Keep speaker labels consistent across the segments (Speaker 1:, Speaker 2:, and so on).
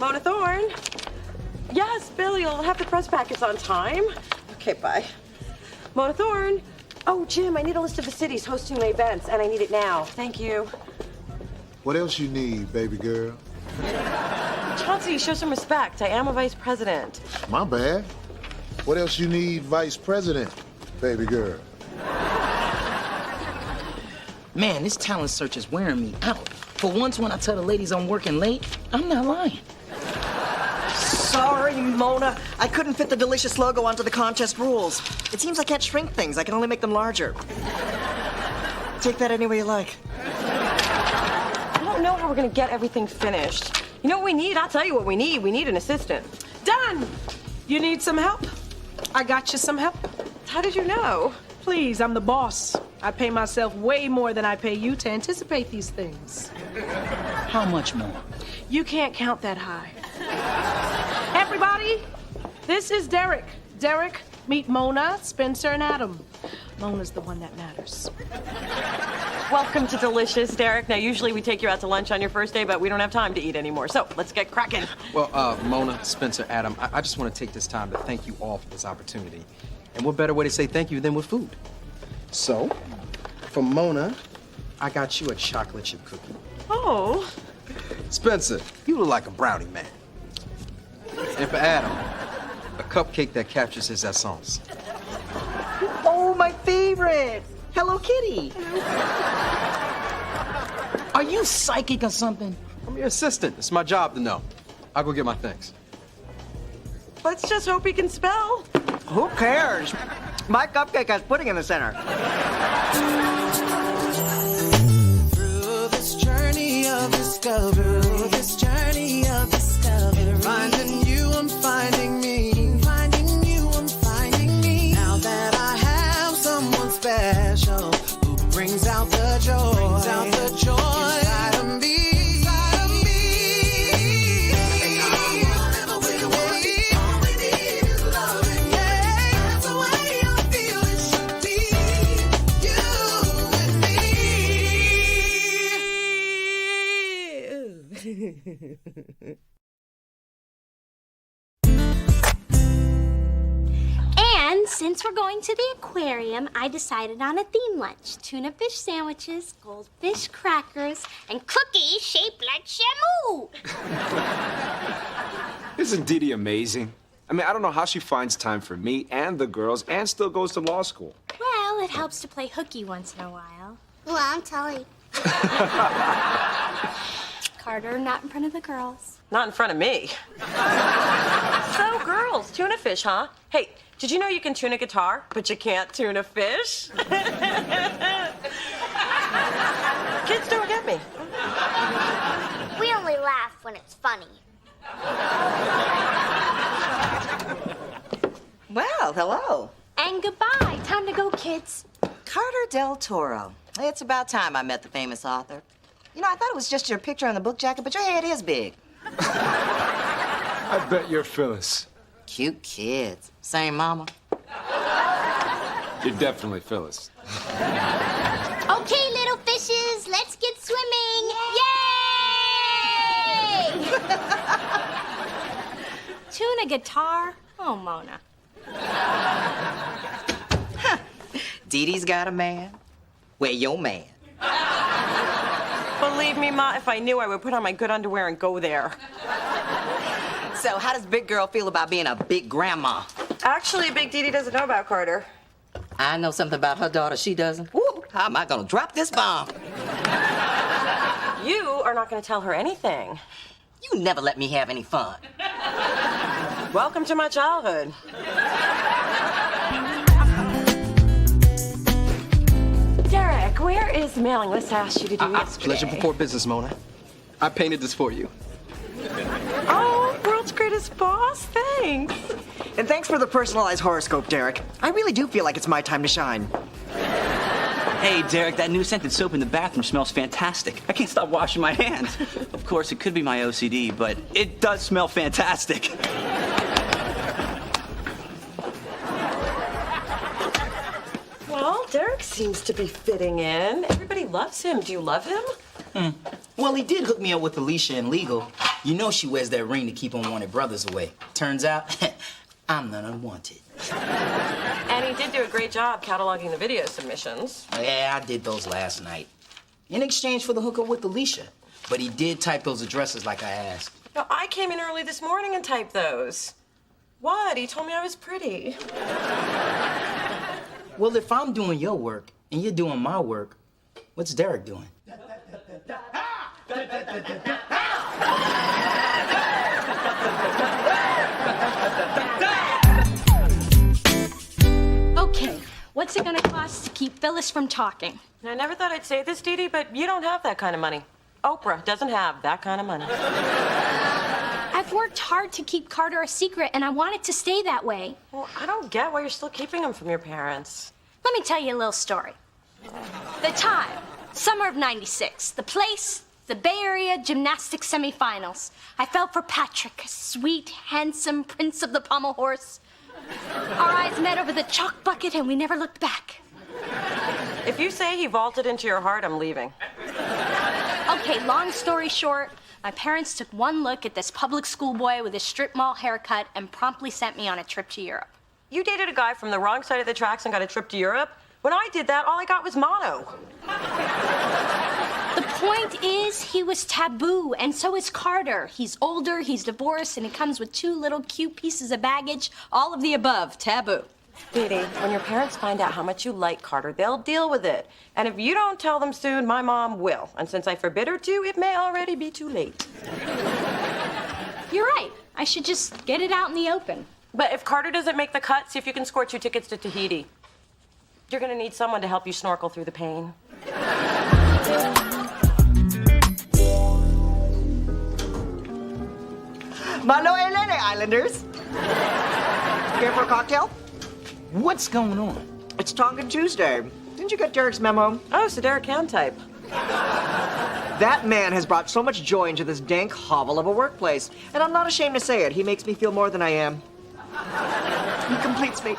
Speaker 1: Mona Thorne? Yes, Bill, you'll have the press packets on time. Okay, bye. Mona Thorne? Oh, Jim, I need a list of the cities hosting the events, and I need it now. Thank you.
Speaker 2: What else you need, baby girl?
Speaker 1: Chauncey, show some respect. I am a vice president.
Speaker 2: My bad. What else you need, vice president, baby girl?
Speaker 3: Man, this talent search is wearing me out. For once, when I tell the ladies I'm working late, I'm not lying.
Speaker 4: Sorry, Mona. I couldn't fit the delicious logo onto the contest rules. It seems I can't shrink things. I can only make them larger. Take that any way you like.
Speaker 1: I don't know how we're gonna get everything finished. You know what we need? I'll tell you what we need. We need an assistant.
Speaker 5: Done! You need some help? I got you some help.
Speaker 1: How did you know?
Speaker 5: Please, I'm the boss. I pay myself way more than I pay you to anticipate these things.
Speaker 3: How much more?
Speaker 5: You can't count that high. Everybody, this is Derek. Derek, meet Mona, Spencer, and Adam. Mona's the one that matters.
Speaker 1: Welcome to Delicious, Derek. Now, usually we take you out to lunch on your first day, but we don't have time to eat anymore. So let's get cracking.
Speaker 6: Well, Mona, Spencer, Adam, I just want to take this time to thank you all for this opportunity. And what better way to say thank you than with food? So, for Mona, I got you a chocolate chip cookie.
Speaker 1: Oh.
Speaker 6: Spencer, you look like a brownie man. And for Adam, a cupcake that captures his essence.
Speaker 4: Oh, my favorite! Hello Kitty!
Speaker 3: Are you psychic or something?
Speaker 6: I'm your assistant. It's my job to know. I'll go get my things.
Speaker 1: Let's just hope he can spell.
Speaker 4: Who cares? My cupcake has pudding in the center.
Speaker 7: Through this journey of discovery, finding you, I'm finding me. Finding you, I'm finding me. Now that I have someone special who brings out the joy, inside of me.
Speaker 8: And since we're going to the aquarium, I decided on a theme lunch. Tuna fish sandwiches, goldfish crackers, and cookies shaped like Shamu.
Speaker 9: Isn't Dee Dee amazing? I mean, I don't know how she finds time for me and the girls and still goes to law school.
Speaker 8: Well, it helps to play hooky once in a while.
Speaker 10: Well, I'm telling.
Speaker 8: Carter, not in front of the girls.
Speaker 1: Not in front of me. So, girls, tuna fish, huh? Hey, did you know you can tune a guitar, but you can't tune a fish? Kids don't get me.
Speaker 10: We only laugh when it's funny.
Speaker 4: Well, hello.
Speaker 8: And goodbye. Time to go, kids.
Speaker 11: Carter Del Toro. It's about time I met the famous author. You know, I thought it was just your picture on the book jacket, but your head is big.
Speaker 9: I bet you're Phyllis.
Speaker 11: Cute kids. Same mama.
Speaker 9: You're definitely Phyllis.
Speaker 10: Okay, little fishes, let's get swimming. Yay!
Speaker 8: Tune a guitar? Oh, Mona.
Speaker 11: Dee Dee's got a man. Where your man?
Speaker 1: Believe me, Ma, if I knew, I would put on my good underwear and go there.
Speaker 11: So, how does Big Girl feel about being a big grandma?
Speaker 1: Actually, Big Dee Dee doesn't know about Carter.
Speaker 11: I know something about her daughter she doesn't. Woo, how am I gonna drop this bomb?
Speaker 1: You are not going to tell her anything.
Speaker 11: You never let me have any fun.
Speaker 1: Welcome to my childhood. Derek, where is the mailing list I asked you to do yesterday?
Speaker 6: Pleasure before business, Mona. I painted this for you.
Speaker 1: Oh, world's greatest boss, thanks.
Speaker 4: And thanks for the personalized horoscope, Derek. I really do feel like it's my time to shine.
Speaker 12: Hey, Derek, that new scented soap in the bathroom smells fantastic. I can't stop washing my hands. Of course, it could be my OCD, but it does smell fantastic.
Speaker 1: Well, Derek seems to be fitting in. Everybody loves him. Do you love him?
Speaker 3: Well, he did hook me up with Alicia in legal. You know she wears that ring to keep unwanted brothers away. Turns out, I'm not unwanted.
Speaker 1: And he did do a great job cataloging the video submissions.
Speaker 3: Yeah, I did those last night. In exchange for the hookup with Alicia. But he did type those addresses like I asked.
Speaker 1: No, I came in early this morning and typed those. What? He told me I was pretty.
Speaker 3: Well, if I'm doing your work and you're doing my work, what's Derek doing?
Speaker 8: Okay, what's it gonna cost to keep Phyllis from talking?
Speaker 1: I never thought I'd say this, Dee Dee, but you don't have that kind of money. Oprah doesn't have that kind of money.
Speaker 8: I've worked hard to keep Carter a secret, and I want it to stay that way.
Speaker 1: Well, I don't get why you're still keeping him from your parents.
Speaker 8: Let me tell you a little story. The time, summer of '96. The place, the Bay Area Gymnastics semifinals. I fell for Patrick, a sweet, handsome prince of the pommel horse. Our eyes met over the chalk bucket, and we never looked back.
Speaker 1: If you say he vaulted into your heart, I'm leaving.
Speaker 8: Okay, long story short, my parents took one look at this public school boy with a strip mall haircut and promptly sent me on a trip to Europe.
Speaker 1: You dated a guy from the wrong side of the tracks and got a trip to Europe? When I did that, all I got was mono.
Speaker 8: The point is, he was taboo, and so is Carter. He's older, he's divorced, and he comes with 2 little cute pieces of baggage. All of the above, taboo.
Speaker 1: Dee Dee, when your parents find out how much you like Carter, they'll deal with it. And if you don't tell them soon, my mom will. And since I forbid her to, it may already be too late.
Speaker 8: You're right. I should just get it out in the open.
Speaker 1: But if Carter doesn't make the cut, see if you can score 2 tickets to Tahiti. You're gonna need someone to help you snorkel through the pain.
Speaker 4: Maloelele Islanders. Here for a cocktail?
Speaker 3: What's going on?
Speaker 4: It's Tonkin Tuesday. Didn't you get Derek's memo?
Speaker 1: Oh, so Derek can type.
Speaker 4: That man has brought so much joy into this dank hovel of a workplace. And I'm not ashamed to say it. He makes me feel more than I am. He completes me.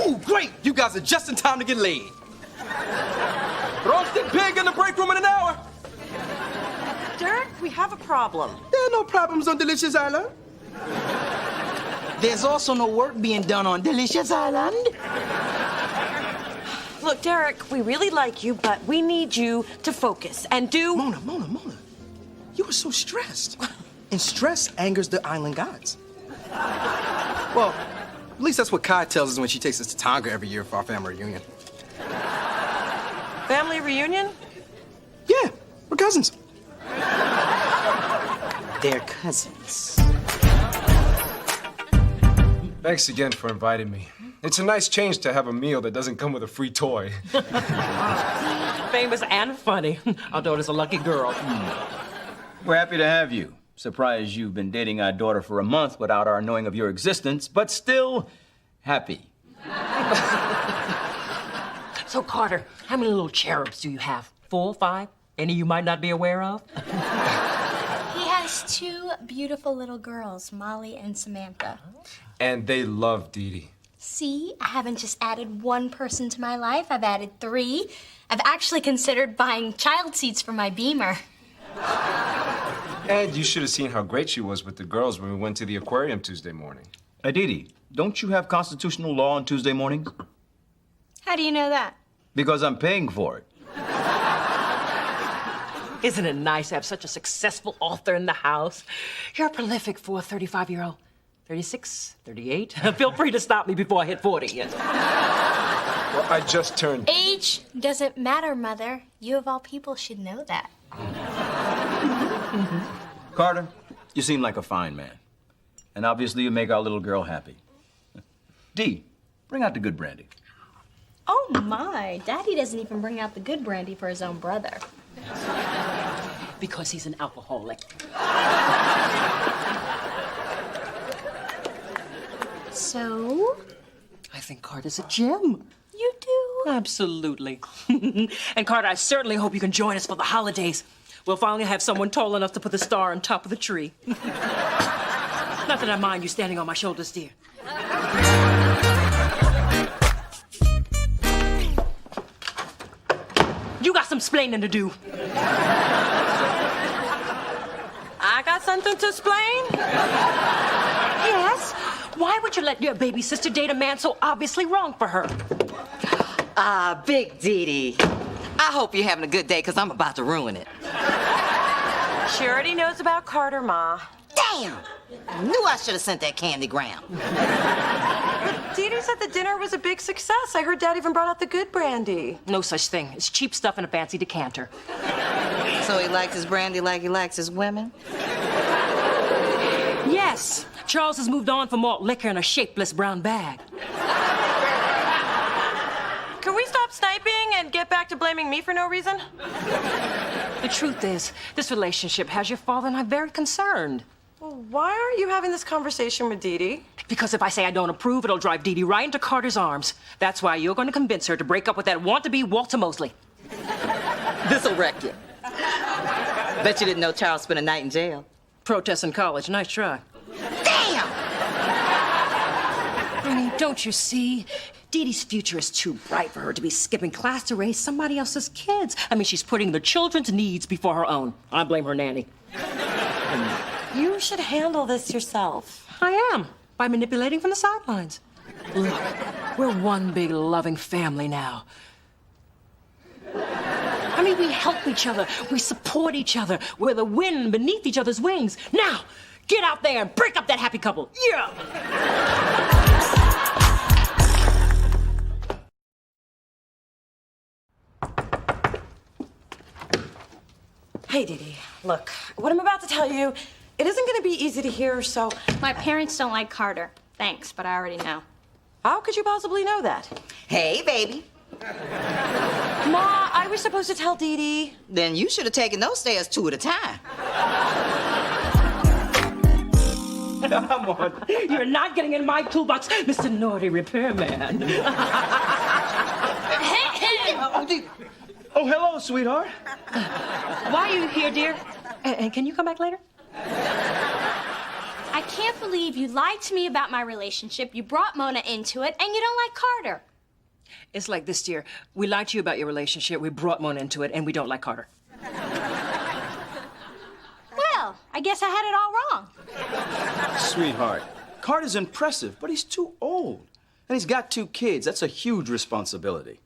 Speaker 6: Ooh, great! You guys are just in time to get laid. Roasted pig in the break room in an hour.
Speaker 1: Derek, we have a problem.
Speaker 6: There are no problems on Delicious Island.
Speaker 3: There's also no work being done on Delicious Island.
Speaker 1: Look, Derek, we really like you, but we need you to focus and do...
Speaker 6: Mona. You are so stressed. And stress angers the island gods. Well, at least that's what Kai tells us when she takes us to Tonga every year for our family reunion.
Speaker 1: Family reunion?
Speaker 6: Yeah, we're cousins.
Speaker 3: They're cousins.
Speaker 9: Thanks again for inviting me. It's a nice change to have a meal that doesn't come with a free toy.
Speaker 1: Famous and funny. Our daughter's a lucky girl.
Speaker 13: We're happy to have you. Surprised you've been dating our daughter for a month without our knowing of your existence, but still happy.
Speaker 14: So, Carter, how many little cherubs do you have? 4, 5? Any you might not be aware of?
Speaker 8: He has 2 beautiful little girls, Molly and Samantha.
Speaker 9: And they love Dee Dee.
Speaker 8: See, I haven't just added 1 person to my life, I've added 3. I've actually considered buying child seats for my Beamer.
Speaker 9: And you should have seen how great she was with the girls when we went to the aquarium Tuesday morning.
Speaker 13: Dee Dee, don't you have constitutional law on Tuesday mornings?
Speaker 8: How do you know that?
Speaker 13: Because I'm paying for it.
Speaker 14: Isn't it nice to have such a successful author in the house? You're prolific for a 35-year-old. 36, 38. Feel free to stop me before I hit 40. Yes.
Speaker 9: Well, I just turned...
Speaker 8: Age doesn't matter, Mother. You of all people should know that.
Speaker 13: Carter, you seem like a fine man. And obviously you make our little girl happy. Dee, bring out the good brandy.
Speaker 8: Oh my, Daddy doesn't even bring out the good brandy for his own brother.
Speaker 14: Because he's an alcoholic.
Speaker 8: So?
Speaker 14: I think Carter's a gem.
Speaker 8: You do?
Speaker 14: Absolutely. And Carter, I certainly hope you can join us for the holidays. We'll finally have someone tall enough to put the star on top of the tree. Not that I mind you standing on my shoulders, dear. some splaining to do.
Speaker 1: I got something to explain?
Speaker 14: Yes? Why would you let your baby sister date a man so obviously wrong for her?
Speaker 11: Big Dee Dee. I hope you're having a good day, because I'm about to ruin it.
Speaker 1: She already knows about Carter, Ma.
Speaker 11: Damn! Knew I should have sent that candygram.
Speaker 1: But Dee Dee said the dinner was a big success. I heard Dad even brought out the good brandy.
Speaker 14: No such thing. It's cheap stuff in a fancy decanter.
Speaker 11: So he likes his brandy like he likes his women?
Speaker 14: Yes. Charles has moved on from malt liquor in a shapeless brown bag.
Speaker 1: Can we stop sniping and get back to blaming me for no reason?
Speaker 14: The truth is, this relationship has your father and I very concerned.
Speaker 1: Well, why aren't you having this conversation with Dee Dee?
Speaker 14: Because if I say I don't approve, it'll drive Dee Dee right into Carter's arms. That's why you're going to convince her to break up with that want-to-be Walter Mosley.
Speaker 11: This'll wreck you. Bet you didn't know Charles spent a night in jail.
Speaker 14: Protest in college. Nice try.
Speaker 11: Damn!
Speaker 14: I mean, don't you see? Dee Dee's future is too bright for her to be skipping class to raise somebody else's kids. I mean, she's putting the children's needs before her own. I blame her nanny.
Speaker 1: You should handle this yourself.
Speaker 14: I am, by manipulating from the sidelines. Look, we're one big loving family now. I mean, we help each other. We support each other. We're the wind beneath each other's wings. Now, get out there and break up that happy couple. Yeah!
Speaker 1: Hey, Dee Dee, look, what I'm about to tell you, it isn't going to be easy to hear, so...
Speaker 8: My parents don't like Carter. Thanks, but I already know.
Speaker 1: How could you possibly know that?
Speaker 11: Hey, baby.
Speaker 1: Ma, I was supposed to tell Dee Dee.
Speaker 11: Then you should have taken those stairs 2 at a time.
Speaker 14: Come on. You're not getting in my toolbox, Mr. Naughty Repairman.
Speaker 6: Oh, hello, sweetheart.
Speaker 14: Why are you here, dear? And can you come back later?
Speaker 8: I can't believe you lied to me about my relationship, you brought Mona into it, and you don't like Carter.
Speaker 14: It's like this, dear. We lied to you about your relationship, we brought Mona into it, and we don't like Carter.
Speaker 8: Well, I guess I had it all wrong.
Speaker 9: Sweetheart, Carter's impressive, but he's too old. And he's got 2 kids. That's a huge responsibility.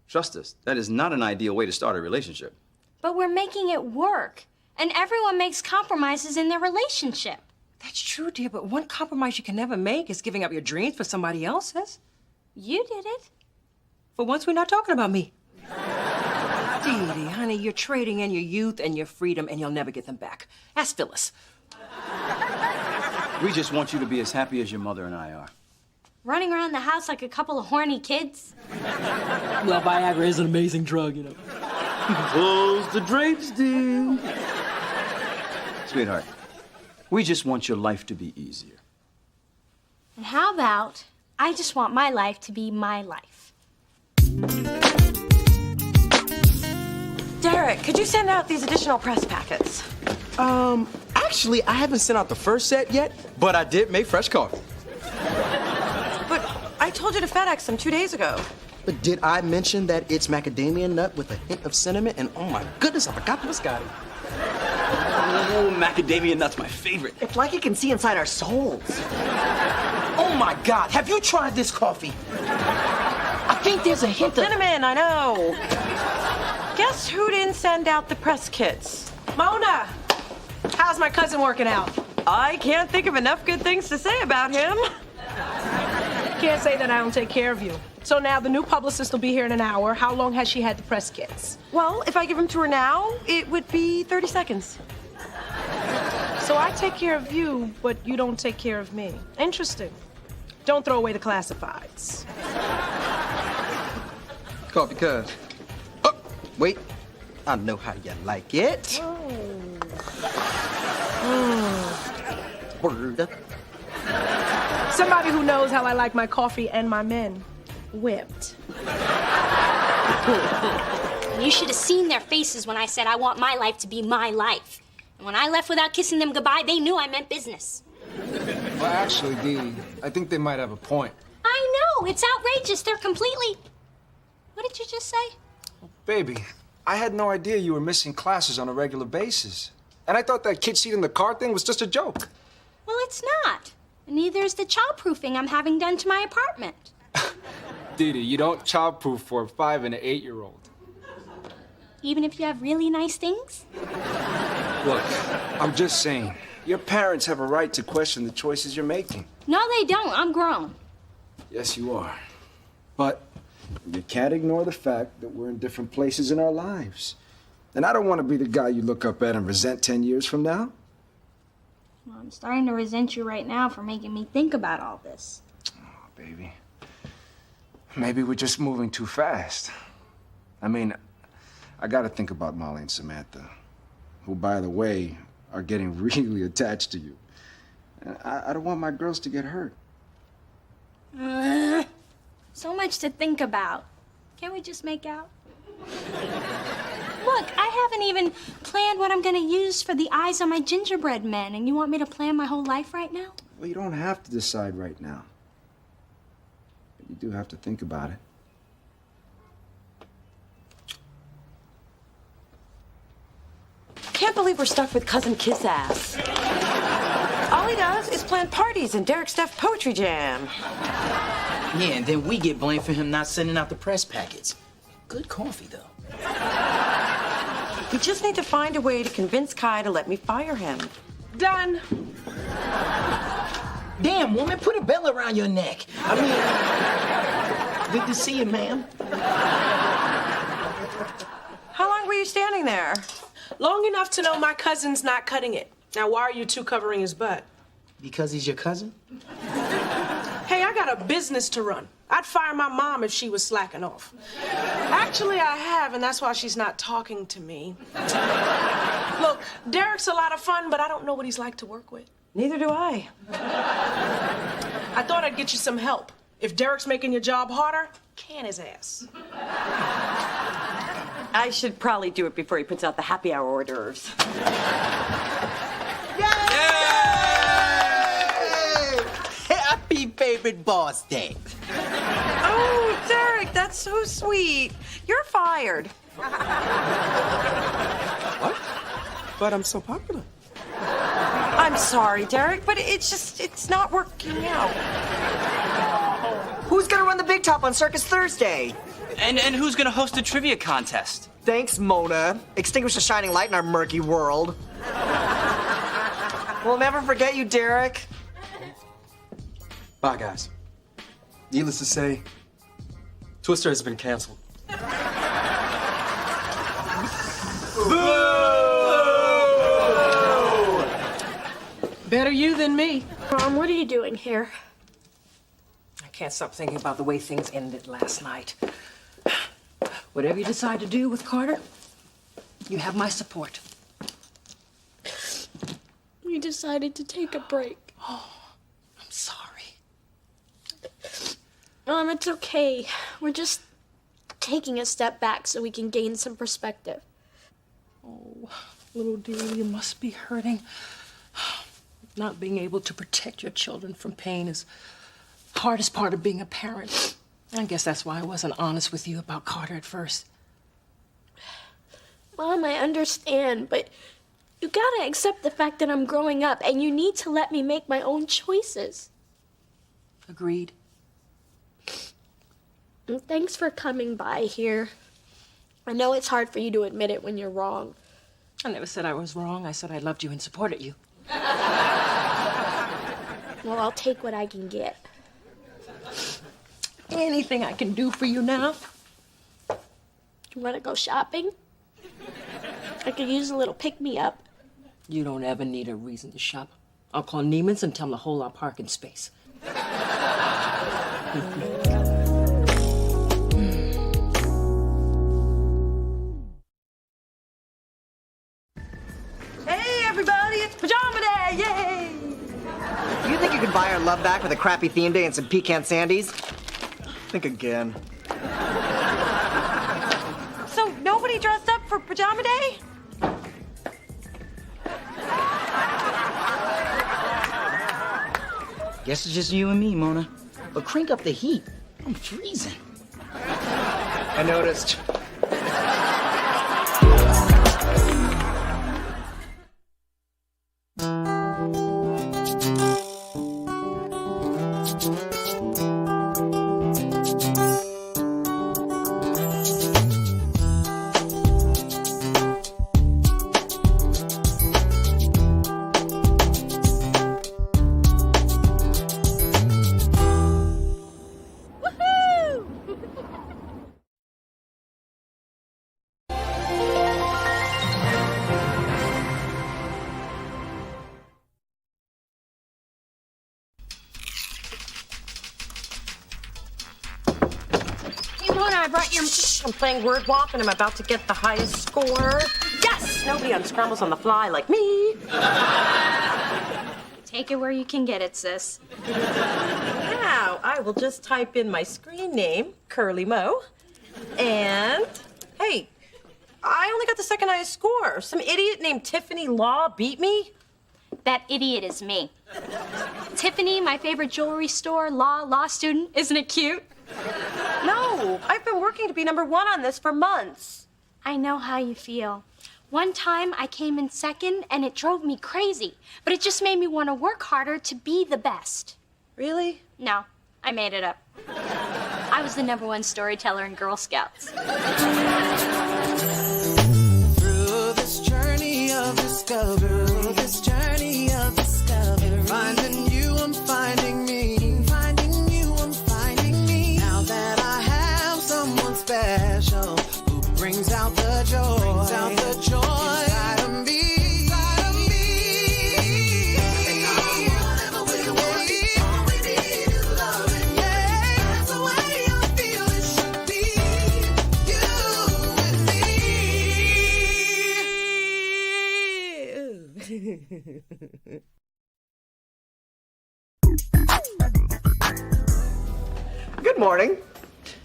Speaker 9: Trust us, that is not an ideal way to start a relationship.
Speaker 8: But we're making it work, and everyone makes compromises in their relationship.
Speaker 14: That's true, dear, but one compromise you can never make is giving up your dreams for somebody else's.
Speaker 8: You did it.
Speaker 14: For once, we're not talking about me. Dee Dee, honey, you're trading in your youth and your freedom, and you'll never get them back. Ask Phyllis.
Speaker 9: We just want you to be as happy as your mother and I are.
Speaker 8: Running around the house like a couple of horny kids.
Speaker 14: Well, Viagra is an amazing drug, you know.
Speaker 9: Close the drapes, dear. Sweetheart, we just want your life to be easier.
Speaker 8: And how about I just want my life to be my life?
Speaker 1: Derek, could you send out these additional press packets?
Speaker 6: Actually, I haven't sent out the first set yet, but I did make fresh coffee.
Speaker 1: But I told you to FedEx them 2 days ago.
Speaker 6: But did I mention that it's macadamia nut with a hint of cinnamon? And oh my goodness, I forgot the biscotti.
Speaker 12: Oh, macadamia nut's my favorite.
Speaker 4: It's like you can see inside our souls.
Speaker 6: Oh my God, have you tried this coffee? I think there's a hint of...
Speaker 1: Cinnamon, I know. Guess who didn't send out the press kits?
Speaker 5: Mona, how's my cousin working out?
Speaker 1: I can't think of enough good things to say about him.
Speaker 5: Can't say that I don't take care of you. So now the new publicist will be here in an hour. How long has she had the press kits?
Speaker 1: Well, if I give them to her now, it would be 30 seconds.
Speaker 5: So I take care of you, but you don't take care of me. Interesting. Don't throw away the classifieds.
Speaker 6: Coffee, cuz. Oh, wait. I know how you like it. Word up.
Speaker 5: Somebody who knows how I like my coffee and my men. Whipped.
Speaker 8: You should have seen their faces when I said I want my life to be my life. And when I left without kissing them goodbye, they knew I meant business.
Speaker 15: Well, actually, Dee, I think they might have a point.
Speaker 8: I know, it's outrageous. They're completely... What did you just say?
Speaker 15: Baby, I had no idea you were missing classes on a regular basis. And I thought that kid seat in the car thing was just a joke.
Speaker 8: Well, it's not. Neither is the childproofing I'm having done to my apartment.
Speaker 15: Didi, you don't childproof for a 5 and an 8-year-old.
Speaker 8: Even if you have really nice things?
Speaker 15: Look, I'm just saying, your parents have a right to question the choices you're making.
Speaker 8: No, they don't. I'm grown.
Speaker 15: Yes, you are. But you can't ignore the fact that we're in different places in our lives. And I don't want to be the guy you look up at and resent 10 years from now.
Speaker 8: Well, I'm starting to resent you right now for making me think about all this.
Speaker 15: Oh, baby. Maybe we're just moving too fast. I mean, I gotta think about Molly and Samantha, who, by the way, are getting really attached to you. And I don't want my girls to get hurt.
Speaker 8: So much to think about. Can't we just make out? Look, I haven't even planned what I'm gonna use for the eyes on my gingerbread men, and you want me to plan my whole life right now?
Speaker 15: Well, you don't have to decide right now. But you do have to think about it.
Speaker 1: Can't believe we're stuck with Cousin Kiss Ass. All he does is plan parties and Derek Steph Poetry Jam.
Speaker 3: Yeah, and then we get blamed for him not sending out the press packets. Good coffee, though.
Speaker 1: We just need to find a way to convince Kai to let me fire him.
Speaker 5: Done.
Speaker 3: Damn, woman, put a bell around your neck. I mean, good to see you, ma'am.
Speaker 1: How long were you standing there?
Speaker 5: Long enough to know my cousin's not cutting it. Now, why are you two covering his butt?
Speaker 3: Because he's your cousin?
Speaker 5: Hey, I got a business to run. I'd fire my mom if she was slacking off. Actually, I have, and that's why she's not talking to me. Look, Derek's a lot of fun, but I don't know what he's like to work with.
Speaker 1: Neither do I.
Speaker 5: I thought I'd get you some help. If Derek's making your job harder, can his ass.
Speaker 1: I should probably do it before he puts out the happy hour hors d'oeuvres.
Speaker 3: Happy favorite boss day.
Speaker 1: Oh, Derek, that's so sweet. You're fired.
Speaker 5: What? But I'm so popular.
Speaker 1: I'm sorry, Derek, but it's not working out.
Speaker 4: Who's gonna run the big top on Circus Thursday?
Speaker 12: And who's gonna host a trivia contest?
Speaker 4: Thanks, Mona. Extinguish the shining light in our murky world. We'll never forget you, Derek.
Speaker 6: Bye, guys. Needless to say, Twister has been canceled.
Speaker 5: Better you than me.
Speaker 8: Mom, what are you doing here?
Speaker 14: I can't stop thinking about the way things ended last night. Whatever you decide to do with Carter, you have my support.
Speaker 8: We decided to take a break.
Speaker 14: Oh, I'm sorry.
Speaker 8: Mom, it's okay. We're just taking a step back so we can gain some perspective.
Speaker 14: Oh, little dear, you must be hurting. Not being able to protect your children from pain is the hardest part of being a parent. I guess that's why I wasn't honest with you about Carter at first.
Speaker 8: Mom, I understand, but you gotta accept the fact that I'm growing up and you need to let me make my own choices.
Speaker 14: Agreed.
Speaker 8: And thanks for coming by here. I know it's hard for you to admit it when you're wrong.
Speaker 14: I never said I was wrong. I said I loved you and supported you.
Speaker 8: Well, I'll take what I can get.
Speaker 14: Anything I can do for you now?
Speaker 8: You wanna go shopping? I could use a little pick-me-up.
Speaker 14: You don't ever need a reason to shop. I'll call Neiman's and tell them to hold our parking space.
Speaker 1: Hey, everybody, it's pajama day! Yay!
Speaker 4: Do you think you could buy our love back with a crappy theme day and some pecan sandies? Think again.
Speaker 1: So nobody dressed up for pajama day?
Speaker 3: Guess it's just you and me, Mona. But crank up the heat. I'm freezing.
Speaker 4: I noticed.
Speaker 1: I brought your... I'm playing word womp and I'm about to get the highest score. Yes! Nobody unscrambles on the fly like me.
Speaker 8: Take it where you can get it, sis.
Speaker 1: Now, I will just type in my screen name, Curly Mo, and, hey, I only got the second highest score. Some idiot named Tiffany Law beat me.
Speaker 8: That idiot is me. Tiffany, my favorite jewelry store, law student. Isn't it cute?
Speaker 1: No, I've been working to be #1 on this for months.
Speaker 8: I know how you feel. One time I came in second and it drove me crazy, but it just made me want to work harder to be the best.
Speaker 1: Really?
Speaker 8: No, I made it up. I was the #1 storyteller in Girl Scouts.
Speaker 7: Through this journey of discovery, finding you, I'm finding me. Finding you, I'm finding me. Now that I have someone special who brings out the joy, inside of me.
Speaker 4: Good morning.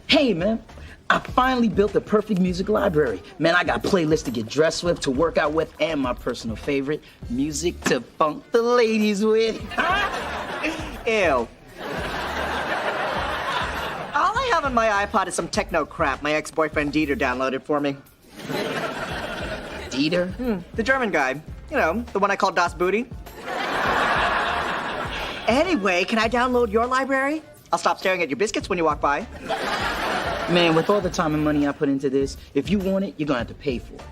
Speaker 3: Hey, man. I finally built the perfect music library. Man, I got playlists to get dressed with, to work out with, and my personal favorite, music to funk the ladies with.
Speaker 4: Ew. All I have on my iPod is some techno crap my ex-boyfriend Dieter downloaded for me.
Speaker 3: Dieter?
Speaker 4: The German guy. You know, the one I called Das Booty. Anyway, can I download your library? I'll stop staring at your biscuits when you walk by.
Speaker 3: Man, with all the time and money I put into this, if you want it, you're gonna have to pay for it.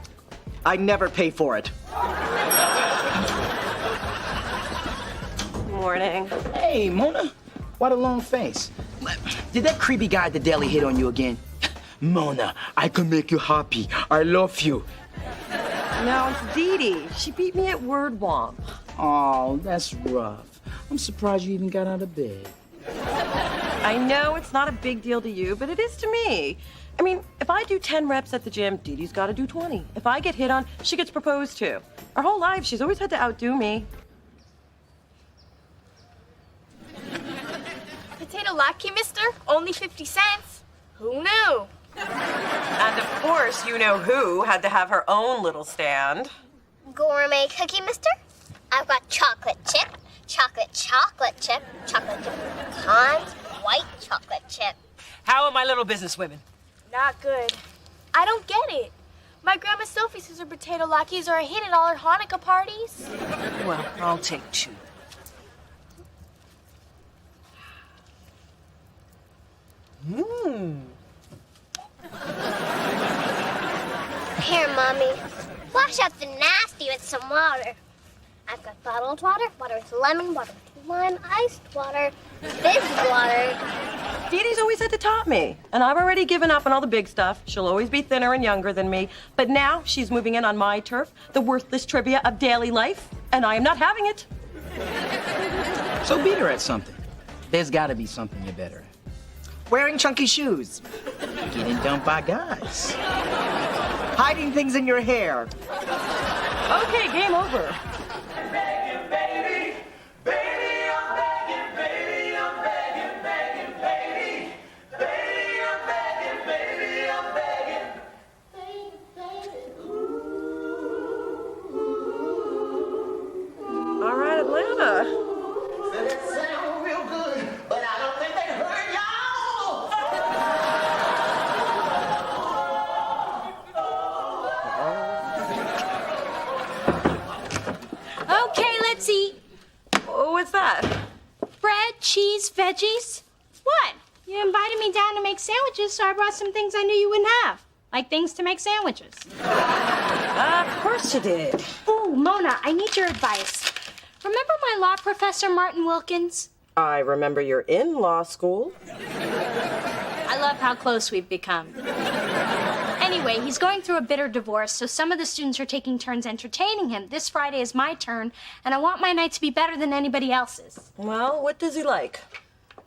Speaker 4: I never pay for it.
Speaker 1: Morning.
Speaker 3: Hey, Mona. Why the long face? Did that creepy guy at the deli hit on you again? Mona, I can make you happy. I love you.
Speaker 1: No, it's Dee Dee. She beat me at word womp.
Speaker 3: Oh, that's rough. I'm surprised you even got out of bed.
Speaker 1: I know it's not a big deal to you, but it is to me. I mean, if I do 10 reps at the gym, Dee Dee's got to do 20. If I get hit on, she gets proposed to. Her whole life, she's always had to outdo me.
Speaker 10: Potato latkey, mister? Only 50 cents. Who knew?
Speaker 1: And of course, you know who had to have her own little stand.
Speaker 10: Gourmet cookie, mister? I've got chocolate chip, chocolate chip, chocolate chip pecans, white chocolate chip.
Speaker 1: How are my little businesswomen?
Speaker 10: Not good. I don't get it. My grandma Sophie says her potato latkes are a hit at all her Hanukkah parties.
Speaker 14: Well, I'll take 2.
Speaker 10: Here, Mommy. Wash out the nasty with some water. I've got bottled water, water with lemon, water with lime, iced water, fizz water.
Speaker 1: Dee Dee's always had to top me, and I've already given up on all the big stuff. She'll always be thinner and younger than me, but now she's moving in on my turf, the worthless trivia of daily life, and I am not having it.
Speaker 3: So beat her at something. There's gotta be something you're better at.
Speaker 4: Wearing chunky shoes.
Speaker 3: Getting dumped by guys.
Speaker 4: Hiding things in your hair.
Speaker 1: Okay, game over. All right, Atlanta.
Speaker 8: Okay, let's eat.
Speaker 1: What's that?
Speaker 8: Bread, cheese, veggies. What? You invited me down to make sandwiches, so I brought some things I knew you wouldn't have. Like things to make sandwiches.
Speaker 1: Of course you did.
Speaker 8: Ooh, Mona, I need your advice. Remember my law professor, Martin Wilkins?
Speaker 1: I remember you're in law school.
Speaker 8: I love how close we've become. Anyway, he's going through a bitter divorce, so some of the students are taking turns entertaining him. This Friday is my turn, and I want my night to be better than anybody else's.
Speaker 1: Well, what does he like?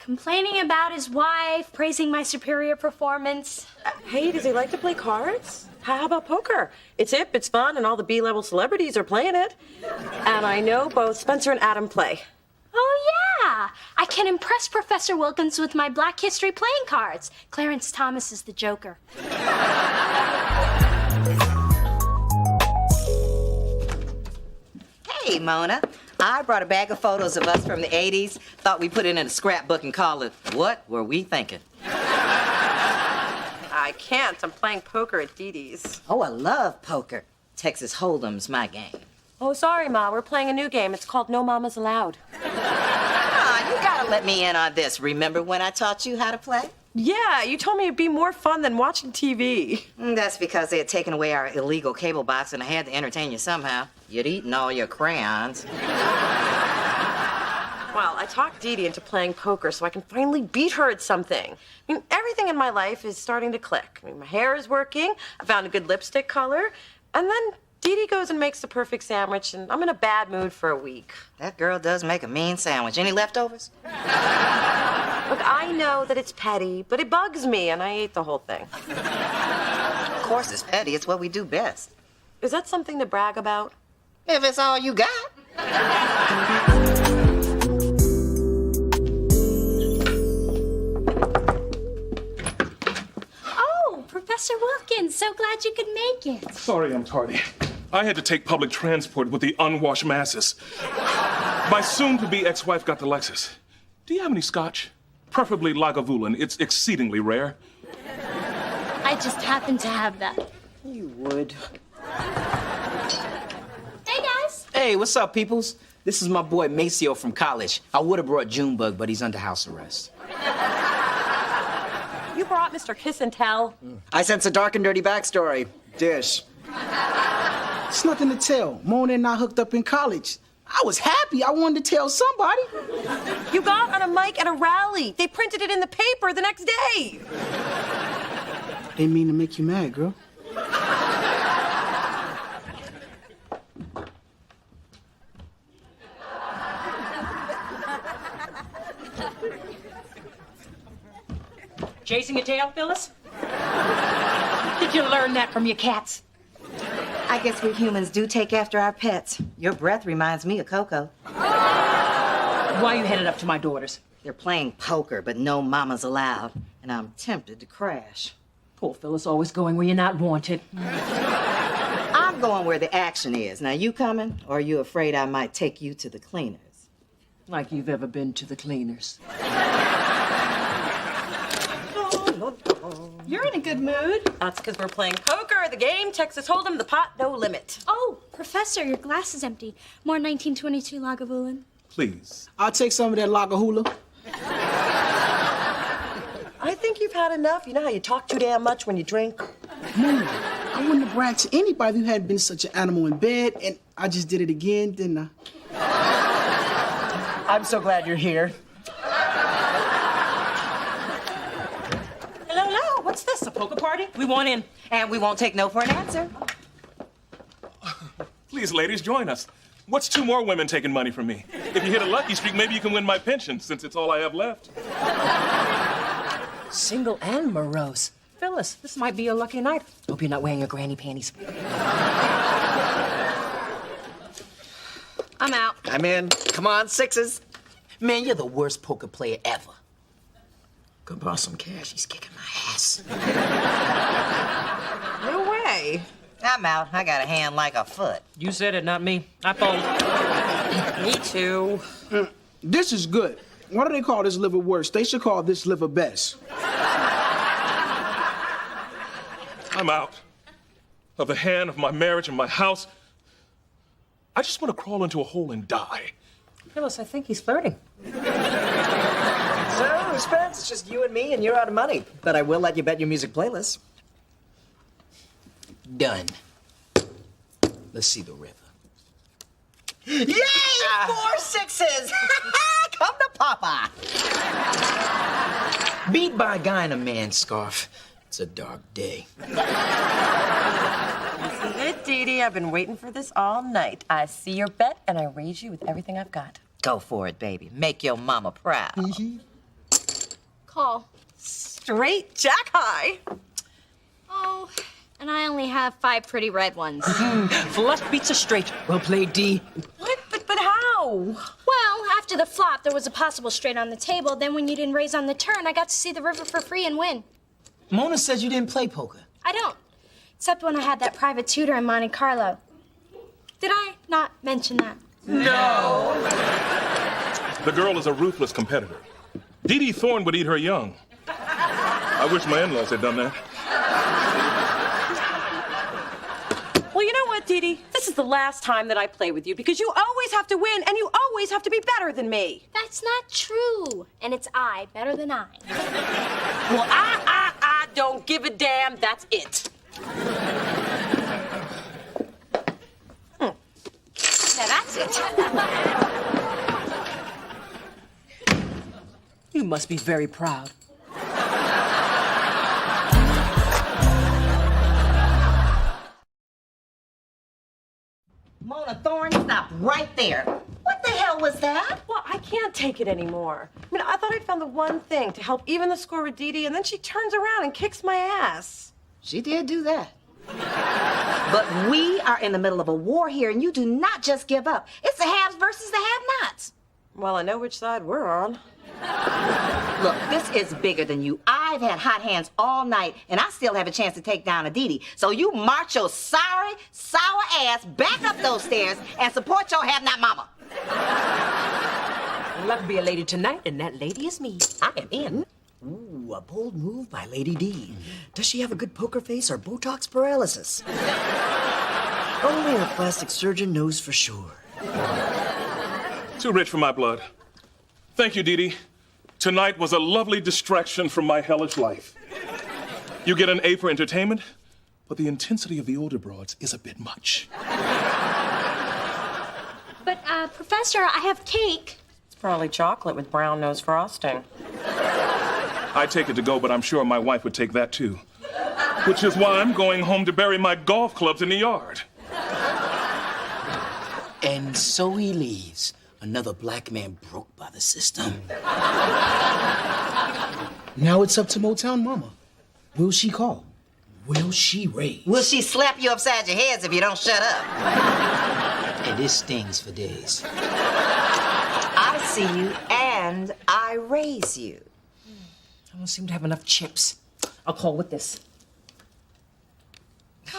Speaker 8: Complaining about his wife, praising my superior performance.
Speaker 1: Hey, does he like to play cards? How about poker? It's hip, it's fun, and all the B-level celebrities are playing it. And I know both Spencer and Adam play.
Speaker 8: Oh, yeah. I can impress Professor Wilkins with my Black History playing cards. Clarence Thomas is the Joker.
Speaker 11: Hey, Mona. I brought a bag of photos of us from the 80s. Thought we'd put it in a scrapbook and call it, What Were We Thinking?
Speaker 1: I can't. I'm playing poker at Dee Dee's.
Speaker 11: Oh, I love poker. Texas Hold'em's my game.
Speaker 1: Oh, sorry, Ma. We're playing a new game. It's called No Mamas Allowed.
Speaker 11: Come on, you gotta let me in on this. Remember when I taught you how to play?
Speaker 1: Yeah, you told me it'd be more fun than watching TV.
Speaker 11: That's because they had taken away our illegal cable box and I had to entertain you somehow. You'd eaten all your crayons.
Speaker 1: Well, I talked Dee Dee into playing poker so I can finally beat her at something. I mean, everything in my life is starting to click. I mean, my hair is working, I found a good lipstick color, and then Dee Dee goes and makes the perfect sandwich, and I'm in a bad mood for a week.
Speaker 11: That girl does make a mean sandwich. Any leftovers?
Speaker 1: Look, I know that it's petty, but it bugs me, and I ate the whole thing.
Speaker 11: Of course it's petty. It's what we do best.
Speaker 1: Is that something to brag about?
Speaker 11: If it's all you got.
Speaker 8: Oh, Professor Wilkins, so glad you could make it.
Speaker 16: Sorry I'm tardy. I had to take public transport with the unwashed masses. My soon-to-be ex-wife got the Lexus. Do you have any scotch? Preferably Lagavulin. It's exceedingly rare.
Speaker 8: I just happen to have that.
Speaker 3: You would.
Speaker 8: Hey, guys.
Speaker 3: Hey, what's up, peoples? This is my boy Maceo from college. I would have brought Junebug, but he's under house arrest.
Speaker 1: You brought Mr. Kiss and Tell?
Speaker 4: I sense a dark and dirty backstory. Dish.
Speaker 3: It's nothing to tell. Mona and I hooked up in college. I was happy. I wanted to tell somebody.
Speaker 1: You got on a mic at a rally. They printed it in the paper the next day.
Speaker 3: Didn't mean to make you mad, girl.
Speaker 14: Chasing your tail, Phyllis? Did you learn that from your cats?
Speaker 11: I guess we humans do take after our pets. Your breath reminds me of Coco.
Speaker 14: Why are you headed up to my daughter's?
Speaker 11: They're playing poker, but no mamas allowed. And I'm tempted to crash.
Speaker 14: Poor Phyllis, always going where you're not wanted.
Speaker 11: I'm going where the action is. Now, you coming, or are you afraid I might take you to the cleaners?
Speaker 14: Like you've ever been to the cleaners.
Speaker 8: You're in a good mood.
Speaker 1: That's because we're playing poker, the game, Texas Hold'em, the pot, no limit.
Speaker 8: Oh, Professor, your glass is empty. More 1922 Lagavulin.
Speaker 16: Please.
Speaker 3: I'll take some of that Lagahula.
Speaker 1: I think you've had enough. You know how you talk too damn much when you drink?
Speaker 3: Mona, I wouldn't have bragged to anybody who hadn't been such an animal in bed, and I just did it again, didn't I?
Speaker 4: I'm so glad you're here.
Speaker 1: Hello, what's this, a poker party?
Speaker 14: We want in.
Speaker 11: And we won't take no for an answer.
Speaker 16: Please, ladies, join us. What's 2 more women taking money from me? If you hit a lucky streak, maybe you can win my pension, since it's all I have left.
Speaker 14: Single and morose. Phyllis, this might be a lucky night. Hope you're not wearing your granny panties.
Speaker 8: I'm out.
Speaker 4: I'm in. Come on, sixes.
Speaker 3: Man, you're the worst poker player ever. Could borrow some cash. He's kicking my ass.
Speaker 1: No way.
Speaker 11: I'm out. I got a hand like a foot.
Speaker 14: You said it, not me. I fold.
Speaker 1: Me too.
Speaker 3: This is good. Why do they call this liver worse? They should call this liver best.
Speaker 16: I'm out. Of the hand, of my marriage, and my house. I just want to crawl into a hole and die.
Speaker 14: Phyllis, I think he's flirting.
Speaker 4: So, Spence, it's just you and me, and you're out of money. But I will let you bet your music playlist.
Speaker 3: Done. Let's see the river.
Speaker 11: Yay! 4 sixes! Come to Papa!
Speaker 3: Beat by a guy in a man's scarf. It's a dark day.
Speaker 1: This is it, Dee Dee. I've been waiting for this all night. I see your bet, and I raise you with everything I've got.
Speaker 11: Go for it, baby. Make your mama proud.
Speaker 8: Call.
Speaker 1: Straight jack high.
Speaker 8: Oh, and I only have 5 pretty red ones.
Speaker 14: Flush beats a straight. Well played, D.
Speaker 1: What? But how?
Speaker 8: Well, after the flop, there was a possible straight on the table. Then when you didn't raise on the turn, I got to see the river for free and win.
Speaker 3: Mona says you didn't play poker.
Speaker 8: I don't. Except when I had that private tutor in Monte Carlo. Did I not mention that?
Speaker 16: No. The girl is a ruthless competitor. Dee Dee Thorne would eat her young. I wish my in-laws had done that.
Speaker 1: Well, you know what, Dee Dee? This is the last time that I play with you because you always have to win and you always have to be better than me.
Speaker 8: That's not true. And it's I better than I.
Speaker 1: Well, I don't give a damn. That's it.
Speaker 8: Now that's it.
Speaker 14: You must be very proud.
Speaker 11: Mona Thorne, stop right there. What the hell was that?
Speaker 1: Well, I can't take it anymore. I mean, I thought I'd found the one thing to help even the score with Dee Dee, and then she turns around and kicks my ass.
Speaker 11: She did do that. But we are in the middle of a war here, and you do not just give up. It's the haves versus the have-nots.
Speaker 1: Well, I know which side we're on.
Speaker 11: Look, this is bigger than you. I've had hot hands all night, and I still have a chance to take down a Dee Dee. So you march your sorry, sour ass back up those stairs and support your have-not mama.
Speaker 14: Luck to be a lady tonight, and that lady is me.
Speaker 11: I am in.
Speaker 4: Ooh, a bold move by Lady D. Does she have a good poker face or Botox paralysis? Only a plastic surgeon knows for sure.
Speaker 16: Too rich for my blood. Thank you, Dee Dee. Tonight was a lovely distraction from my hellish life. You get an A for entertainment, but the intensity of the older broads is a bit much.
Speaker 8: But, Professor, I have cake.
Speaker 1: It's probably chocolate with brown nose frosting.
Speaker 16: I take it to go, but I'm sure my wife would take that too. Which is why I'm going home to bury my golf clubs in the yard.
Speaker 3: And so he leaves. Another black man broke by the system. Now it's up to Motown Mama. Will she call? Will she raise?
Speaker 11: Will she slap you upside your heads if you don't shut up?
Speaker 3: And this stings for days.
Speaker 11: I see you and I raise you.
Speaker 14: I don't seem to have enough chips. I'll call with this.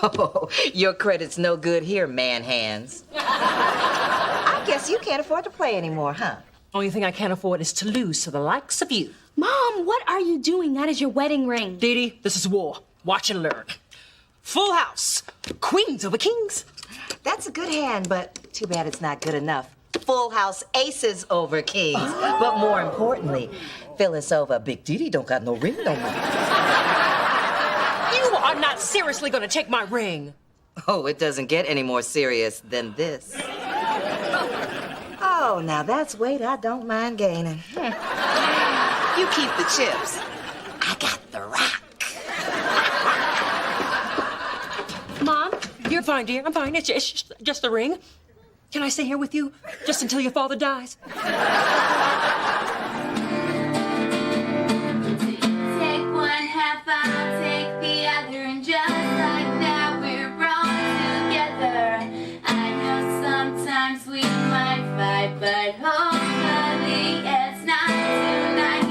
Speaker 11: Oh, your credit's no good here, man hands. I guess you can't afford to play anymore, huh?
Speaker 14: Only thing I can't afford is to lose to the likes of you.
Speaker 8: Mom, what are you doing? That is your wedding ring.
Speaker 14: Dee Dee, this is war. Watch and learn. Full house. Queens over kings.
Speaker 11: That's a good hand, but too bad it's not good enough. Full house aces over kings. But more importantly, Phyllis over Big Dee Dee don't got no ring no more.
Speaker 14: You are not seriously gonna take my ring.
Speaker 11: Oh, it doesn't get any more serious than this. Oh, now that's weight I don't mind gaining. You keep the chips. I got the rock.
Speaker 14: Mom, you're fine, dear. I'm fine. It's just the ring. Can I stay here with you just until your father dies?
Speaker 17: Take one half, I'll take the other, and just like that we're brought together. I know sometimes we might fight, but hopefully it's not tonight.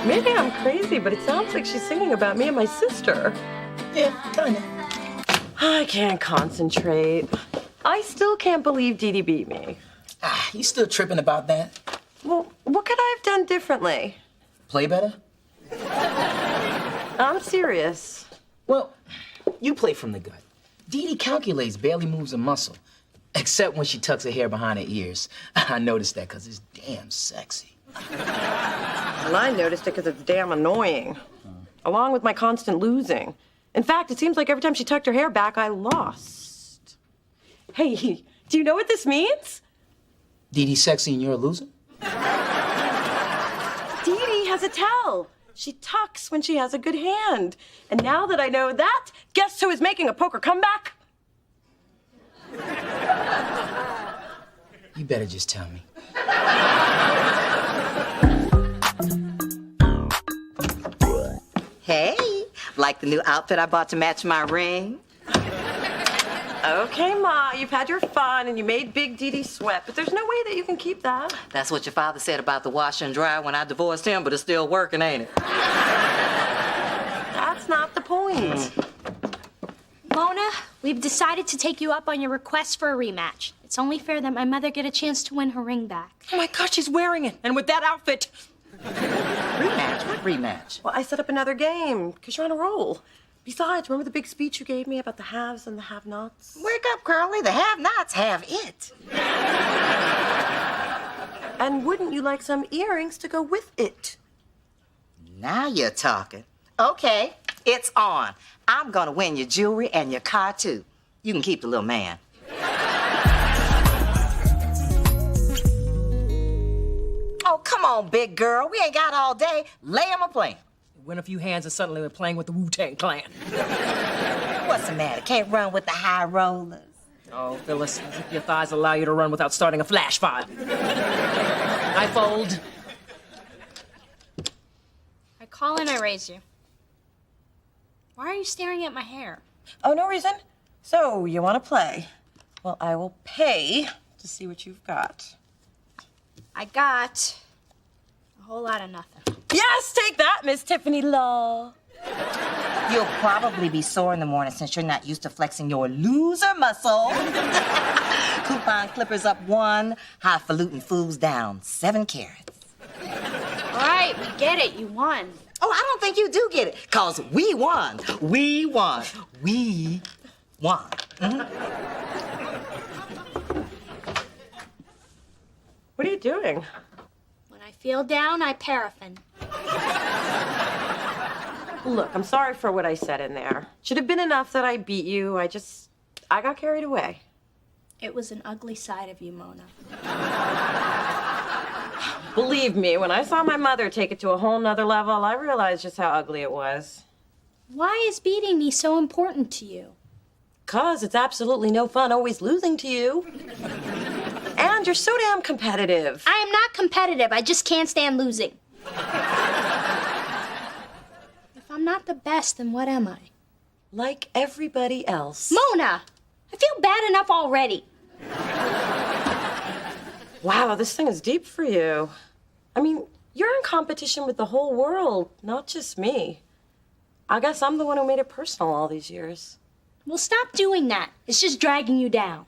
Speaker 1: Maybe I'm crazy, but it sounds like she's singing about me and my sister.
Speaker 3: Yeah, kinda.
Speaker 1: I can't concentrate. I still can't believe Dee Dee beat me.
Speaker 3: You still tripping about that?
Speaker 1: Well, what could I have done differently?
Speaker 3: Play better?
Speaker 1: I'm serious.
Speaker 3: Well, you play from the gut. Dee Dee calculates, barely moves a muscle. Except when she tucks her hair behind her ears. I noticed that because it's damn sexy.
Speaker 1: And I noticed it because it's damn annoying. Along with my constant losing. In fact, it seems like every time she tucked her hair back, I lost. Hey, do you know what this means?
Speaker 3: Dee Dee's sexy and you're a loser?
Speaker 1: Dee Dee has a tell. She tucks when she has a good hand. And now that I know that, guess who is making a poker comeback?
Speaker 3: You better just tell me.
Speaker 11: Hey, like the new outfit I bought to match my ring?
Speaker 1: Okay, Ma, you've had your fun and you made Big Dee sweat, but there's no way that you can keep that.
Speaker 11: That's what your father said about the washer and dryer when I divorced him, but it's still working, ain't it?
Speaker 1: That's not the point.
Speaker 8: Mona, we've decided to take you up on your request for a rematch. It's only fair that my mother get a chance to win her ring back.
Speaker 14: Oh my God, she's wearing it. And with that outfit.
Speaker 11: Rematch? What rematch?
Speaker 1: Well, I set up another game, because you're on a roll. Besides, remember the big speech you gave me about the haves and the have-nots?
Speaker 11: Wake up, Curly. The have-nots have it.
Speaker 1: And wouldn't you like some earrings to go with it?
Speaker 11: Now you're talking. Okay, it's on. I'm gonna win your jewelry and your car, too. You can keep the little man. Oh, come on, big girl. We ain't got all day. Lay him a plane.
Speaker 14: Win a few hands and suddenly we're playing with the Wu-Tang Clan.
Speaker 11: What's the matter? Can't run with the high rollers?
Speaker 14: Oh, Phyllis, as if your thighs allow you to run without starting a flash file. I fold.
Speaker 8: I call and I raise you. Why are you staring at my hair?
Speaker 1: Oh, no reason. So, you want to play? Well, I will pay to see what you've got.
Speaker 8: I got a whole lot of nothing.
Speaker 1: Yes, take that, Miss Tiffany Law.
Speaker 11: You'll probably be sore in the morning since you're not used to flexing your loser muscle. Coupon clippers up 1, highfalutin fools down 7 carats.
Speaker 8: All right, we get it. You won.
Speaker 11: Oh, I don't think you do get it, because we won. We won. We won.
Speaker 1: What are you doing?
Speaker 8: When I feel down, I paraffin.
Speaker 1: Look, I'm sorry for what I said in there. Should have been enough that I beat you. I got carried away.
Speaker 8: It was an ugly side of you, Mona.
Speaker 1: Believe me, when I saw my mother take it to a whole nother level, I realized just how ugly it was.
Speaker 8: Why is beating me so important to you?
Speaker 1: 'Cause it's absolutely no fun always losing to you. And you're so damn competitive.
Speaker 8: I am not competitive. I just can't stand losing. If I'm not the best, then what am I?
Speaker 1: Like everybody else.
Speaker 8: Mona! I feel bad enough already.
Speaker 1: Wow, this thing is deep for you. I mean, you're in competition with the whole world, not just me. I guess I'm the one who made it personal all these years.
Speaker 8: Well, stop doing that. It's just dragging you down.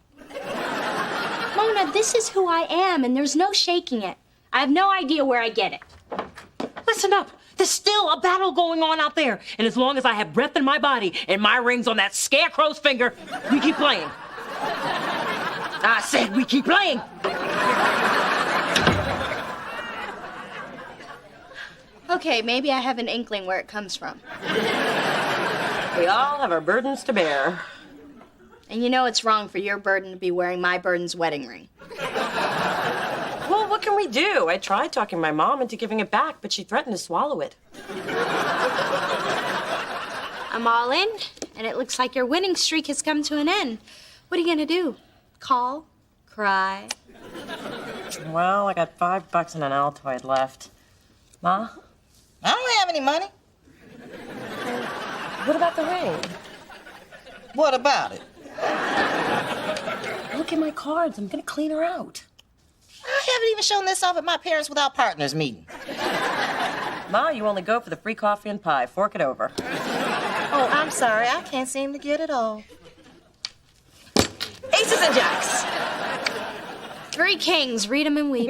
Speaker 8: Mona, this is who I am, and there's no shaking it. I have no idea where I get it.
Speaker 14: Listen up. There's still a battle going on out there. And as long as I have breath in my body and my ring's on that scarecrow's finger, we keep playing. I said we keep playing.
Speaker 8: Okay, maybe I have an inkling where it comes from.
Speaker 1: We all have our burdens to bear.
Speaker 8: And you know it's wrong for your burden to be wearing my burden's wedding ring.
Speaker 1: Well, what can we do? I tried talking my mom into giving it back, but she threatened to swallow it.
Speaker 8: I'm all in, and it looks like your winning streak has come to an end. What are you gonna do? Call? Cry?
Speaker 1: Well, I got $5 and an Altoid left. Ma?
Speaker 11: I don't have any money.
Speaker 1: What about the ring?
Speaker 11: What about it?
Speaker 1: Look at my cards. I'm gonna clean her out.
Speaker 11: I haven't even shown this off at my parents without partners meeting.
Speaker 1: Ma, you only go for the free coffee and pie. Fork it over.
Speaker 11: Oh, I'm sorry. I can't seem to get it all.
Speaker 1: Aces and jacks.
Speaker 8: 3 kings. Read 'em and weep.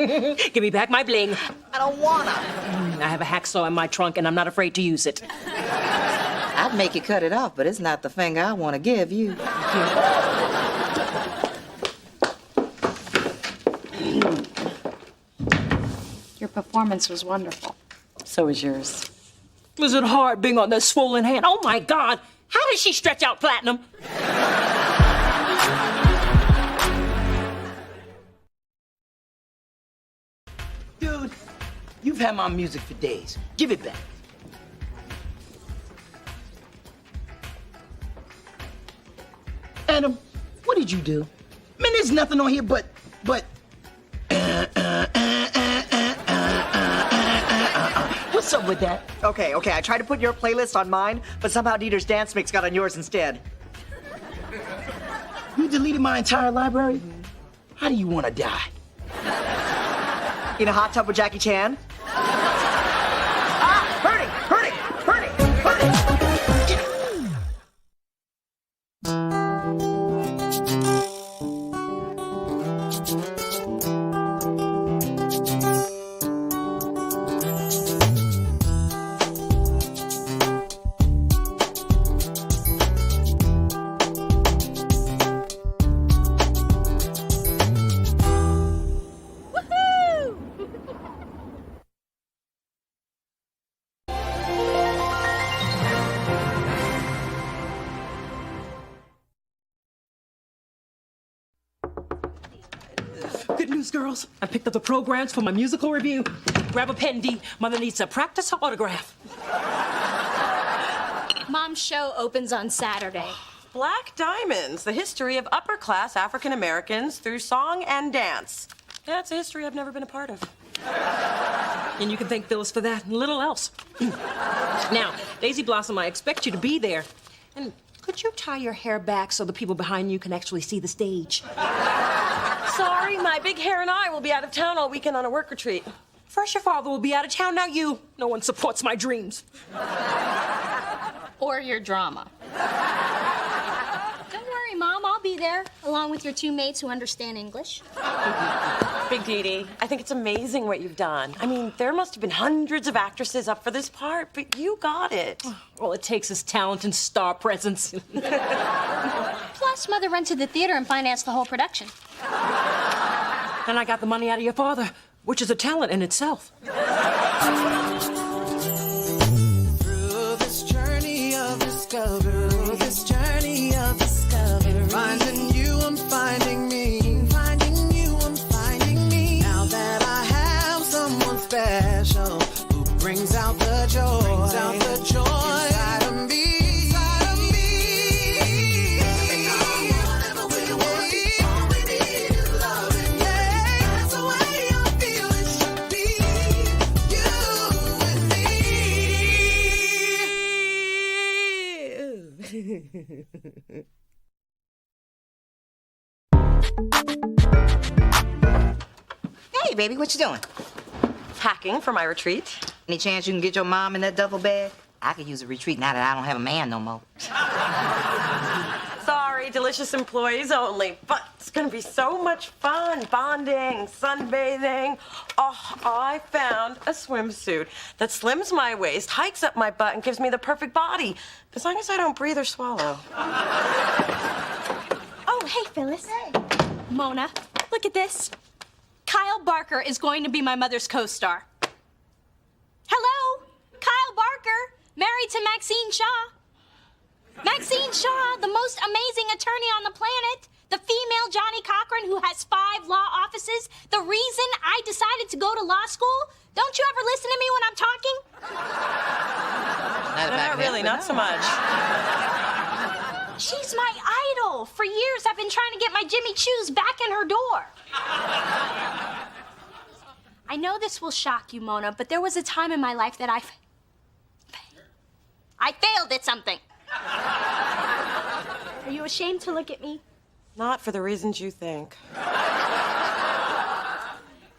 Speaker 14: Give me back my bling.
Speaker 11: I don't wanna.
Speaker 14: I have a hacksaw in my trunk, and I'm not afraid to use it.
Speaker 11: I'd make you cut it off, but it's not the finger I want to give you.
Speaker 8: Your performance was wonderful.
Speaker 1: So was yours.
Speaker 14: Was it hard being on that swollen hand? Oh, my God. How did she stretch out Platinum?
Speaker 3: Dude, you've had my music for days. Give it back. Adam, what did you do? Man, there's nothing on here but... What's up with that?
Speaker 4: Okay, I tried to put your playlist on mine, but somehow Dieter's dance mix got on yours instead.
Speaker 3: You deleted my entire library? How do you want to die?
Speaker 4: In a hot tub with Jackie Chan? Hurting!
Speaker 14: Good news, girls. I picked up the programs for my musical review. Grab a pen, D. Mother needs to practice her autograph.
Speaker 8: Mom's show opens on Saturday.
Speaker 1: Black Diamonds, the history of upper-class African Americans through song and dance. That's a history I've never been a part of.
Speaker 14: And you can thank Phyllis for that and little else. Now, Daisy Blossom, I expect you to be there. And could you tie your hair back so the people behind you can actually see the stage?
Speaker 1: Sorry, my big hair and I will be out of town all weekend on a work retreat.
Speaker 14: First your father will be out of town, now you. No one supports my dreams.
Speaker 8: Or your drama. Don't worry, Mom, I'll be there, along with your two mates who understand English.
Speaker 1: Big Dee, I think it's amazing what you've done. I mean, there must have been hundreds of actresses up for this part, but you got it.
Speaker 14: All it takes is talent and star presence.
Speaker 8: Plus, Mother rented the theater and financed the whole production.
Speaker 14: And I got the money out of your father, which is a talent in itself.
Speaker 7: Through this journey of discovery, finding you, I'm finding me, finding you, I'm finding me. Now that I have someone special who brings out the joy, inside of me.
Speaker 11: Hey, baby, what you doing?
Speaker 1: Packing for my retreat.
Speaker 11: Any chance you can get your mom in that duffel bag? I could use a retreat now that I don't have a man no more.
Speaker 1: Sorry, delicious employees only, but it's gonna be so much fun. Bonding, sunbathing. Oh, I found a swimsuit that slims my waist, hikes up my butt, and gives me the perfect body. As long as I don't breathe or swallow.
Speaker 8: Oh, hey, Phyllis. Hey. Mona, look at this. Kyle Barker is going to be my mother's co-star. Hello, Kyle Barker, married to Maxine Shaw. Maxine Shaw, the most amazing attorney on the planet. The female Johnny Cochran who has 5 law offices. The reason I decided to go to law school. Don't you ever listen to me when I'm talking?
Speaker 1: Not really, not so much.
Speaker 8: She's my idol. For years, I've been trying to get my Jimmy Choos back in her door. I know this will shock you, Mona, but there was a time in my life that I failed at something. Are you ashamed to look at me?
Speaker 1: Not for the reasons you think.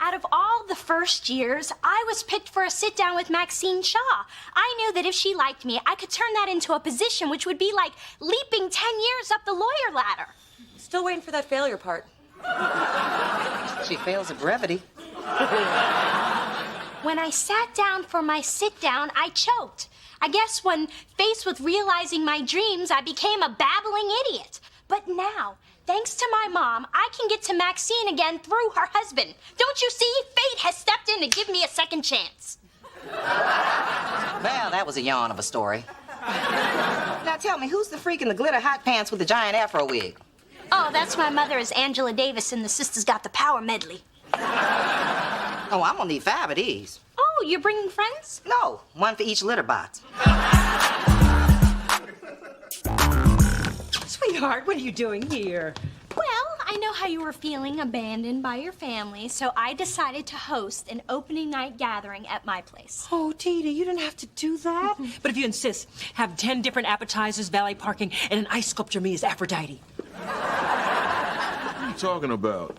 Speaker 8: Out of all the first years, I was picked for a sit-down with Maxine Shaw. I knew that if she liked me, I could turn that into a position which would be like leaping 10 years up the lawyer ladder.
Speaker 1: Still waiting for that failure part.
Speaker 11: She fails at brevity.
Speaker 8: When I sat down for my sit-down, I choked. I guess when faced with realizing my dreams, I became a babbling idiot. But now, thanks to my mom, I can get to Maxine again through her husband. Don't you see? Fate has stepped in to give me a second chance.
Speaker 11: Well, that was a yawn of a story. Now tell me, who's the freak in the glitter hot pants with the giant afro wig?
Speaker 8: Oh, that's my mother as Angela Davis in the Sisters Got the Power medley.
Speaker 11: Oh, I'm gonna need 5 of these.
Speaker 8: Oh, you're bringing friends?
Speaker 11: No, 1 for each litter box.
Speaker 14: Sweetheart, what are you doing here?
Speaker 8: Well, I know how you were feeling abandoned by your family, so I decided to host an opening night gathering at my place.
Speaker 14: Oh, Dee Dee, you didn't have to do that. But if you insist, have 10 different appetizers, valet parking, and an ice sculpture me as Aphrodite.
Speaker 2: What are you talking about?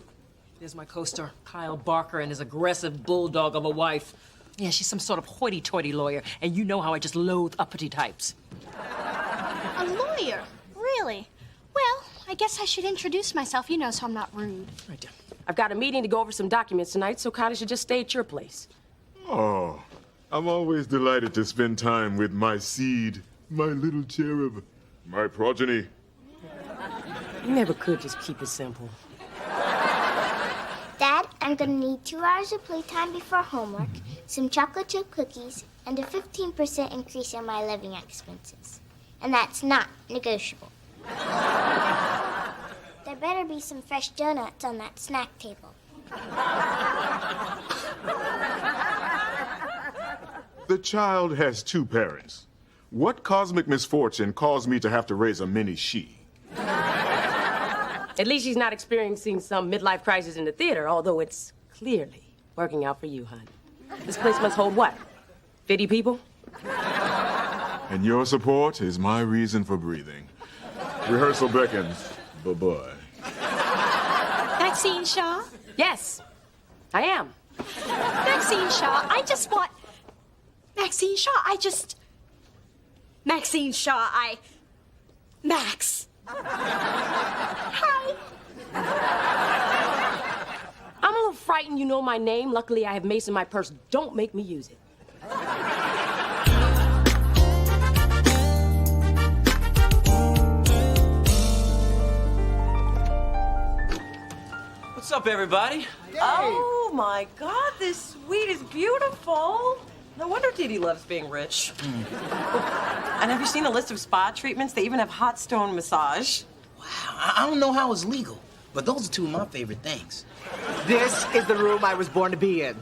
Speaker 14: There's my co-star, Kyle Barker, and his aggressive bulldog of a wife. Yeah, she's some sort of hoity-toity lawyer, and you know how I just loathe uppity types.
Speaker 8: A lawyer? Really? Well, I guess I should introduce myself, so I'm not rude.
Speaker 14: Right.
Speaker 5: I've got a meeting to go over some documents tonight, so Kylie should just stay at your place.
Speaker 18: Oh, I'm always delighted to spend time with my seed, my little cherub, my progeny.
Speaker 5: You never could just keep it simple.
Speaker 10: Dad, I'm gonna need 2 hours of playtime before homework, some chocolate chip cookies, and a 15% increase in my living expenses. And that's not negotiable. There better be some fresh donuts on that snack table.
Speaker 18: The child has 2 parents. What cosmic misfortune caused me to have to raise a mini she?
Speaker 5: At least she's not experiencing some midlife crisis in the theater, although it's clearly working out for you, hon. This place must hold what? 50 people?
Speaker 18: And your support is my reason for breathing. Rehearsal beckons. Bye-bye.
Speaker 8: Maxine Shaw?
Speaker 5: Yes, I am.
Speaker 8: Maxine Shaw, Maxine Shaw, Max. Hi.
Speaker 5: I'm a little frightened you know my name. Luckily, I have mace in my purse. Don't make me use it.
Speaker 12: What's up, everybody?
Speaker 1: Oh my God, this suite is beautiful. No wonder Dee Dee loves being rich. And have you seen the list of spa treatments? They even have hot stone massage.
Speaker 3: Wow, I don't know how it's legal, but those are 2 of my favorite things.
Speaker 4: This is the room I was born to be in.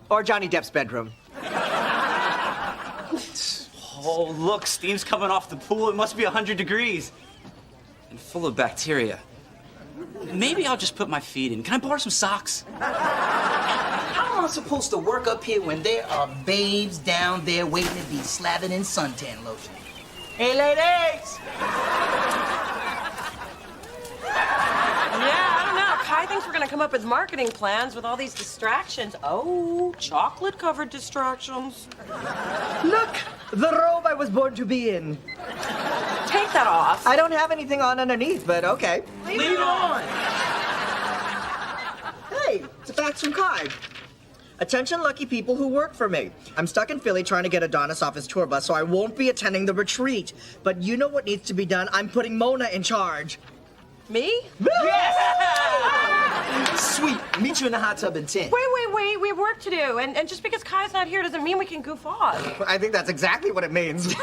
Speaker 4: Or Johnny Depp's bedroom.
Speaker 12: Oh, look, steam's coming off the pool. It must be 100 degrees. And full of bacteria. Maybe I'll just put my feet in. Can I borrow some socks?
Speaker 3: How am I supposed to work up here when there are babes down there waiting to be slathered in suntan lotion? Hey, ladies!
Speaker 1: Yeah, I don't know. Kai thinks we're gonna come up with marketing plans with all these distractions. Oh, chocolate-covered distractions.
Speaker 4: Look, the robe I was born to be in.
Speaker 1: Take that off.
Speaker 4: I don't have anything on underneath, but okay.
Speaker 1: Leave it on.
Speaker 4: Hey, it's a fax from Kai. Attention lucky people who work for me. I'm stuck in Philly trying to get Adonis off his tour bus, so I won't be attending the retreat. But you know what needs to be done? I'm putting Mona in charge.
Speaker 1: Me?
Speaker 4: Yes!
Speaker 3: Sweet. Meet you in the hot tub in 10.
Speaker 1: Wait. We have work to do. And just because Kai's not here doesn't mean we can goof off.
Speaker 4: I think that's exactly what it means.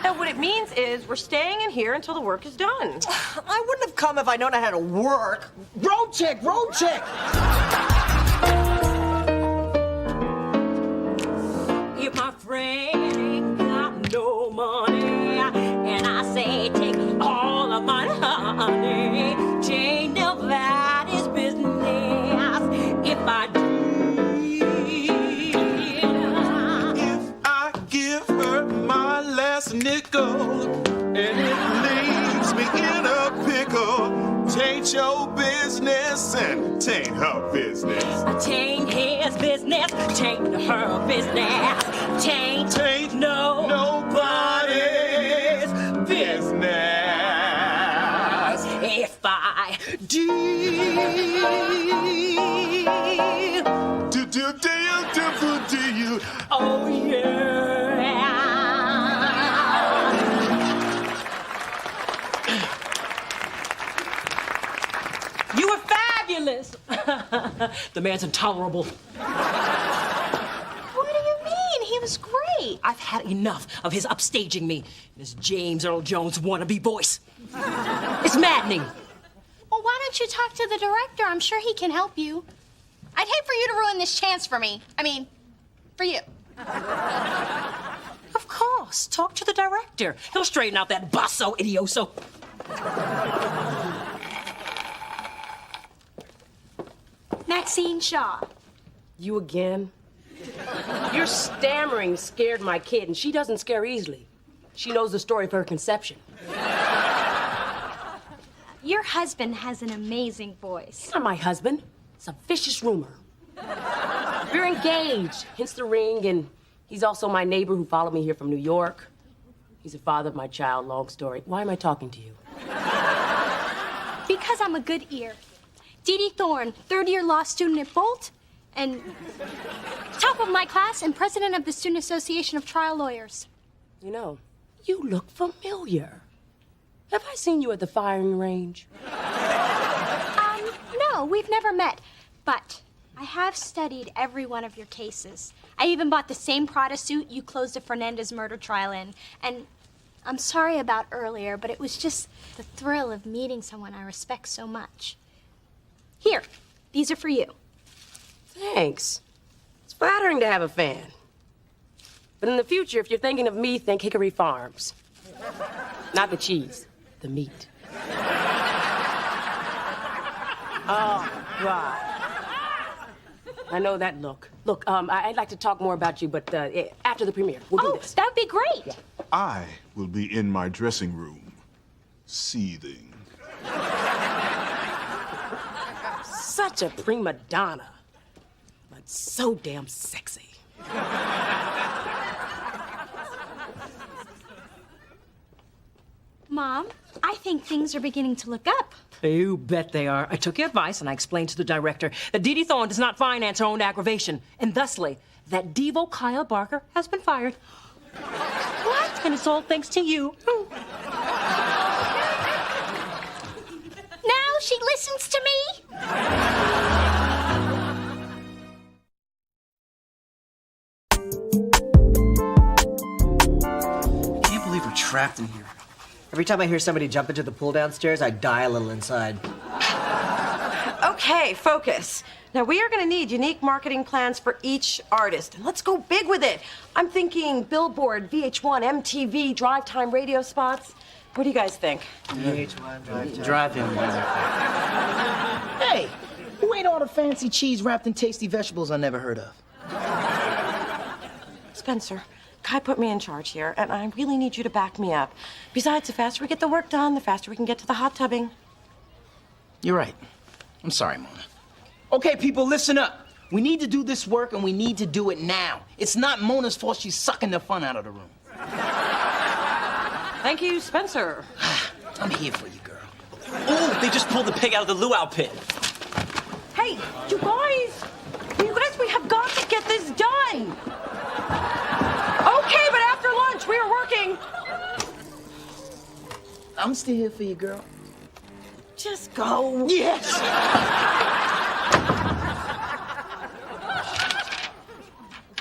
Speaker 1: No, what it means is we're staying in here until the work is done.
Speaker 4: I wouldn't have come if I'd known I had to work. Road check!
Speaker 14: If my friend got no money, and I say take all of my honey, Jane nobody's business. If I do,
Speaker 18: If I give her my last nickel and it leaves me in a pickle, tain't your business and tain't her business.
Speaker 14: tain't his business, tain't her business, tain't
Speaker 18: nobody's business.
Speaker 14: If I do.
Speaker 18: Do you?
Speaker 14: Oh, yeah. You were fabulous. The man's intolerable.
Speaker 8: What do you mean? He was great.
Speaker 14: I've had enough of his upstaging me and his James Earl Jones wannabe voice. It's maddening.
Speaker 8: Well, why don't you talk to the director? I'm sure he can help you. I'd hate for you to ruin this chance for me. I mean, for you.
Speaker 14: Of course. Talk to the director. He'll straighten out that basso idioso.
Speaker 8: Maxine Shaw.
Speaker 19: You again? Your stammering scared my kid, and she doesn't scare easily. She knows the story of her conception.
Speaker 8: Your husband has an amazing voice.
Speaker 19: He's not my husband. It's a vicious rumor. We're engaged, hence the ring, and he's also my neighbor who followed me here from New York. He's the father of my child, long story. Why am I talking to you?
Speaker 8: Because I'm a good ear. Dee Dee Thorne, third-year law student at Bolt, and top of my class and president of the Student Association of Trial Lawyers.
Speaker 19: You know, you look familiar. Have I seen you at the firing range?
Speaker 8: No, we've never met, but I have studied every one of your cases. I even bought the same Prada suit you closed the Fernandez murder trial in, and I'm sorry about earlier, but it was just the thrill of meeting someone I respect so much. Here, these are for you.
Speaker 19: Thanks. It's flattering to have a fan. But in the future, if you're thinking of me, think Hickory Farms. Not the cheese, the meat. Oh, right. I know that look. Look, I'd like to talk more about you, but after the premiere, we'll do this.
Speaker 8: That'd be great.
Speaker 19: Yeah.
Speaker 18: I will be in my dressing room, seething.
Speaker 19: Such a prima donna, but so damn sexy.
Speaker 8: Mom, I think things are beginning to look up.
Speaker 14: You bet they are. I took your advice and I explained to the director that Dee Dee Thorne does not finance her own aggravation, and thusly, that Devo Kyle Barker has been fired. What? And it's all thanks to you.
Speaker 8: Now she listens to me?
Speaker 4: I can't believe we're trapped in here. Every time I hear somebody jump into the pool downstairs, I die a little inside.
Speaker 1: Okay, focus. Now, we are going to need unique marketing plans for each artist. And let's go big with it. I'm thinking Billboard, VH1, MTV, drive time radio spots. What do you guys think?
Speaker 4: VH1,
Speaker 3: Drive-in. Hey, who ate all the fancy cheese wrapped in tasty vegetables I never heard of?
Speaker 1: Spencer, Kai put me in charge here, and I really need you to back me up. Besides, the faster we get the work done, the faster we can get to the hot tubbing.
Speaker 3: You're right. I'm sorry, Mona. Okay, people, listen up. We need to do this work, and we need to do it now. It's not Mona's fault she's sucking the fun out of the room.
Speaker 1: Thank you, Spencer.
Speaker 3: I'm here for you, girl.
Speaker 12: Oh, they just pulled the pig out of the luau pit.
Speaker 1: Hey, you guys, we have got to get this done. Okay, but after lunch, we are working.
Speaker 3: I'm still here for you, girl.
Speaker 1: Just go.
Speaker 3: Yes!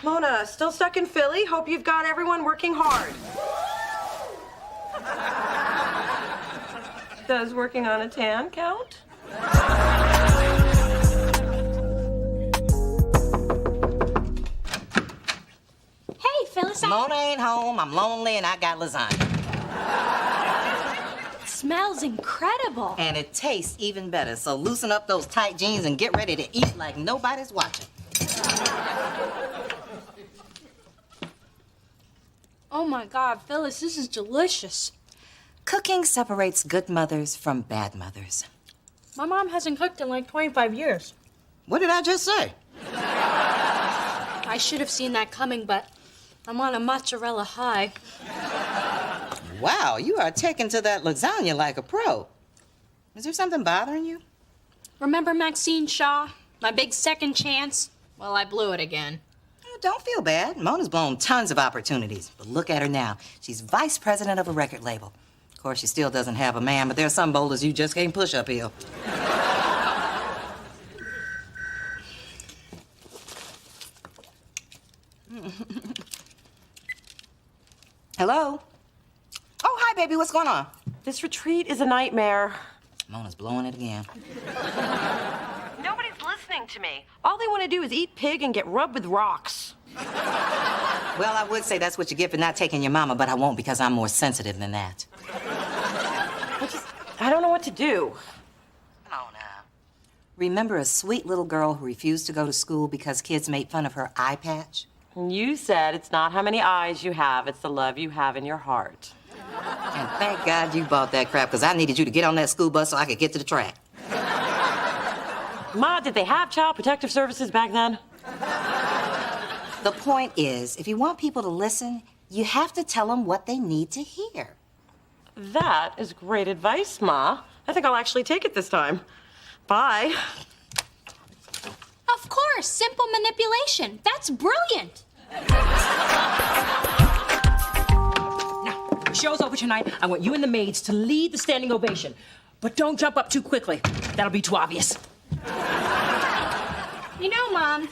Speaker 1: Mona, still stuck in Philly? Hope you've got everyone working hard. Does working on a tan count?
Speaker 8: Hey, Phyllis.
Speaker 11: Mona ain't home. I'm lonely and I got lasagna.
Speaker 8: It smells incredible.
Speaker 11: And it tastes even better. So loosen up those tight jeans and get ready to eat like nobody's watching.
Speaker 8: Oh my God, Phyllis, this is delicious.
Speaker 11: Cooking separates good mothers from bad mothers.
Speaker 8: My mom hasn't cooked in like 25 years.
Speaker 11: What did I just say?
Speaker 8: I should have seen that coming, but I'm on a mozzarella high.
Speaker 11: Wow, you are taking to that lasagna like a pro. Is there something bothering you?
Speaker 8: Remember Maxine Shaw? My big second chance? Well, I blew it again.
Speaker 11: Don't feel bad. Mona's blown tons of opportunities. But look at her now. She's vice president of a record label. Of course, she still doesn't have a man, but there are some boulders you just can't push uphill. Hello? Oh, hi, baby. What's going on?
Speaker 1: This retreat is a nightmare.
Speaker 11: Mona's blowing it again.
Speaker 1: Nobody's listening to me. All they want to do is eat pig and get rubbed with rocks.
Speaker 11: Well, I would say that's what you get for not taking your mama, but I won't because I'm more sensitive than that.
Speaker 1: I don't know what to do.
Speaker 11: Mona, Remember a sweet little girl who refused to go to school because kids made fun of her eye patch?
Speaker 1: You said it's not how many eyes you have, it's the love you have in your heart.
Speaker 11: And thank God you bought that crap, because I needed you to get on that school bus so I could get to the track.
Speaker 1: Ma, did they have child protective services back then?
Speaker 11: The point is, if you want people to listen, you have to tell them what they need to hear.
Speaker 1: That is great advice, Ma. I think I'll actually take it this time. Bye.
Speaker 8: Of course, simple manipulation. That's brilliant.
Speaker 14: Now, the show's over tonight. I want you and the maids to lead the standing ovation. But don't jump up too quickly. That'll be too obvious.
Speaker 8: You know, Mom,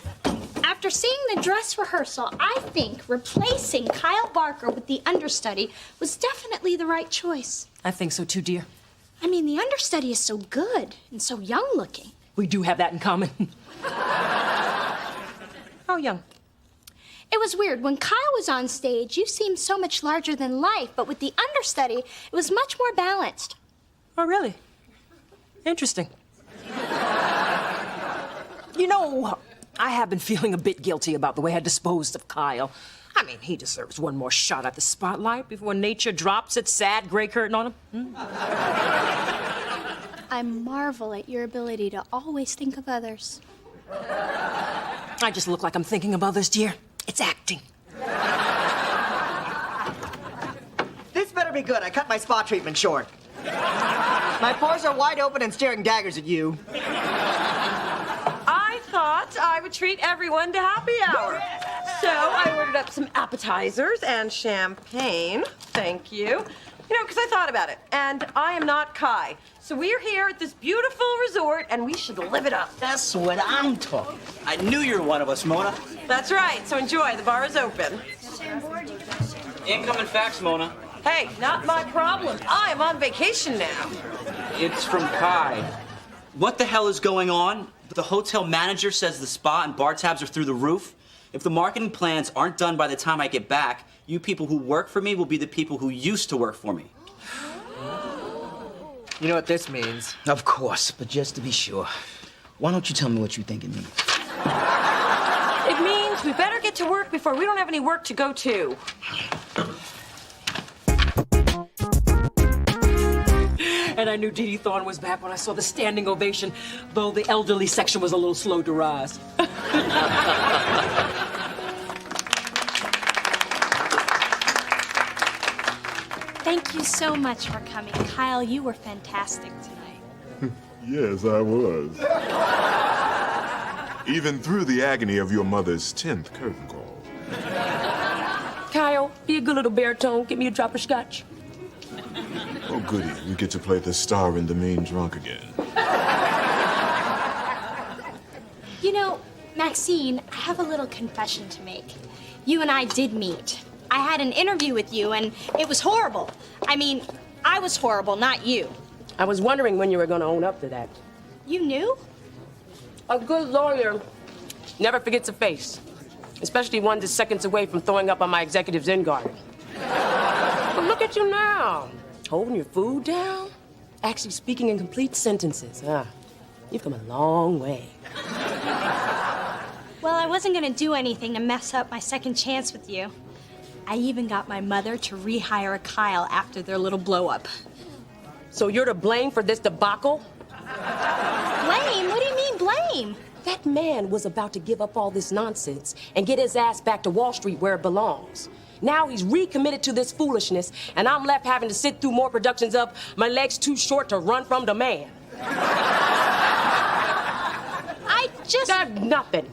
Speaker 8: after seeing the dress rehearsal, I think replacing Kyle Barker with the understudy was definitely the right choice.
Speaker 14: I think so too, dear.
Speaker 8: I mean, the understudy is so good and so young looking.
Speaker 14: We do have that in common.
Speaker 1: How young?
Speaker 8: It was weird. When Kyle was on stage, you seemed so much larger than life, but with the understudy, it was much more balanced.
Speaker 14: Oh, really? Interesting. You know, I have been feeling a bit guilty about the way I disposed of Kyle. I mean, he deserves one more shot at the spotlight before nature drops its sad gray curtain on him.
Speaker 8: I marvel at your ability to always think of others.
Speaker 14: I just look like I'm thinking of others, dear. It's acting.
Speaker 4: This better be good. I cut my spa treatment short. My pores are wide open and staring daggers at you.
Speaker 1: I thought I would treat everyone to happy hour. So I ordered up some appetizers and champagne. Thank you. You know, because I thought about it. And I am not Kai. So we're here at this beautiful resort, and we should live it up.
Speaker 3: That's what I'm talking.
Speaker 12: I knew you were one of us, Mona.
Speaker 1: That's right. So enjoy. The bar is open.
Speaker 12: Incoming fax, Mona.
Speaker 1: Hey, not my problem. I am on vacation now.
Speaker 12: It's from Kai. What the hell is going on? The hotel manager says the spa and bar tabs are through the roof. If the marketing plans aren't done by the time I get back, you people who work for me will be the people who used to work for me.
Speaker 3: You know what this means? Of course, but just to be sure, why don't you tell me what you think it means?
Speaker 1: It means we better get to work before we don't have any work to go to.
Speaker 14: And I knew Dee Dee Thorne was back when I saw the standing ovation, though the elderly section was a little slow to rise.
Speaker 8: Thank you so much for coming. Kyle, you were fantastic tonight.
Speaker 18: Yes, I was. Even through the agony of your mother's 10th curtain call.
Speaker 19: Kyle, be a good little baritone. Give me a drop of scotch.
Speaker 18: Oh, goody. We get to play the star in the mean drunk again.
Speaker 8: You know, Maxine, I have a little confession to make. You and I did meet. I had an interview with you, and it was horrible. I mean, I was horrible, not you.
Speaker 19: I was wondering when you were going to own up to that.
Speaker 8: You knew?
Speaker 19: A good lawyer never forgets a face, especially one that's seconds away from throwing up on my executive's in garden. But look at you now, holding your food down, actually speaking in complete sentences. You've come a long way.
Speaker 8: Well, I wasn't going to do anything to mess up my second chance with you. I even got my mother to rehire Kyle after their little blow-up.
Speaker 19: So you're to blame for this debacle?
Speaker 8: Blame? What do you mean, blame?
Speaker 19: That man was about to give up all this nonsense and get his ass back to Wall Street where it belongs. Now he's recommitted to this foolishness, and I'm left having to sit through more productions of My Leg's Too Short to Run From the Man.
Speaker 8: I just...
Speaker 19: Nothing.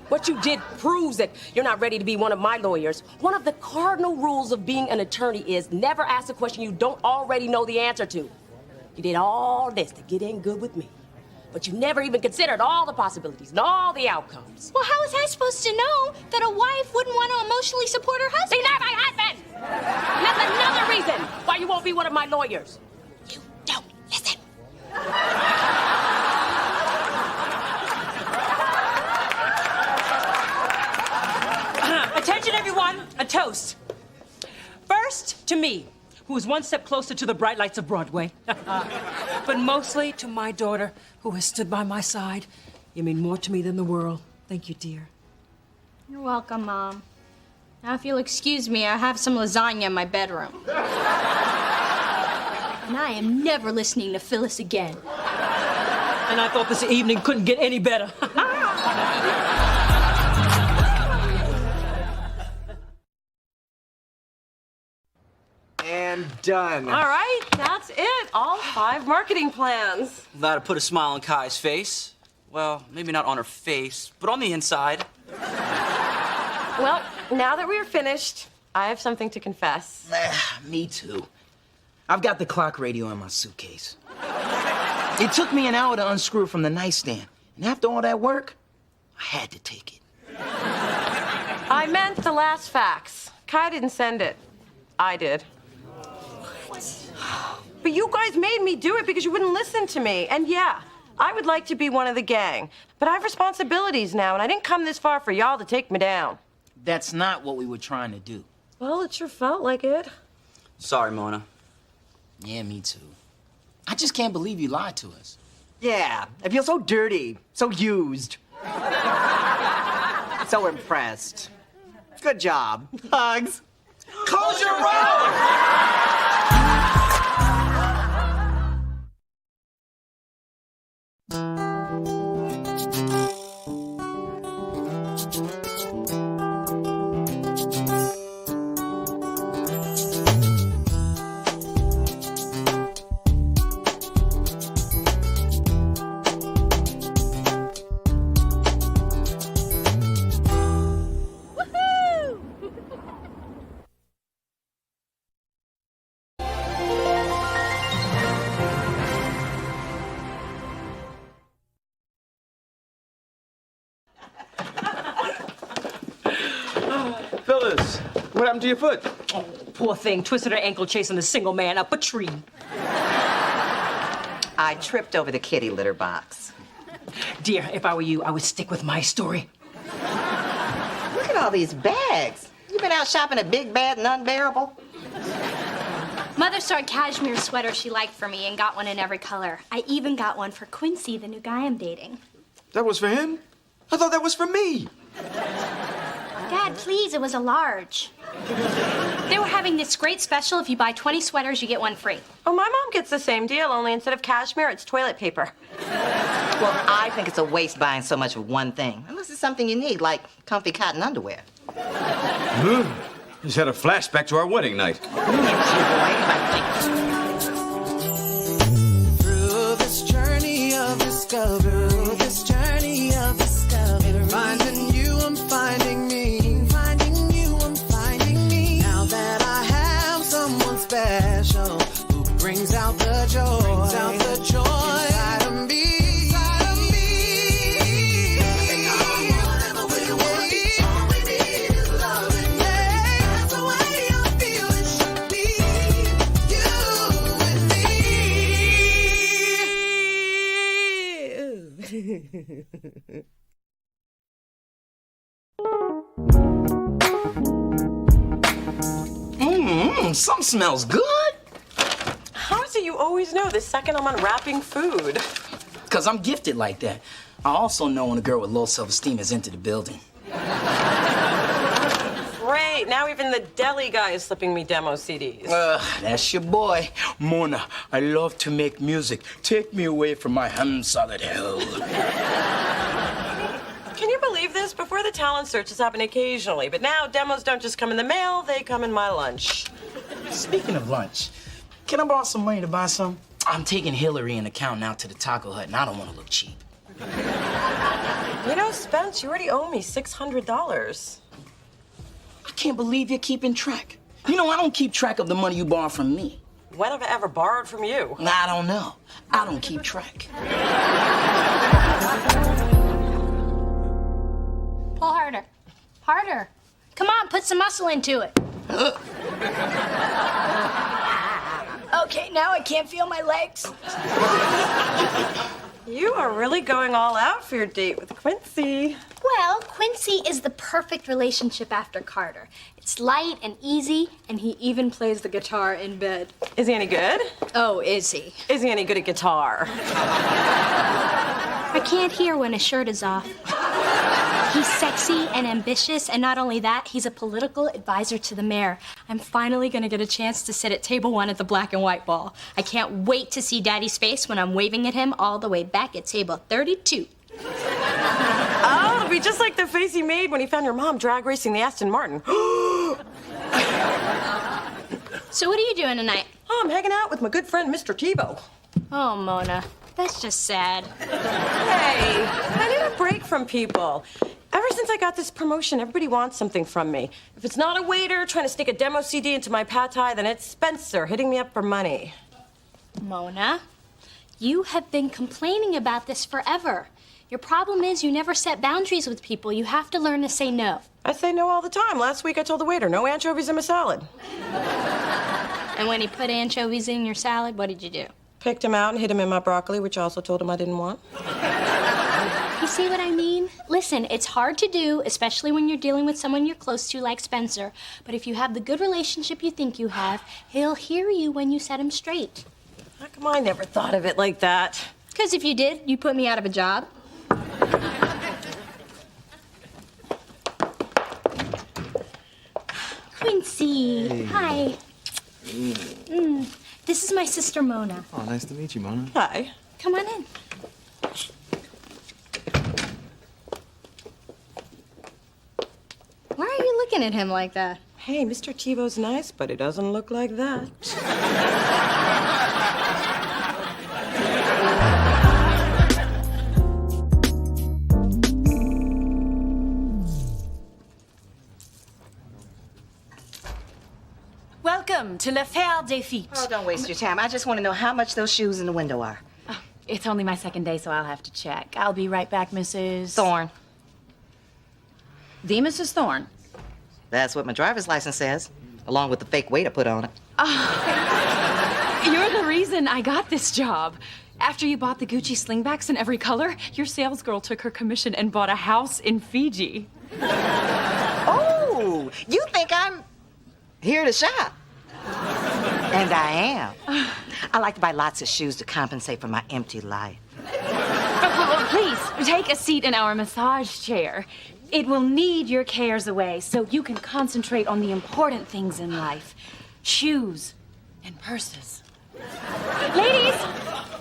Speaker 19: What you did proves that you're not ready to be one of my lawyers. One of the cardinal rules of being an attorney is never ask a question you don't already know the answer to. You did all this to get in good with me, but you never even considered all the possibilities and all the outcomes.
Speaker 8: Well, how was I supposed to know that a wife wouldn't want to emotionally support her husband?
Speaker 19: See, not my husband! That's another reason why you won't be one of my lawyers.
Speaker 8: You don't listen.
Speaker 14: Attention, everyone. A toast. First, to me, who is one step closer to the bright lights of Broadway. But mostly to my daughter, who has stood by my side. You mean more to me than the world. Thank you, dear.
Speaker 8: You're welcome, Mom. Now, if you'll excuse me, I have some lasagna in my bedroom. And I am never listening to Phyllis again.
Speaker 14: And I thought this evening couldn't get any better.
Speaker 6: And done.
Speaker 1: All right, that's it. All 5 marketing plans.
Speaker 12: That'll put a smile on Kai's face. Well, maybe not on her face, but on the inside.
Speaker 1: Well, now that we're finished, I have something to confess.
Speaker 3: Me too. I've got the clock radio in my suitcase. It took me an hour to unscrew it from the nightstand. And after all that work, I had to take it.
Speaker 1: I meant the last fax. Kai didn't send it. I did. But you guys made me do it because you wouldn't listen to me. And yeah, I would like to be one of the gang. But I have responsibilities now, and I didn't come this far for y'all to take me down.
Speaker 3: That's not what we were trying to do.
Speaker 1: Well, it sure felt like it.
Speaker 12: Sorry, Mona.
Speaker 3: Yeah, me too. I just can't believe you lied to us.
Speaker 4: Yeah, I feel so dirty, so used. So impressed. Good job. Hugs.
Speaker 12: Close your mouth!
Speaker 13: Phyllis, what happened to your foot?
Speaker 14: Oh, poor thing. Twisted her ankle chasing a single man up a tree.
Speaker 11: I tripped over the kitty litter box.
Speaker 14: Dear, if I were you, I would stick with my story.
Speaker 11: Look at all these bags. You been out shopping at Big Bad and Unbearable?
Speaker 8: Mother saw a cashmere sweater she liked for me and got one in every color. I even got one for Quincy, the new guy I'm dating.
Speaker 13: That was for him? I thought that was for me.
Speaker 8: Dad, please, it was a large. They were having this great special. If you buy 20 sweaters, you get one free.
Speaker 1: Oh, my mom gets the same deal, only instead of cashmere, it's toilet paper.
Speaker 11: Well, I think it's a waste buying so much of one thing. Unless it's something you need, like comfy cotton underwear.
Speaker 13: Just had a flashback to our wedding night.
Speaker 7: Through this journey of discovery, finding you, I'm finding me. Finding you, I'm finding me. Now that I have someone special who brings out the joy, inside of me.
Speaker 3: Something smells good.
Speaker 1: How is it you always know the second I'm unwrapping food?
Speaker 3: Because I'm gifted like that. I also know when a girl with low self-esteem has entered the building.
Speaker 1: Great, now even the deli guy is slipping me demo CDs.
Speaker 3: That's your boy. Mona, I love to make music. Take me away from my ham-solid hell.
Speaker 1: Can you believe this? Before the talent searches happen occasionally, but now demos don't just come in the mail, they come in my lunch.
Speaker 3: Speaking of lunch, can I borrow some money to buy some? I'm taking Hillary and accountant out to the Taco Hut, and I don't want to look cheap.
Speaker 1: You know, Spence, you already owe me $600.
Speaker 3: I can't believe you're keeping track. You know, I don't keep track of the money you borrow from me.
Speaker 1: When have I ever borrowed from you?
Speaker 3: I don't know. I don't keep track.
Speaker 8: Pull harder. Harder. Come on, put some muscle into it. Okay, now I can't feel my legs.
Speaker 1: You are really going all out for your date with Quincy.
Speaker 8: Well, Quincy is the perfect relationship after Carter. It's light and easy, and he even plays the guitar in bed.
Speaker 1: Is he any good?
Speaker 8: Oh, is he?
Speaker 1: Is he any good at guitar?
Speaker 8: I can't hear when his shirt is off. He's sexy and ambitious, and not only that, he's a political advisor to the mayor. I'm finally gonna get a chance to sit at table 1 at the black and white ball. I can't wait to see Daddy's face when I'm waving at him all the way back at table 32.
Speaker 1: Oh, it'll be just like the face he made when he found your mom drag racing the Aston Martin.
Speaker 8: So what are you doing tonight?
Speaker 1: Oh, I'm hanging out with my good friend, Mr. Tebow.
Speaker 8: Oh, Mona, that's just sad.
Speaker 1: Hey, I need a break from people. Ever since I got this promotion, everybody wants something from me. If it's not a waiter trying to stick a demo CD into my pad thai, then it's Spencer hitting me up for money.
Speaker 8: Mona, you have been complaining about this forever. Your problem is you never set boundaries with people. You have to learn to say no.
Speaker 1: I say no all the time. Last week I told the waiter, no anchovies in my salad.
Speaker 8: And when he put anchovies in your salad, what did you do?
Speaker 1: Picked him out and hid him in my broccoli, which I also told him I didn't want.
Speaker 8: You see what I mean? Listen, it's hard to do, especially when you're dealing with someone you're close to like Spencer. But if you have the good relationship you think you have, he'll hear you when you set him straight.
Speaker 1: How come I never thought of it like that?
Speaker 8: Because if you did, you put me out of a job. Quincy,
Speaker 6: Hey.
Speaker 8: hi. This is my sister Mona.
Speaker 6: Oh, nice to meet you, Mona.
Speaker 1: Hi.
Speaker 8: Come on in. Why are you looking at him like that?
Speaker 1: Hey, Mr. Tebow's nice, but he doesn't look like that.
Speaker 20: Welcome to l'affaire des feet.
Speaker 11: Oh, don't waste your time. I just want to know how much those shoes in the window are.
Speaker 20: Oh, it's only my second day, so I'll have to check. I'll be right back, Mrs.
Speaker 11: Thorne.
Speaker 20: The Mrs. Thorne.
Speaker 11: That's what my driver's license says, along with the fake weight I put on it.
Speaker 20: You're the reason I got this job. After you bought the Gucci slingbacks in every color, your sales girl took her commission and bought a house in Fiji.
Speaker 11: Oh, you think I'm here to shop? And I am. I like to buy lots of shoes to compensate for my empty life.
Speaker 20: Well, please, take a seat in our massage chair. It will need your cares away so you can concentrate on the important things in life. Shoes and purses. Ladies,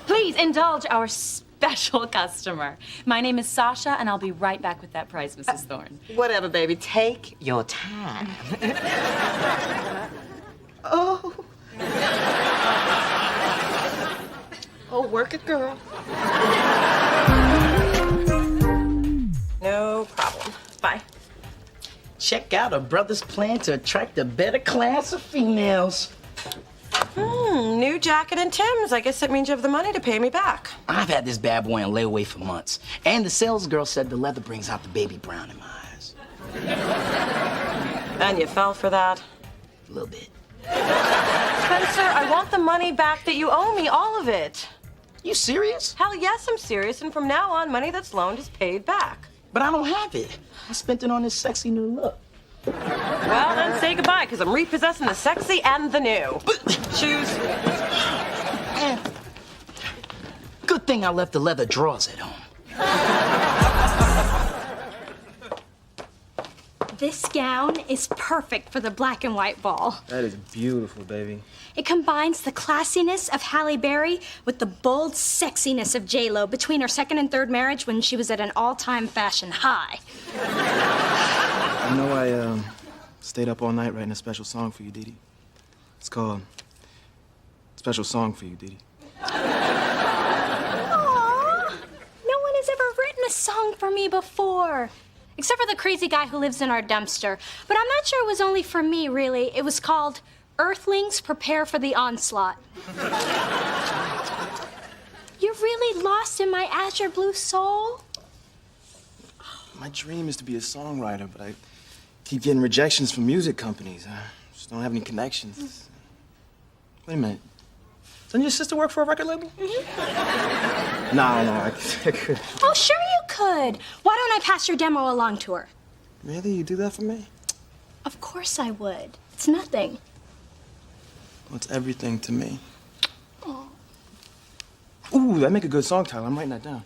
Speaker 20: please indulge our special customer. My name is Sasha, and I'll be right back with that price, Mrs. Thorne.
Speaker 11: Whatever, baby. Take your time. Oh. Oh, work it, girl.
Speaker 1: No problem. Bye.
Speaker 3: Check out a brother's plan to attract a better class of females.
Speaker 1: New jacket and Tim's. I guess that means you have the money to pay me back.
Speaker 3: I've had this bad boy on layaway for months. And the sales girl said the leather brings out the baby brown in my eyes.
Speaker 1: And you fell for that?
Speaker 3: A little bit.
Speaker 1: Spencer, I want the money back that you owe me, all of it.
Speaker 3: You serious?
Speaker 1: Hell yes, I'm serious. And from now on, money that's loaned is paid back.
Speaker 3: But I don't have it. I spent it on this sexy new look.
Speaker 1: Well, then say goodbye, because I'm repossessing the sexy and the new. Shoes.
Speaker 3: Good thing I left the leather drawers at home.
Speaker 8: This gown is perfect for the black and white ball.
Speaker 6: That is beautiful, baby.
Speaker 8: It combines the classiness of Halle Berry with the bold sexiness of J-Lo between her second and third marriage when she was at an all-time fashion high.
Speaker 6: You know, I stayed up all night writing a special song for you, Dee Dee. It's called Special Song for You, Dee Dee.
Speaker 8: Aww. No one has ever written a song for me before. Except for the crazy guy who lives in our dumpster. But I'm not sure it was only for me, really. It was called Earthlings Prepare for the Onslaught. You're really lost in my azure blue soul?
Speaker 6: My dream is to be a songwriter, but I keep getting rejections from music companies. I just don't have any connections. Wait a minute. Doesn't your sister work for a record label? No, I couldn't.
Speaker 8: Oh, sure you could. Why don't I pass your demo along to her?
Speaker 6: Really? You do that for me?
Speaker 8: Of course I would. It's nothing.
Speaker 6: Well, it's everything to me. Ooh, that make a good song title. I'm writing that down.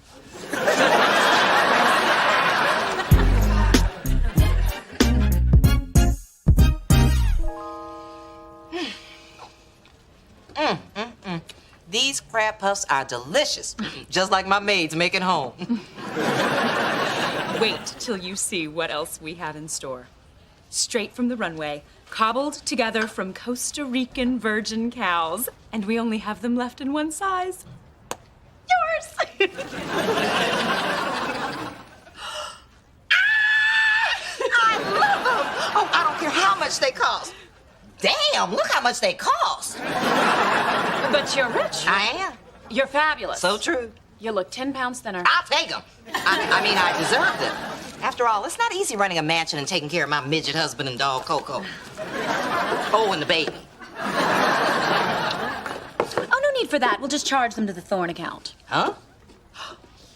Speaker 11: These crab puffs are delicious, just like my maids make at home.
Speaker 20: Wait till you see what else we have in store. Straight from the runway, cobbled together from Costa Rican virgin cows, and we only have them left in one size. Yours!
Speaker 11: I love them! Oh, I don't care how much they cost. Damn, look how much they cost.
Speaker 20: But you're rich.
Speaker 11: I am.
Speaker 20: You're fabulous.
Speaker 11: So true.
Speaker 20: You look 10 pounds thinner.
Speaker 11: I'll take them. I mean, I deserve them. After all, it's not easy running a mansion and taking care of my midget husband and dog, Coco. Oh, and the baby.
Speaker 20: Oh, no need for that. We'll just charge them to the Thorn account.
Speaker 11: Huh?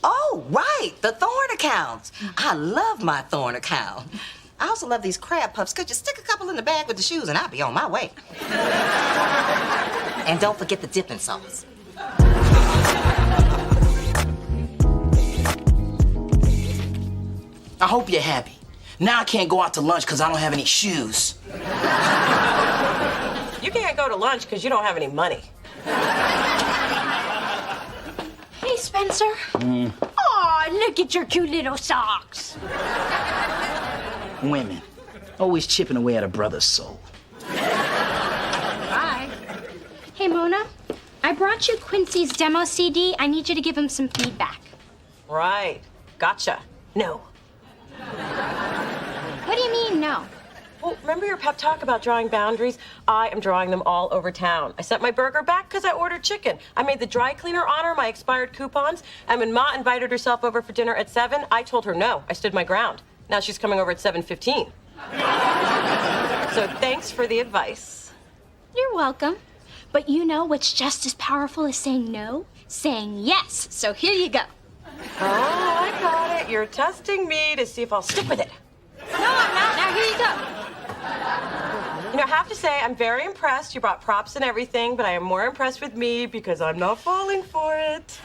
Speaker 11: Oh, right, the Thorn accounts. I love my Thorn account. I also love these crab puffs. Could you stick a couple in the bag with the shoes and I'll be on my way. And don't forget the dipping sauce.
Speaker 3: I hope you're happy. Now I can't go out to lunch because I don't have any shoes.
Speaker 1: You can't go to lunch because you don't have any money.
Speaker 8: Hey, Spencer. Aw, look at your cute little socks.
Speaker 3: Women, always chipping away at a brother's soul.
Speaker 8: Bye. Hey, Mona. I brought you Quincy's demo CD. I need you to give him some feedback.
Speaker 1: Right. Gotcha. No.
Speaker 8: What do you mean, no?
Speaker 1: Well, remember your pep talk about drawing boundaries? I am drawing them all over town. I sent my burger back because I ordered chicken. I made the dry cleaner honor my expired coupons. And when Ma invited herself over for dinner at 7, I told her no. I stood my ground. Now she's coming over at 7:15. So thanks for the advice.
Speaker 8: You're welcome. But you know what's just as powerful as saying no? Saying yes. So here you go.
Speaker 1: Oh, I got it. You're testing me to see if I'll stick with it.
Speaker 8: No, I'm not. Now here you go.
Speaker 1: You know, I have to say, I'm very impressed. You brought props and everything, but I am more impressed with me because I'm not falling for it.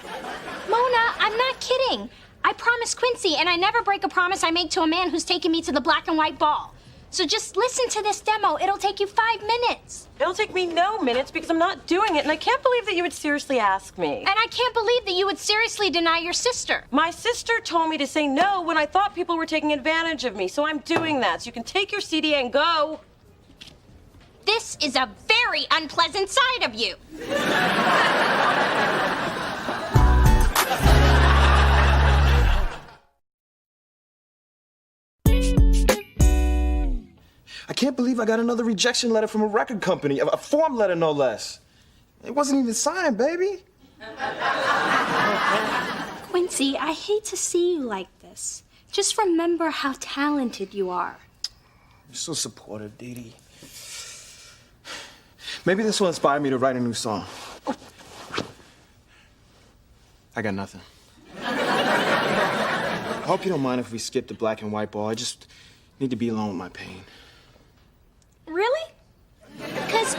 Speaker 8: Mona, I'm not kidding. I promised Quincy, and I never break a promise I make to a man who's taking me to the black and white ball. So just listen to this demo. It'll take you 5 minutes.
Speaker 1: It'll take me no minutes because I'm not doing it, and I can't believe that you would seriously ask me.
Speaker 8: And I can't believe that you would seriously deny your sister.
Speaker 1: My sister told me to say no when I thought people were taking advantage of me, so I'm doing that. So you can take your CD and go.
Speaker 8: This is a very unpleasant side of you.
Speaker 6: I can't believe I got another rejection letter from a record company, a form letter no less. It wasn't even signed, baby.
Speaker 8: Quincy, I hate to see you like this. Just remember how talented you are.
Speaker 6: You're so supportive, Dee Dee. Maybe this will inspire me to write a new song. I got nothing. I hope you don't mind if we skip the black and white ball. I just need to be alone with my pain.
Speaker 8: Really? Because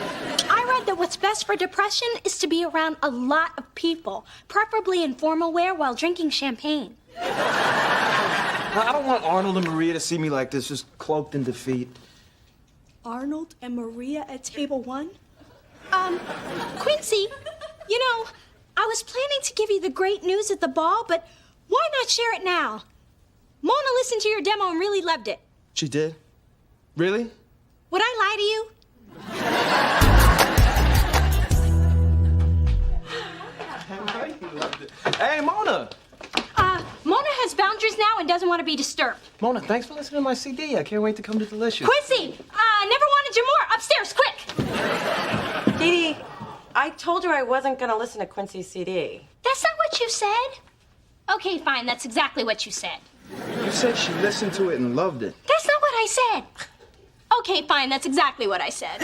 Speaker 8: I read that what's best for depression is to be around a lot of people, preferably in formal wear while drinking champagne.
Speaker 6: I don't want Arnold and Maria to see me like this, just cloaked in defeat.
Speaker 8: Arnold and Maria at table 1? Quincy, you know, I was planning to give you the great news at the ball, but why not share it now? Mona listened to your demo and really loved it.
Speaker 6: She did? Really?
Speaker 8: Would I lie to you?
Speaker 6: Hey, Mona!
Speaker 8: Mona has boundaries now and doesn't want to be disturbed.
Speaker 6: Mona, thanks for listening to my CD. I can't wait to come to Delicious.
Speaker 8: Quincy, never wanted you more. Upstairs, quick!
Speaker 1: Dee Dee, I told you I wasn't going to listen to Quincy's CD.
Speaker 8: That's not what you said. Okay, fine. That's exactly what you said.
Speaker 6: You said she listened to it and loved it.
Speaker 8: That's not what I said. Okay, fine. That's exactly what I said.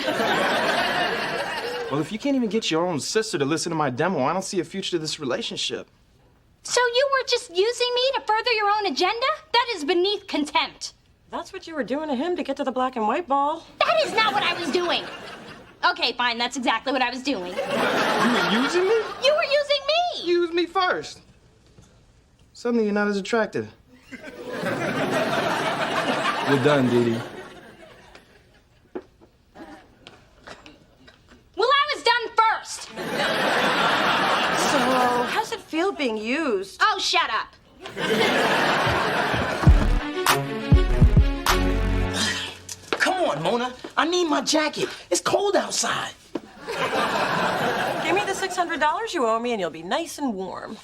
Speaker 6: Well, if you can't even get your own sister to listen to my demo, I don't see a future to this relationship.
Speaker 8: So you were just using me to further your own agenda? That is beneath contempt.
Speaker 1: That's what you were doing to him to get to the black and white ball.
Speaker 8: That is not what I was doing. Okay, fine, that's exactly what I was doing.
Speaker 9: You were using me?
Speaker 8: You were using me!
Speaker 9: Use me first. Suddenly you're not as attractive. You're done, Dee Dee.
Speaker 8: Well, I was done first.
Speaker 1: So, how's it feel being used?
Speaker 8: Oh, shut up.
Speaker 3: Come on, Mona. I need my jacket. It's cold outside.
Speaker 1: Give me the $600 you owe me and you'll be nice and warm.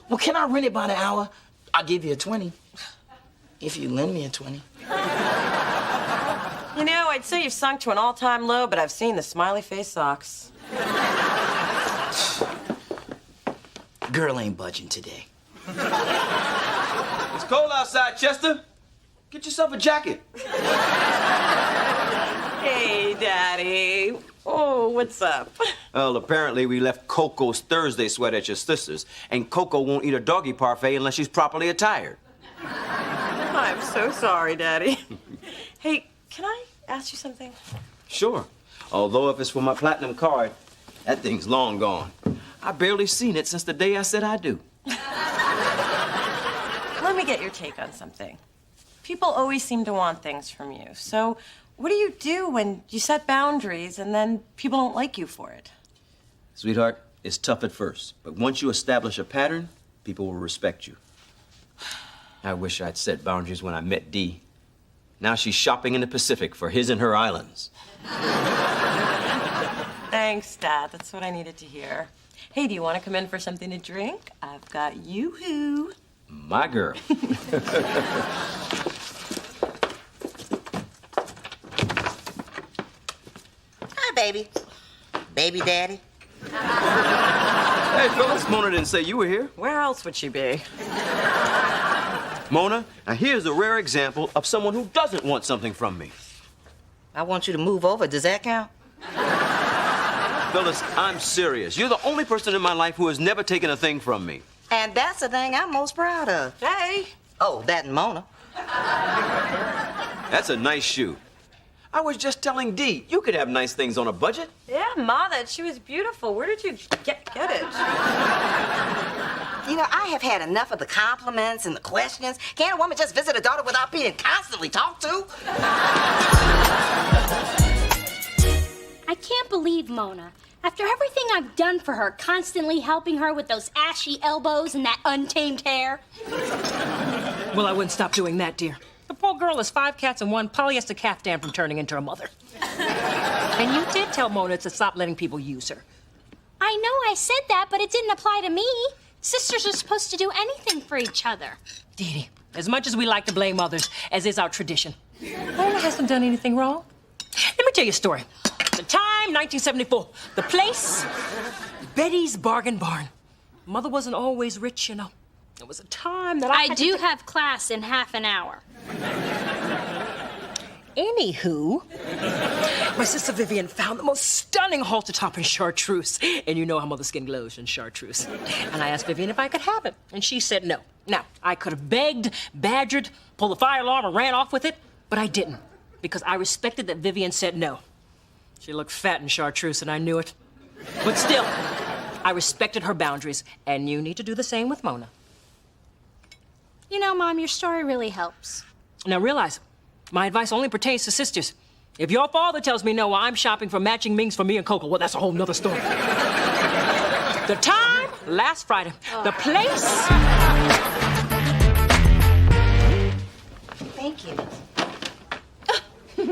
Speaker 3: Well, can I rent it by the hour? I'll give you a 20. If you lend me a 20.
Speaker 1: You know, I'd say you've sunk to an all-time low, but I've seen the smiley face socks.
Speaker 3: Girl ain't budging today.
Speaker 9: It's cold outside, Chester. Get yourself a jacket.
Speaker 1: Hey, Daddy. Oh, what's up?
Speaker 12: Well, apparently we left Coco's Thursday sweat at your sister's, and Coco won't eat a doggy parfait unless she's properly attired.
Speaker 1: I'm so sorry, Daddy. Hey, can I ask you something?
Speaker 12: Sure. Although if it's for my platinum card, that thing's long gone. I barely seen it since the day I said I do.
Speaker 1: Let me get your take on something. People always seem to want things from you. So what do you do when you set boundaries and then people don't like you for it?
Speaker 12: Sweetheart, it's tough at first, but once you establish a pattern, people will respect you. I wish I'd set boundaries when I met Dee. Now she's shopping in the Pacific for his and her islands.
Speaker 1: Thanks, Dad. That's what I needed to hear. Hey, do you want to come in for something to drink? I've got Yoo-hoo.
Speaker 12: My girl.
Speaker 11: Hi, baby. Baby daddy.
Speaker 12: Hey, Phyllis, Mona didn't say you were here.
Speaker 1: Where else would she be?
Speaker 12: Mona, now here's a rare example of someone who doesn't want something from me.
Speaker 11: I want you to move over. Does that count?
Speaker 12: Phyllis, I'm serious. You're the only person in my life who has never taken a thing from me.
Speaker 11: And that's the thing I'm most proud of.
Speaker 1: Hey.
Speaker 11: Oh, that and Mona.
Speaker 12: That's a nice shoe. I was just telling Dee, you could have nice things on a budget.
Speaker 1: Yeah, Ma, that shoe is beautiful. Where did you get it?
Speaker 11: You know, I have had enough of the compliments and the questions. Can't a woman just visit a daughter without being constantly talked to?
Speaker 8: I can't believe Mona. After everything I've done for her, constantly helping her with those ashy elbows and that untamed hair.
Speaker 14: Well, I wouldn't stop doing that, dear. The poor girl is 5 cats and 1 polyester caftan from turning into a mother. And you did tell Mona to stop letting people use her.
Speaker 8: I know I said that, but it didn't apply to me. Sisters are supposed to do anything for each other.
Speaker 14: Dee Dee, as much as we like to blame others, as is our tradition, Mona hasn't done anything wrong. Let me tell you a story. The time, 1974. The place, Betty's Bargain Barn. Mother wasn't always rich, you know. It was a time that
Speaker 8: I do have class in half an hour.
Speaker 14: Anywho, my sister Vivian found the most stunning halter top in chartreuse. And you know how Mother's skin glows in chartreuse. And I asked Vivian if I could have it. And she said no. Now, I could have begged, badgered, pulled the fire alarm, and ran off with it, but I didn't. Because I respected that Vivian said no. She looked fat in chartreuse, and I knew it. But still, I respected her boundaries, and you need to do the same with Mona.
Speaker 8: You know, Mom, your story really helps.
Speaker 14: Now realize, my advice only pertains to sisters. If your father tells me no, I'm shopping for matching mings for me and Coco, well, that's a whole nother story. The time, last Friday. The place...
Speaker 11: Thank you.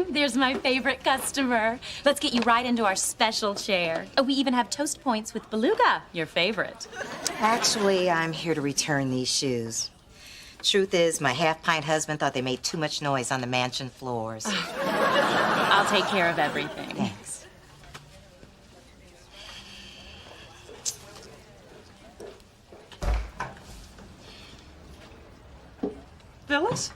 Speaker 20: There's my favorite customer. Let's get you right into our special chair. Oh, we even have toast points with beluga, your favorite.
Speaker 11: Actually, I'm here to return these shoes. Truth is, my half-pint husband thought they made too much noise on the mansion floors.
Speaker 20: I'll take care of everything.
Speaker 11: Thanks.
Speaker 14: Phyllis?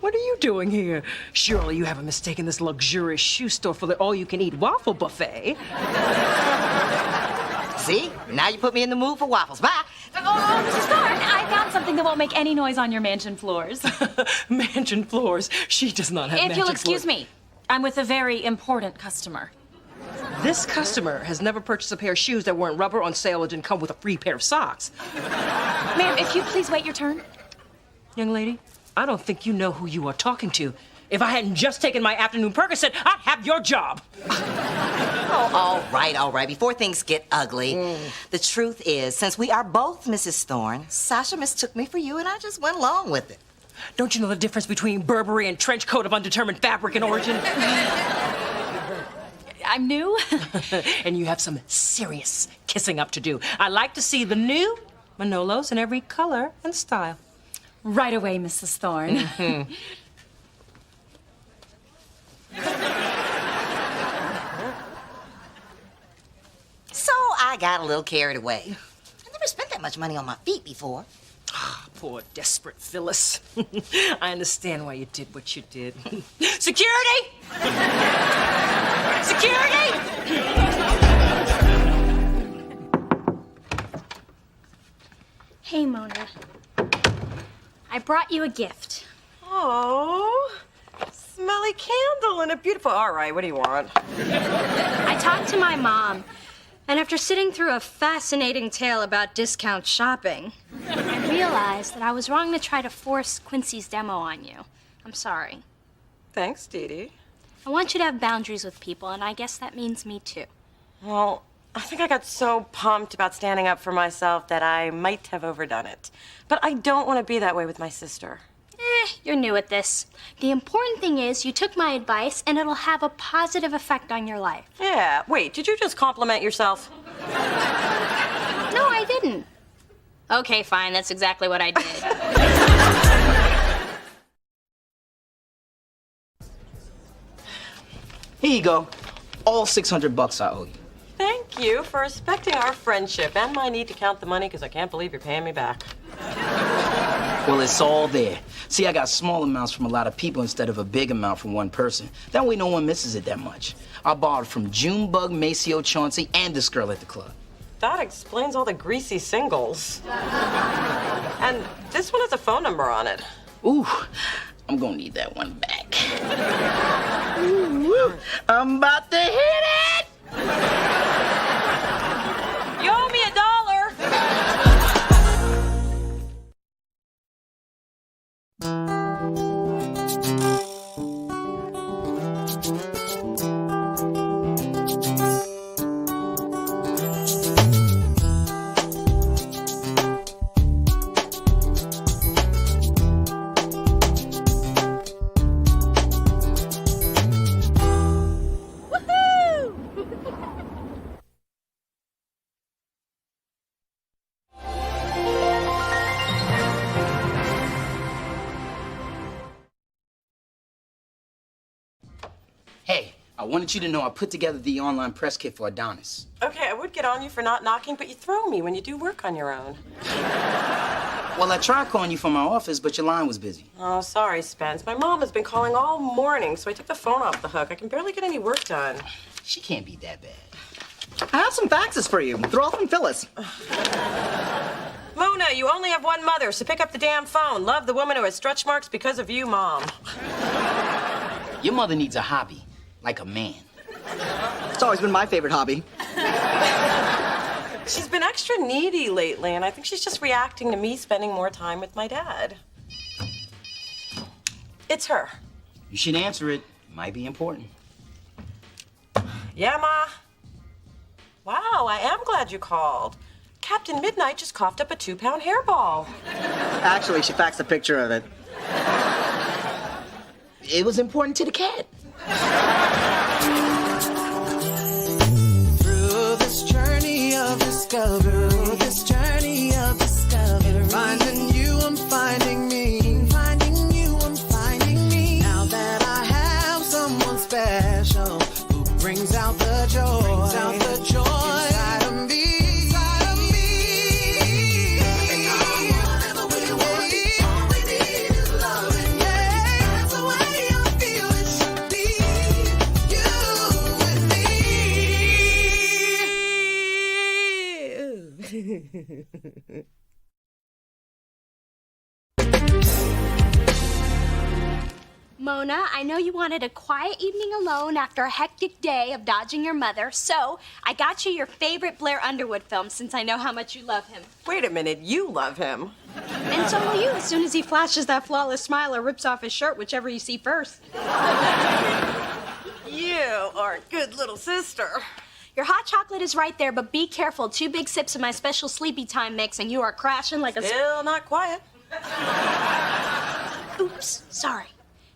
Speaker 14: What are you doing here? Surely you haven't mistaken this luxurious shoe store for the all-you-can-eat waffle buffet.
Speaker 11: See? Now you put me in the mood for waffles. Bye.
Speaker 20: Oh, Mrs. Thorne, I found something that won't make any noise on your mansion floors.
Speaker 14: Mansion floors. She does not have
Speaker 20: If
Speaker 14: mansion
Speaker 20: you'll excuse
Speaker 14: floors.
Speaker 20: me, I'm with a very important customer.
Speaker 14: This customer has never purchased a pair of shoes that weren't rubber on sale or didn't come with a free pair of socks.
Speaker 20: Ma'am, if you please wait your turn.
Speaker 14: Young lady, I don't think you know who you are talking to. If I hadn't just taken my afternoon Percocet, I'd have your job.
Speaker 11: Oh, all right. Before things get ugly, the truth is, since we are both Mrs. Thorne, Sasha mistook me for you, and I just went along with it.
Speaker 14: Don't you know the difference between Burberry and trench coat of undetermined fabric and origin?
Speaker 20: I'm new.
Speaker 14: And you have some serious kissing up to do. I like to see the new Manolos in every color and style.
Speaker 20: Right away, Mrs. Thorne.
Speaker 14: Mm-hmm.
Speaker 11: So I got a little carried away. I never spent that much money on my feet before.
Speaker 14: Poor, desperate Phyllis. I understand why you did what you did. Security! Security!
Speaker 8: Hey, Mona. I brought you a gift.
Speaker 1: Oh, smelly candle and a beautiful... All right, what do you want?
Speaker 8: I talked to my mom, and after sitting through a fascinating tale about discount shopping, I realized that I was wrong to try to force Quincy's demo on you. I'm sorry.
Speaker 1: Thanks, Dee Dee.
Speaker 8: I want you to have boundaries with people, and I guess that means me too.
Speaker 1: Well, I think I got so pumped about standing up for myself that I might have overdone it. But I don't want to be that way with my sister.
Speaker 8: You're new at this. The important thing is you took my advice, and it'll have a positive effect on your life.
Speaker 1: Yeah, wait, did you just compliment yourself?
Speaker 8: No, I didn't. Okay, fine, that's exactly what I did.
Speaker 3: Here you go. All $600 I owe you.
Speaker 1: Thank you for respecting our friendship and my need to count the money because I can't believe you're paying me back.
Speaker 3: Well, it's all there. See, I got small amounts from a lot of people instead of a big amount from one person. That way no one misses it that much. I borrowed from Junebug, Maceo, Chauncey, and this girl at the club.
Speaker 1: That explains all the greasy singles. And this one has a phone number on it.
Speaker 3: Ooh, I'm gonna need that one back. Ooh, I'm about to hit it!
Speaker 1: You owe me $1.
Speaker 3: Hey, I wanted you to know I put together the online press kit for Adonis.
Speaker 1: Okay, I would get on you for not knocking, but you throw me when you do work on your own.
Speaker 3: Well, I tried calling you from my office, but your line was busy.
Speaker 1: Oh, sorry, Spence. My mom has been calling all morning, so I took the phone off the hook. I can barely get any work done.
Speaker 3: She can't be that bad.
Speaker 4: I have some faxes for you. They're all from Phyllis.
Speaker 1: Mona, you only have one mother, so pick up the damn phone. Love the woman who has stretch marks because of you, Mom.
Speaker 3: Your mother needs a hobby, like a man.
Speaker 4: It's always been my favorite hobby.
Speaker 1: She's been extra needy lately, and I think she's just reacting to me spending more time with my dad. It's her.
Speaker 3: You should answer it. It might be important.
Speaker 1: Yeah, Ma? Wow, I am glad you called. Captain Midnight just coughed up a 2-pound hairball.
Speaker 4: Actually, she faxed a picture of it.
Speaker 3: It was important to the cat.
Speaker 7: Through this journey of discovery, finding you, I'm finding me. Finding you, I'm finding me. Now that I have someone special who brings out the joy, inside of me.
Speaker 8: Mona, I know you wanted a quiet evening alone after a hectic day of dodging your mother, so I got you your favorite Blair Underwood film since I know how much you love him.
Speaker 1: Wait a minute, you love him.
Speaker 8: And so will you as soon as he flashes that flawless smile or rips off his shirt, whichever you see first.
Speaker 1: You are a good little sister.
Speaker 8: Your hot chocolate is right there, but be careful. 2 big sips of my special sleepy time mix and you are crashing like a...
Speaker 1: Still not quiet.
Speaker 8: Oops, sorry.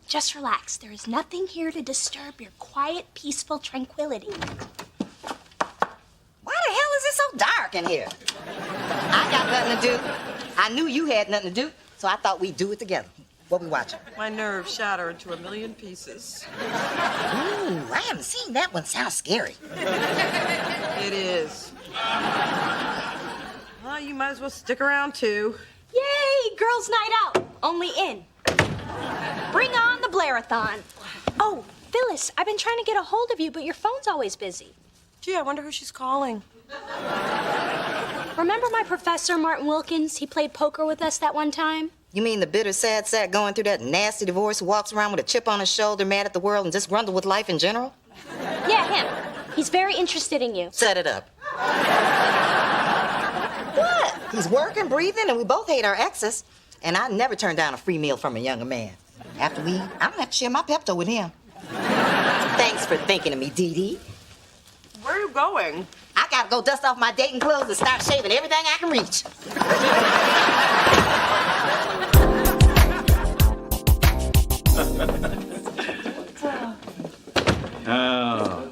Speaker 8: Just relax. There is nothing here to disturb your quiet, peaceful tranquility.
Speaker 11: Why the hell is it so dark in here? I got nothing to do. I knew you had nothing to do, so I thought we'd do it together. What we watching?
Speaker 1: My nerves shatter into a million pieces.
Speaker 11: Ooh, I haven't seen that one. Sounds scary.
Speaker 1: It is. Well, you might as well stick around, too.
Speaker 8: Yay! Girls' night out. Only in. Bring on the Blairathon. Oh, Phyllis, I've been trying to get a hold of you, but your phone's always busy.
Speaker 1: Gee, I wonder who she's calling.
Speaker 8: Remember my professor, Martin Wilkins? He played poker with us that one time.
Speaker 11: You mean the bitter, sad sack going through that nasty divorce who walks around with a chip on his shoulder, mad at the world, and disgruntled with life in general?
Speaker 8: Yeah, him. He's very interested in you.
Speaker 11: Set it up. What? He's working, breathing, and we both hate our exes. And I never turn down a free meal from a younger man. After we eat, I'm gonna have to share my Pepto with him. Thanks for thinking of me, Dee Dee.
Speaker 1: Where are you going?
Speaker 11: I gotta go dust off my dating clothes and start shaving everything I can reach.
Speaker 9: Oh.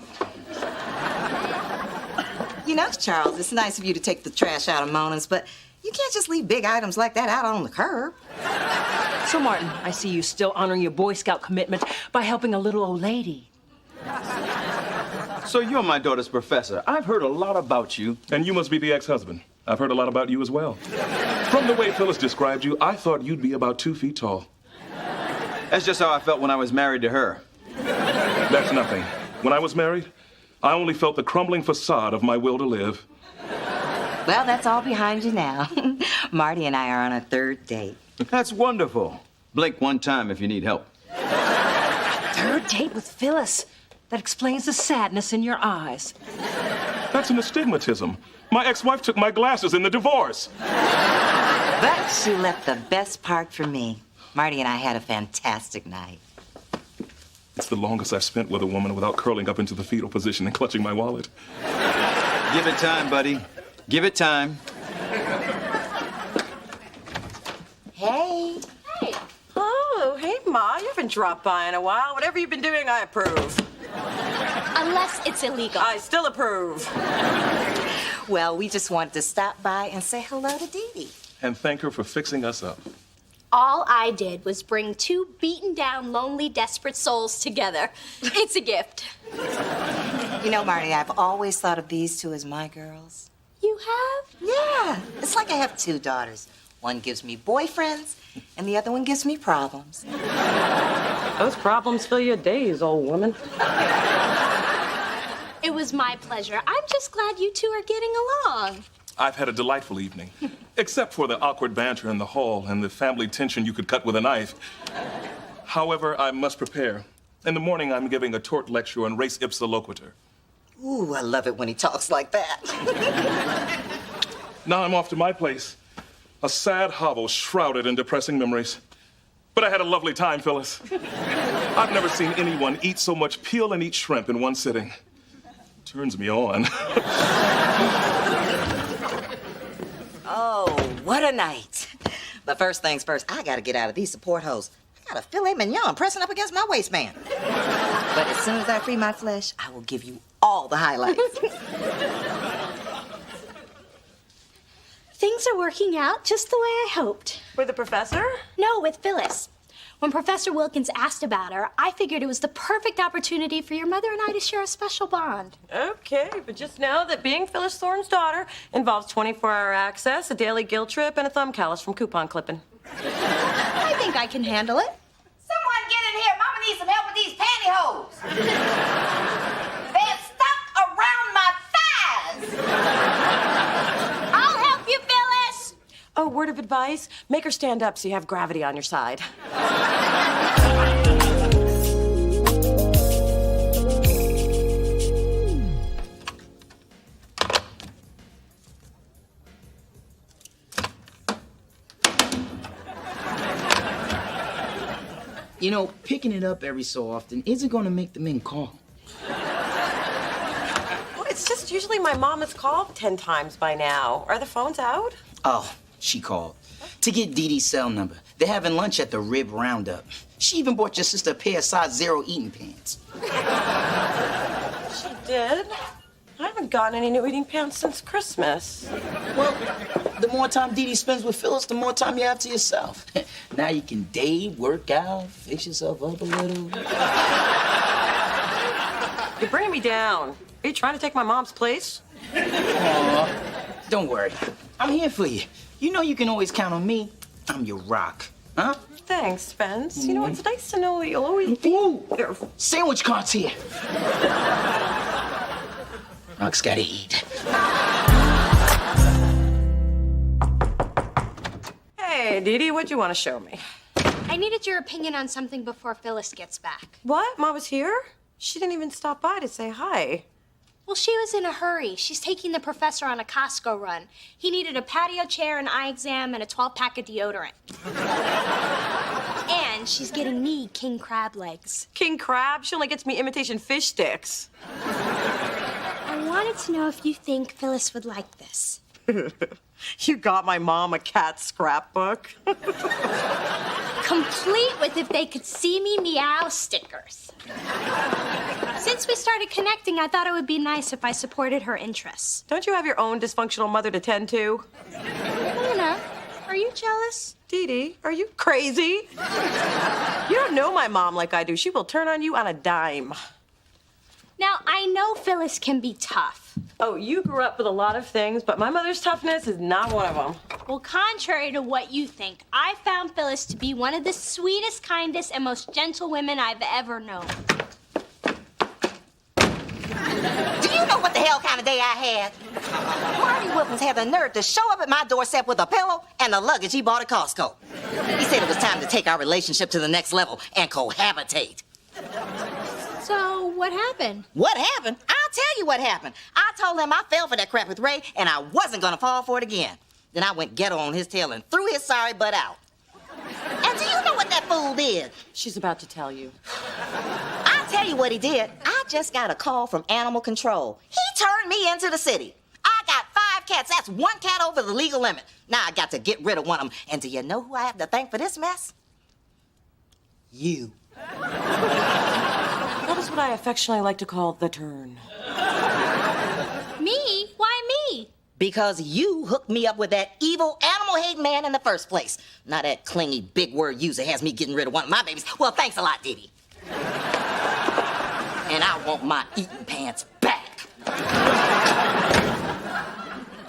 Speaker 11: You know, Charles, it's nice of you to take the trash out of Mona's, but you can't just leave big items like that out on the curb.
Speaker 14: So, Martin, I see you still honoring your Boy Scout commitment by helping a little old lady.
Speaker 9: So you're my daughter's professor. I've heard a lot about you.
Speaker 16: And you must be the ex-husband. I've heard a lot about you as well. From the way Phyllis described you, I thought you'd be about 2 feet tall.
Speaker 9: That's just how I felt when I was married to her.
Speaker 16: That's nothing. When I was married, I only felt the crumbling facade of my will to live.
Speaker 11: Well, that's all behind you now. Marty and I are on a 3rd date.
Speaker 9: That's wonderful. Blink one time if you need help.
Speaker 14: 3rd date with Phyllis. That explains the sadness in your eyes.
Speaker 16: That's an astigmatism. My ex-wife took my glasses in the divorce.
Speaker 11: But she left the best part for me. Marty and I had a fantastic night.
Speaker 16: It's the longest I've spent with a woman without curling up into the fetal position and clutching my wallet.
Speaker 9: Give it time, buddy. Give it time.
Speaker 11: Hey.
Speaker 1: Hey. Oh, hey, Ma. You haven't dropped by in a while. Whatever you've been doing, I approve.
Speaker 8: Unless it's illegal.
Speaker 1: I still approve.
Speaker 11: Well, we just wanted to stop by and say hello to Dee Dee.
Speaker 16: And thank her for fixing us up.
Speaker 8: All I did was bring 2 beaten down, lonely, desperate souls together. It's a gift.
Speaker 11: You know, Marty, I've always thought of these 2 as my girls.
Speaker 8: You have?
Speaker 11: Yeah. It's like I have 2 daughters. One gives me boyfriends, and the other one gives me problems.
Speaker 1: Those problems fill your days, old woman.
Speaker 8: It was my pleasure. I'm just glad you 2 are getting along.
Speaker 16: I've had a delightful evening, except for the awkward banter in the hall and the family tension you could cut with a knife. However, I must prepare. In the morning, I'm giving a tort lecture on res ipsa loquitur.
Speaker 11: Ooh, I love it when he talks like that.
Speaker 16: Now I'm off to my place, a sad hovel shrouded in depressing memories. But I had a lovely time, Phyllis. I've never seen anyone eat so much peel and eat shrimp in one sitting. Turns me on.
Speaker 11: Oh, what a night. But first things first, I gotta get out of these support holes. I got a filet mignon pressing up against my waistband. But as soon as I free my flesh, I will give you all the highlights.
Speaker 8: Things are working out just the way I hoped.
Speaker 1: With the professor?
Speaker 8: No, with Phyllis. When Professor Wilkins asked about her, I figured it was the perfect opportunity for your mother and I to share a special bond.
Speaker 1: Okay, but just know that being Phyllis Thorne's daughter involves 24-hour access, a daily guilt trip, and a thumb callus from coupon clipping.
Speaker 8: I think I can handle it.
Speaker 11: Someone get in here. Mama needs some help with these pantyhose. They're stuck around my thighs.
Speaker 8: I'll help
Speaker 1: advice? Make her stand up so you have gravity on your side.
Speaker 3: You know, picking it up every so often isn't going to make the men call.
Speaker 1: Well, it's just usually my mom has called 10 times by now. Are the phones out?
Speaker 3: Oh, she called. To get Dee Dee's cell number. They're having lunch at the Rib Roundup. She even bought your sister a pair of size 0 eating pants.
Speaker 1: She did? I haven't gotten any new eating pants since Christmas.
Speaker 3: Well, the more time Dee Dee spends with Phyllis, the more time you have to yourself. Now you can date, work out, fix yourself up a little.
Speaker 1: You're bringing me down. Are you trying to take my mom's place?
Speaker 3: Aw, don't worry. I'm here for you. You know you can always count on me. I'm your rock. Huh?
Speaker 1: Thanks, Spence. You know, it's nice to know that you'll always be there.
Speaker 3: Sandwich cart's here. Rock's gotta eat.
Speaker 1: Hey, Dee Dee, what'd you want to show me?
Speaker 8: I needed your opinion on something before Phyllis gets back.
Speaker 1: What? Ma was here? She didn't even stop by to say hi.
Speaker 8: Well, she was in a hurry. She's taking the professor on a Costco run. He needed a patio chair, an eye exam, and a 12-pack of deodorant. And she's getting me king crab legs.
Speaker 1: King crab? She only gets me imitation fish sticks.
Speaker 8: I wanted to know if you think Phyllis would like this.
Speaker 1: You got my mom a cat scrapbook.
Speaker 8: Complete with if they could see me meow stickers. Since we started connecting, I thought it would be nice if I supported her interests.
Speaker 1: Don't you have your own dysfunctional mother to tend to?
Speaker 8: Luna, are you jealous?
Speaker 1: Dee Dee, are you crazy? You don't know my mom like I do. She will turn on you on a dime.
Speaker 8: Now, I know Phyllis can be tough.
Speaker 1: Oh, you grew up with a lot of things, but my mother's toughness is not one of them.
Speaker 8: Well, contrary to what you think, I found Phyllis to be one of the sweetest, kindest, and most gentle women I've ever known.
Speaker 11: Do you know what the hell kind of day I had? Marty Wilkins had the nerve to show up at my doorstep with a pillow and the luggage he bought at Costco. He said it was time to take our relationship to the next level and cohabitate.
Speaker 8: So, what happened?
Speaker 11: What happened? I'll tell you what happened. I told him I fell for that crap with Ray and I wasn't gonna fall for it again. Then I went ghetto on his tail and threw his sorry butt out. And do you know what that fool did?
Speaker 1: She's about to tell you.
Speaker 11: I'll tell you what he did. I just got a call from animal control. He turned me into the city. I got 5 cats. That's 1 cat over the legal limit. Now I got to get rid of one of them. And do you know who I have to thank for this mess? You.
Speaker 1: That is what I affectionately like to call the turn.
Speaker 8: Me? Why me?
Speaker 11: Because you hooked me up with that evil, animal-hating man in the first place. Now that clingy, big-word user has me getting rid of one of my babies. Well, thanks a lot, Dee Dee. And I want my eating pants back.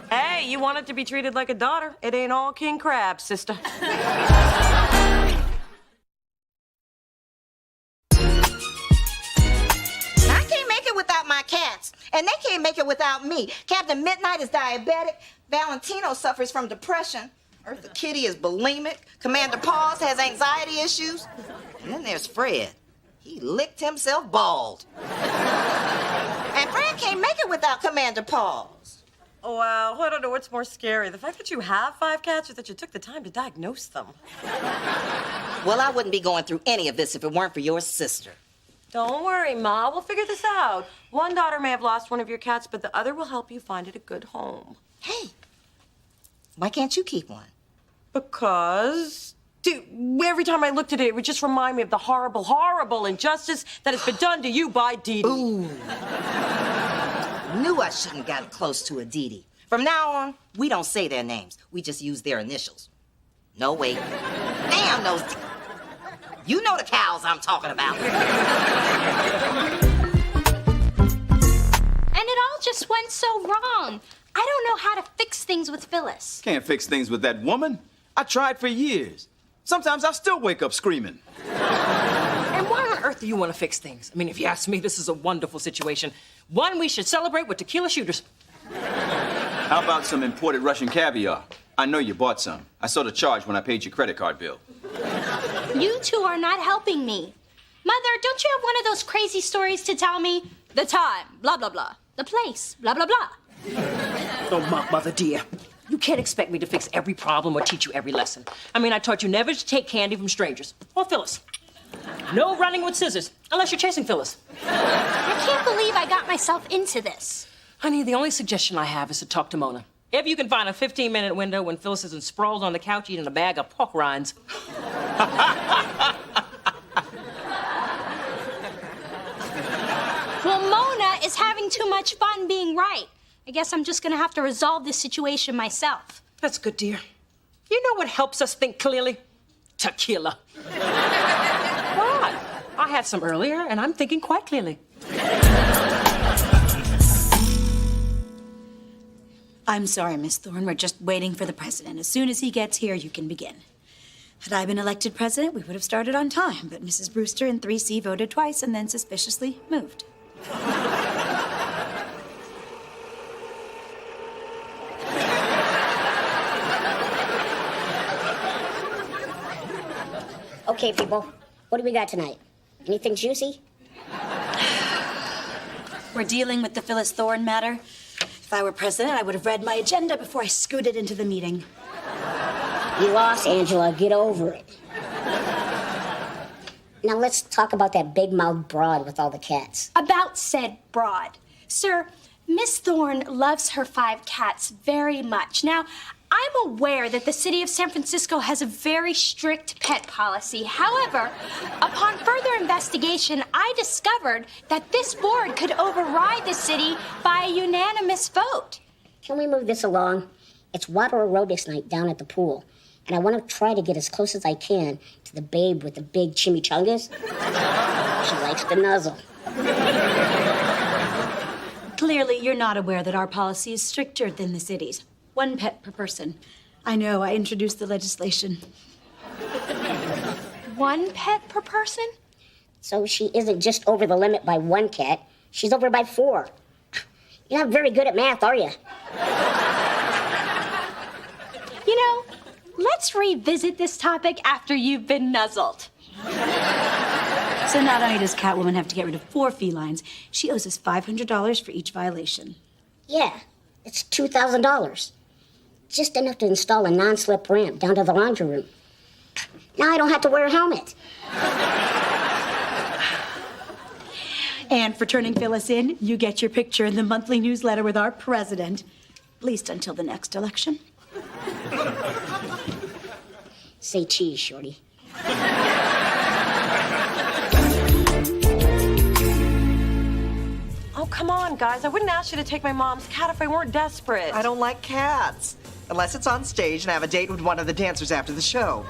Speaker 1: Hey, you wanted to be treated like a daughter. It ain't all king crab, sister.
Speaker 11: Without my cats, and they can't make it without me. Captain Midnight is diabetic, Valentino suffers from depression, Eartha Kitty is bulimic, Commander Paws has anxiety issues, and then there's Fred. He licked himself bald. And Fred can't make it without Commander Paws.
Speaker 1: Oh, wow, I don't know what's more scary, the fact that you have 5 cats or that you took the time to diagnose them.
Speaker 11: Well, I wouldn't be going through any of this if it weren't for your sister.
Speaker 1: Don't worry, Ma. We'll figure this out. One daughter may have lost one of your cats, but the other will help you find it a good home.
Speaker 11: Hey, why can't you keep one?
Speaker 1: Because, dude, every time I looked at it, it would just remind me of the horrible, horrible injustice that has been done to you by Dee Dee.
Speaker 11: Ooh. Knew I shouldn't have gotten close to a Dee Dee. From now on, we don't say their names. We just use their initials. No, wait. Damn those... You know the cows I'm talking about.
Speaker 8: And it all just went so wrong. I don't know how to fix things with Phyllis.
Speaker 9: Can't fix things with that woman. I tried for years. Sometimes I still wake up screaming.
Speaker 14: And why on earth do you want to fix things? I mean, if you ask me, this is a wonderful situation. One we should celebrate with tequila shooters.
Speaker 9: How about some imported Russian caviar? I know you bought some. I saw the charge when I paid your credit card bill.
Speaker 8: You two are not helping me. Mother, don't you have one of those crazy stories to tell me? The time, blah, blah, blah. The place, blah, blah, blah.
Speaker 14: Oh, Mother dear. You can't expect me to fix every problem or teach you every lesson. I mean, I taught you never to take candy from strangers. Or Phyllis. No running with scissors, unless you're chasing Phyllis.
Speaker 8: I can't believe I got myself into this.
Speaker 14: Honey, the only suggestion I have is to talk to Mona. If you can find a 15-minute window when Phyllis isn't sprawled on the couch eating a bag of pork rinds.
Speaker 8: Well, Mona is having too much fun being right. I guess I'm just gonna have to resolve this situation myself.
Speaker 14: That's good, dear. You know what helps us think clearly? Tequila. What? I had some earlier, and I'm thinking quite clearly.
Speaker 21: I'm sorry, Miss Thorne. We're just waiting for the president. As soon as he gets here, you can begin. Had I been elected president, we would have started on time, but Mrs. Brewster and 3C voted twice and then suspiciously moved.
Speaker 10: Okay, people, what do we got tonight? Anything juicy?
Speaker 21: We're dealing with the Phyllis Thorne matter. If I were president, I would have read my agenda before I scooted into the meeting.
Speaker 10: You lost, Angela. Get over it. Now let's talk about that big-mouthed broad with all the cats.
Speaker 8: About said broad. Sir, Miss Thorne loves her 5 cats very much. Now, I'm aware that the city of San Francisco has a very strict pet policy. However, upon further investigation, I discovered that this board could override the city by a unanimous vote.
Speaker 10: Can we move this along? It's water aerobics night down at the pool, and I want to try to get as close as I can to the babe with the big chimichangas. She likes to nuzzle.
Speaker 21: Clearly, you're not aware that our policy is stricter than the city's. 1 pet per person. I know, I introduced the legislation.
Speaker 8: 1 pet per person?
Speaker 10: So she isn't just over the limit by 1 cat, she's over by 4. You're not very good at math, are you?
Speaker 8: You know, let's revisit this topic after you've been nuzzled.
Speaker 21: So not only does Catwoman have to get rid of 4 felines, she owes us $500 for each violation.
Speaker 10: Yeah, it's $2,000. Just enough to install a non-slip ramp down to the laundry room. Now I don't have to wear a helmet.
Speaker 21: And for turning Phyllis in, you get your picture in the monthly newsletter with our president. At least until the next election.
Speaker 10: Say cheese, shorty.
Speaker 1: Oh, come on, guys. I wouldn't ask you to take my mom's cat if I weren't desperate.
Speaker 4: I don't like cats. Unless it's on stage and I have a date with one of the dancers after the show.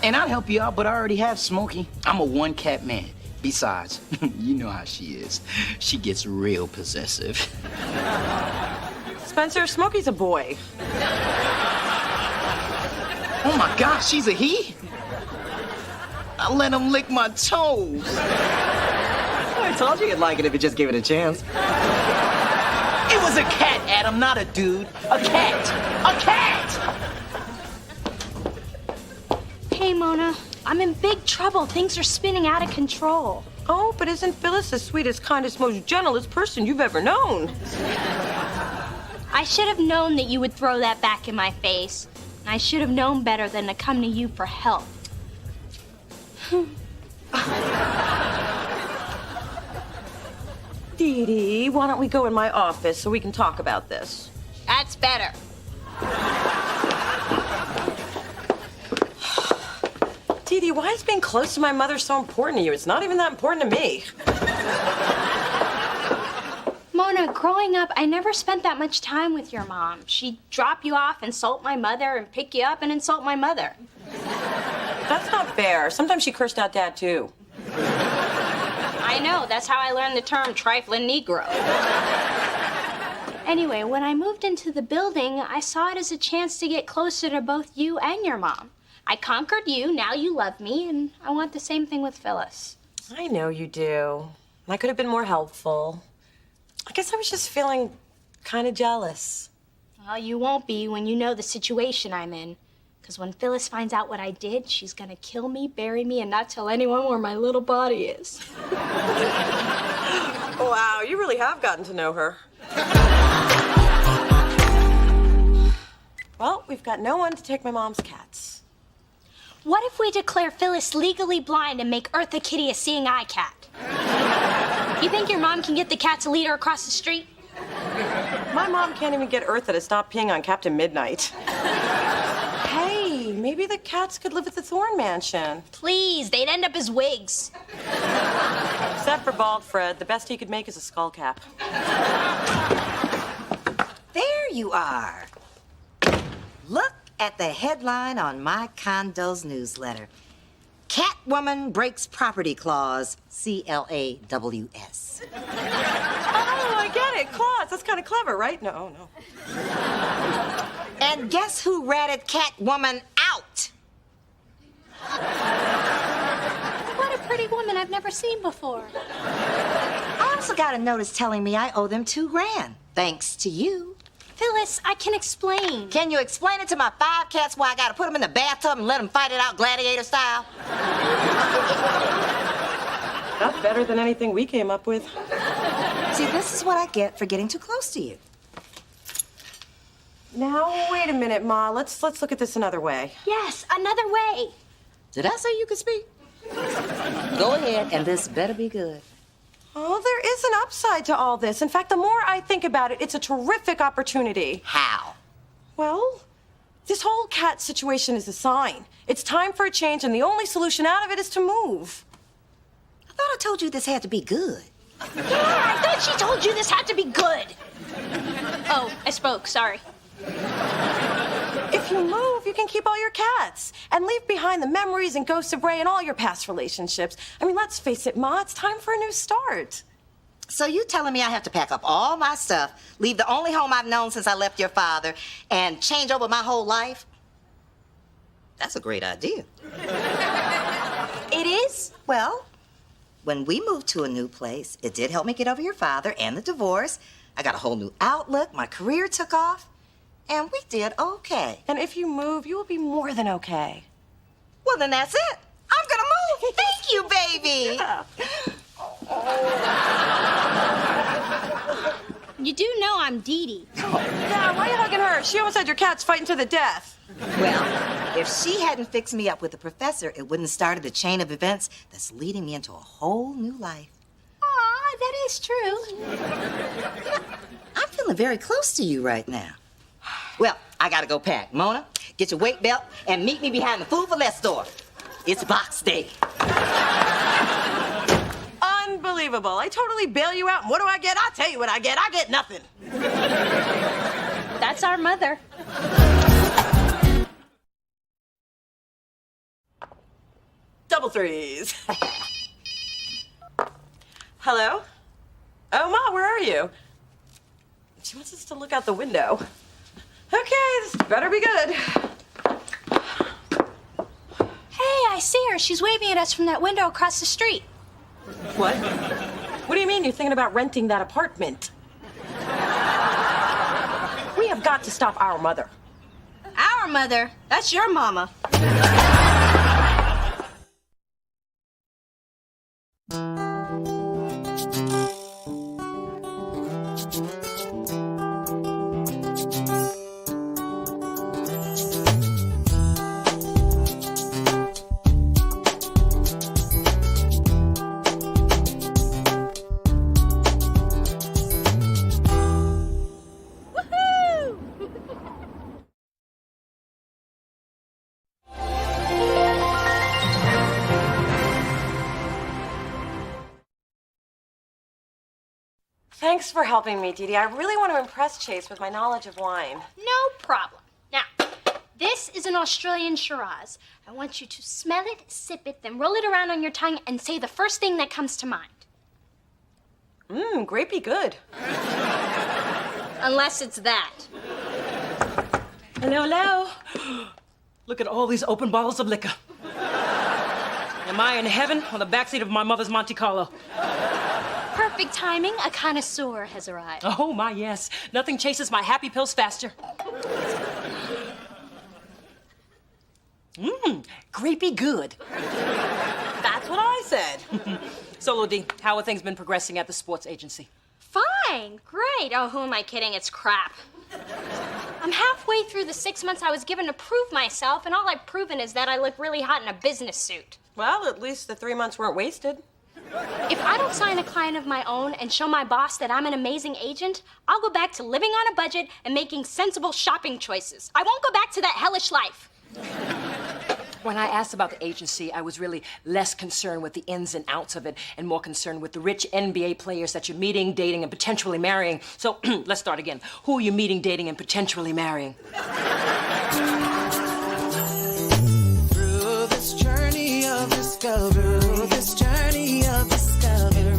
Speaker 3: And I'd help you out, but I already have Smokey. I'm a 1-cat man. Besides, you know how she is. She gets real possessive.
Speaker 1: Spencer, Smokey's a boy.
Speaker 3: Oh my gosh, she's a he? I let him lick my toes.
Speaker 4: I told you you'd like it if you just gave it a chance.
Speaker 3: It was a cat, Adam, not a dude. A cat. A cat!
Speaker 8: Hey, Mona, I'm in big trouble. Things are spinning out of control.
Speaker 1: Oh, but isn't Phyllis the sweetest, kindest, most gentlest person you've ever known?
Speaker 8: I should have known that you would throw that back in my face. And I should have known better than to come to you for help.
Speaker 1: Dee Dee, why don't we go in my office so we can talk about this?
Speaker 8: That's better.
Speaker 1: Dee Dee, why is being close to my mother so important to you? It's not even that important to me.
Speaker 8: Mona, growing up, I never spent that much time with your mom. She'd drop you off, insult my mother, and pick you up and insult my mother.
Speaker 1: That's not fair. Sometimes she cursed out Dad, too.
Speaker 8: I know. That's how I learned the term trifling Negro. Anyway, when I moved into the building, I saw it as a chance to get closer to both you and your mom. I conquered you, now you love me, and I want the same thing with Phyllis.
Speaker 1: I know you do. I could have been more helpful. I guess I was just feeling kind of jealous.
Speaker 8: Well, you won't be when you know the situation I'm in. Because when Phyllis finds out what I did, she's gonna kill me, bury me, and not tell anyone where my little body is.
Speaker 1: Wow, you really have gotten to know her. Well, we've got no one to take my mom's cats.
Speaker 8: What if we declare Phyllis legally blind and make Eartha Kitty a seeing eye cat? You think your mom can get the cat to lead her across the street?
Speaker 1: My mom can't even get Eartha to stop peeing on Captain Midnight. Hey, maybe the cats could live at the Thorne Mansion.
Speaker 8: Please, they'd end up as wigs.
Speaker 1: Except for Bald Fred, the best he could make is a skull cap.
Speaker 11: There you are. Look at the headline on my condo's newsletter. Catwoman breaks property clause, CLAWS.
Speaker 1: Oh, I get it. Claws. That's kind of clever, right? No.
Speaker 11: And guess who ratted Catwoman out?
Speaker 8: What a pretty woman I've never seen before.
Speaker 11: I also got a notice telling me I owe them $2,000, thanks to you.
Speaker 8: Phyllis, I can explain.
Speaker 11: Can you explain it to my 5 cats why I gotta put them in the bathtub and let them fight it out gladiator style?
Speaker 1: That's better than anything we came up with.
Speaker 11: See, this is what I get for getting too close to you.
Speaker 1: Now, wait a minute, Ma. Let's look at this another way.
Speaker 8: Yes, another way.
Speaker 11: Did I say you could speak? Go ahead, and this better be good.
Speaker 1: Oh, there is an upside to all this. In fact, the more I think about it, it's a terrific opportunity.
Speaker 11: How?
Speaker 1: Well, this whole cat situation is a sign. It's time for a change, and the only solution out of it is to move.
Speaker 11: I thought I told you this had to be good.
Speaker 8: Yeah, I thought she told you this had to be good. Oh, I spoke, sorry.
Speaker 1: If you move, you can keep all your cats and leave behind the memories and ghosts of Ray and all your past relationships. I mean, let's face it, Ma, it's time for a new start.
Speaker 11: So you telling me I have to pack up all my stuff, leave the only home I've known since I left your father, and change over my whole life? That's a great idea.
Speaker 8: It is?
Speaker 11: Well, when we moved to a new place, it did help me get over your father and the divorce. I got a whole new outlook, my career took off, and we did okay.
Speaker 1: And if you move, you will be more than okay.
Speaker 11: Well, then that's it. I'm gonna move. Thank you, baby.
Speaker 1: Yeah.
Speaker 8: You do know I'm Dee Dee.
Speaker 1: Yeah, why are you hugging her? She almost had your cats fighting to the death.
Speaker 11: Well, if she hadn't fixed me up with the professor, it wouldn't have started the chain of events that's leading me into a whole new life.
Speaker 8: Aw, that is true.
Speaker 11: I'm feeling very close to you right now. Well, I gotta go pack. Mona, get your weight belt and meet me behind the Food for Less store. It's box day.
Speaker 1: Unbelievable. I totally bail you out, and what do I get? I'll tell you what I get. I get nothing.
Speaker 8: That's our mother.
Speaker 1: Double threes. Hello? Oh, Ma, where are you? She wants us to look out the window. Okay, this better be good.
Speaker 8: Hey, I see her. She's waving at us from that window across the street.
Speaker 1: What? What do you mean you're thinking about renting that apartment? We have got to stop our mother.
Speaker 8: Our mother? That's your mama.
Speaker 1: Thanks for helping me, Dee Dee. I really want to impress Chase with my knowledge of wine.
Speaker 8: No problem. Now, this is an Australian Shiraz. I want you to smell it, sip it, then roll it around on your tongue and say the first thing that comes to mind.
Speaker 1: Grapey good.
Speaker 8: Unless it's that.
Speaker 14: Hello, hello. Look at all these open bottles of liquor. Am I in heaven or the backseat of my mother's Monte Carlo?
Speaker 8: Her perfect timing. A connoisseur has arrived.
Speaker 14: Oh, my, yes. Nothing chases my happy pills faster. Grapey good.
Speaker 1: That's what I said.
Speaker 14: So, Lodi, how have things been progressing at the sports agency?
Speaker 8: Fine, great. Oh, who am I kidding? It's crap. I'm halfway through the 6 months I was given to prove myself, and all I've proven is that I look really hot in a business suit.
Speaker 1: Well, at least the 3 months weren't wasted.
Speaker 8: If I don't sign a client of my own and show my boss that I'm an amazing agent, I'll go back to living on a budget and making sensible shopping choices. I won't go back to that hellish life.
Speaker 14: When I asked about the agency, I was really less concerned with the ins and outs of it and more concerned with the rich NBA players that you're meeting, dating, and potentially marrying. So let's start again. Who are you meeting, dating, and potentially marrying?
Speaker 7: Through this journey of discovery,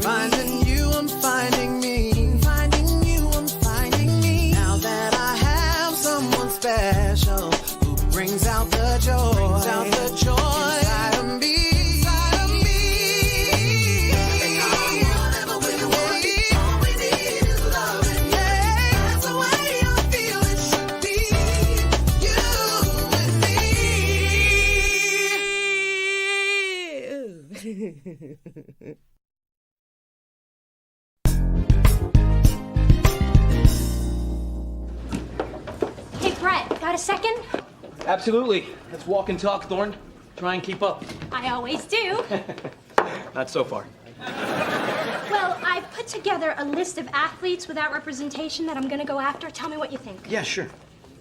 Speaker 7: finding you, I'm finding me. Finding you, I'm finding me. Now that I have someone special who brings out the joy, inside of me.
Speaker 8: Hey, Brett, got a second?
Speaker 9: Absolutely. Let's walk and talk, Thorne. Try and keep up.
Speaker 8: I always do.
Speaker 9: Not so far.
Speaker 8: Well, I've put together a list of athletes without representation that I'm gonna go after. Tell me what you think.
Speaker 6: Yeah, sure.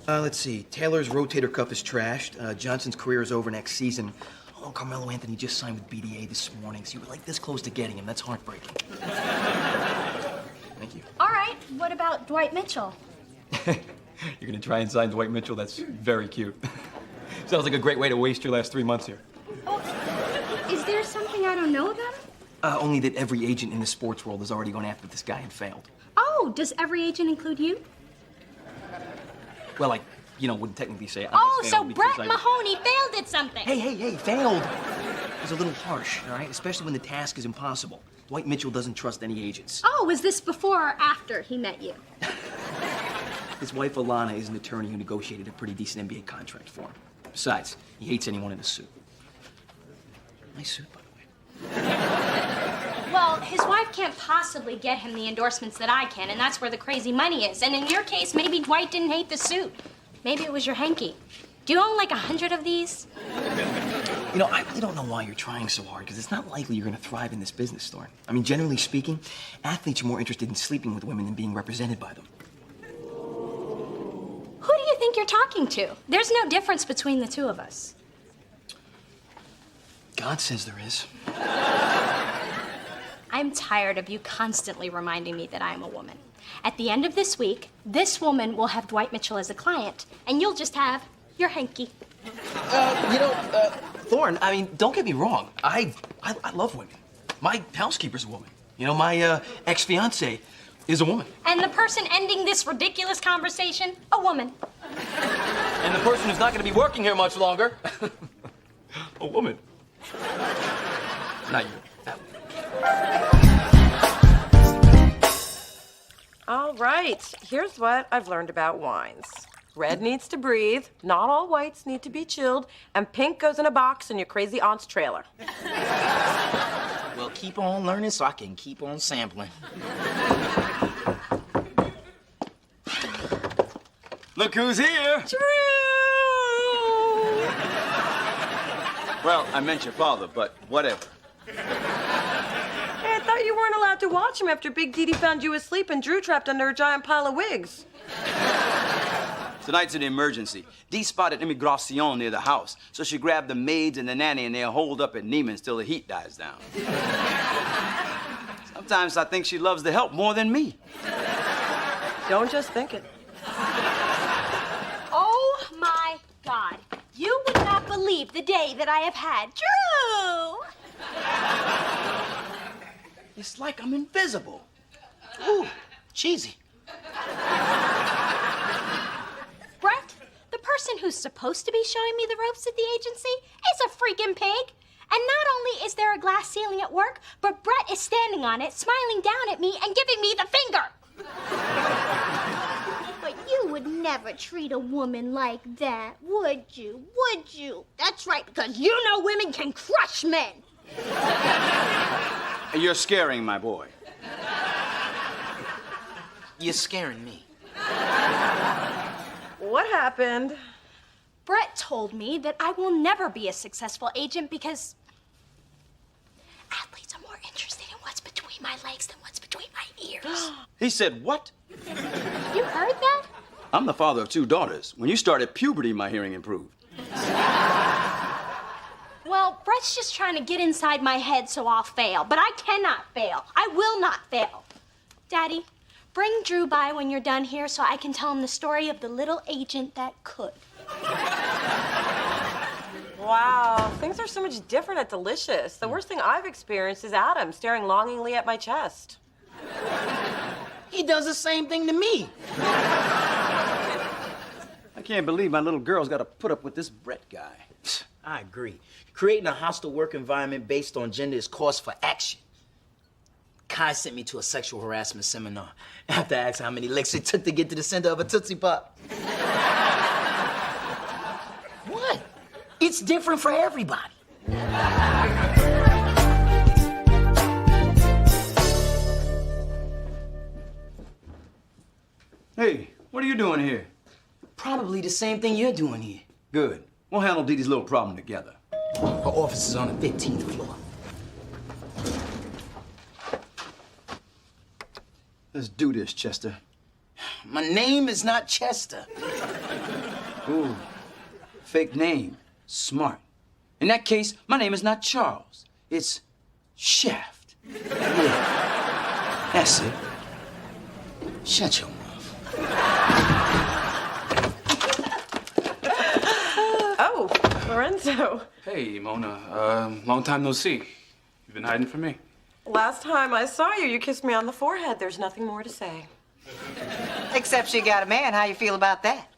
Speaker 6: Let's see. Taylor's rotator cuff is trashed. Johnson's career is over next season. Oh, Carmelo Anthony just signed with BDA this morning, so you were like this close to getting him. That's heartbreaking. Thank you.
Speaker 8: All right, what about Dwight Mitchell?
Speaker 13: You're gonna try and sign Dwight Mitchell? That's very cute. Sounds like a great way to waste your last 3 months here.
Speaker 8: Is there something I don't know about him?
Speaker 6: Only that every agent in the sports world has already gone after this guy and failed.
Speaker 8: Oh, does every agent include you?
Speaker 6: Well, wouldn't technically say
Speaker 8: Oh,
Speaker 6: I
Speaker 8: so
Speaker 6: failed because
Speaker 8: Brett Mahoney failed at something.
Speaker 6: Hey, failed. It's a little harsh, all right? Especially when the task is impossible. Dwight Mitchell doesn't trust any agents.
Speaker 8: Oh, was this before or after he met you?
Speaker 6: His wife, Alana, is an attorney who negotiated a pretty decent NBA contract for him. Besides, he hates anyone in a suit. Nice suit, by the way.
Speaker 8: Well, his wife can't possibly get him the endorsements that I can, and that's where the crazy money is. And in your case, maybe Dwight didn't hate the suit. Maybe it was your hanky. Do you own like 100 of these?
Speaker 6: I really don't know why you're trying so hard, because it's not likely you're going to thrive in this business, Thorne. I mean, generally speaking, athletes are more interested in sleeping with women than being represented by them.
Speaker 8: Who do you think you're talking to? There's no difference between the two of us.
Speaker 6: God says there is.
Speaker 8: I'm tired of you constantly reminding me that I'm a woman. At the end of this week, this woman will have Dwight Mitchell as a client, and you'll just have your hanky.
Speaker 6: Thorne, I mean, don't get me wrong. I love women. My housekeeper's a woman. My ex-fiancée is a woman.
Speaker 8: And the person ending this ridiculous conversation, a woman.
Speaker 9: And the person who's not going to be working here much longer,
Speaker 16: A woman.
Speaker 6: Not you.
Speaker 1: All right, here's what I've learned about wines. Red needs to breathe, not all whites need to be chilled, and pink goes in a box in your crazy aunt's trailer.
Speaker 3: Well, keep on learning so I can keep on sampling.
Speaker 9: look who's here.
Speaker 1: Drew!
Speaker 9: Well, I meant your father, but whatever.
Speaker 1: Hey, I thought you weren't allowed to watch him after Big Dee Dee found you asleep and Drew trapped under a giant pile of wigs.
Speaker 9: Tonight's an emergency. Dee spotted immigration near the house, so she grabbed the maids and the nanny and they're holed up at Neiman's till the heat dies down. Sometimes I think she loves the help more than me.
Speaker 1: Don't just think it.
Speaker 8: Oh my God. You would not believe the day that I have had. Drew!
Speaker 3: It's like I'm invisible. Ooh, cheesy.
Speaker 8: Brett, the person who's supposed to be showing me the ropes at the agency is a freaking pig. And not only is there a glass ceiling at work, but Brett is standing on it, smiling down at me and giving me the finger.
Speaker 10: But you would never treat a woman like that, would you? Would you? That's right, because you know women can crush men.
Speaker 9: You're scaring my boy.
Speaker 3: You're scaring me.
Speaker 1: What happened?
Speaker 8: Brett told me that I will never be a successful agent because athletes are more interested in what's between my legs than what's between my ears.
Speaker 9: He said what?
Speaker 8: You heard that?
Speaker 9: I'm the father of 2 daughters. When you started puberty, my hearing improved.
Speaker 8: Well, Brett's just trying to get inside my head so I'll fail, but I cannot fail. I will not fail. Daddy, bring Drew by when you're done here so I can tell him the story of the little agent that could.
Speaker 1: Wow, things are so much different at Delicious. The worst thing I've experienced is Adam staring longingly at my chest.
Speaker 3: He does the same thing to me.
Speaker 9: I can't believe my little girl's got to put up with this Brett guy.
Speaker 3: I agree. Creating a hostile work environment based on gender is cause for action. Kai sent me to a sexual harassment seminar. I have to ask how many licks it took to get to the center of a Tootsie Pop. What? It's different for everybody.
Speaker 9: Hey, what are you doing here?
Speaker 3: Probably the same thing you're doing here.
Speaker 9: Good. We'll handle Dee Dee's little problem together.
Speaker 3: Her office is on the 15th floor.
Speaker 9: Let's do this, Chester.
Speaker 3: My name is not Chester.
Speaker 9: Ooh, fake name. Smart. In that case, my name is not Charles. It's Shaft.
Speaker 3: Yeah, that's it. Shut your mouth.
Speaker 1: Oh, Lorenzo.
Speaker 15: Hey, Mona. Long time no see. You've been hiding from me.
Speaker 1: Last time I saw you, you kissed me on the forehead. There's nothing more to say.
Speaker 11: Except she got a man. How you feel about that?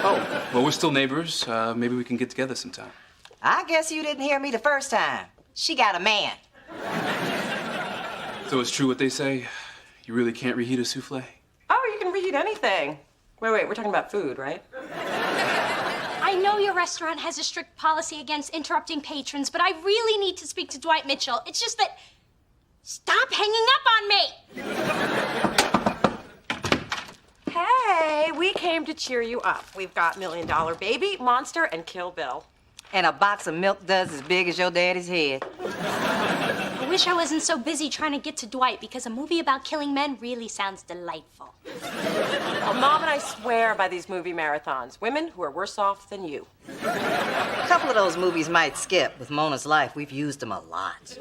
Speaker 15: Oh, well, we're still neighbors. Maybe we can get together sometime.
Speaker 11: I guess you didn't hear me the first time. She got a man.
Speaker 15: So it's true what they say? You really can't reheat a souffle?
Speaker 1: Oh, you can reheat anything. Wait, we're talking about food, right?
Speaker 8: I know your restaurant has a strict policy against interrupting patrons, but I really need to speak to Dwight Mitchell. It's just that... Stop hanging up on me!
Speaker 1: Hey, we came to cheer you up. We've got $1 Million Baby, Monster, and Kill Bill.
Speaker 11: And a box of milk duds as big as your daddy's head.
Speaker 8: I wish I wasn't so busy trying to get to Dwight because a movie about killing men really sounds delightful.
Speaker 1: Well, Mom and I swear by these movie marathons. Women who are worse off than you.
Speaker 11: A couple of those movies might skip. With Mona's life, we've used them a lot.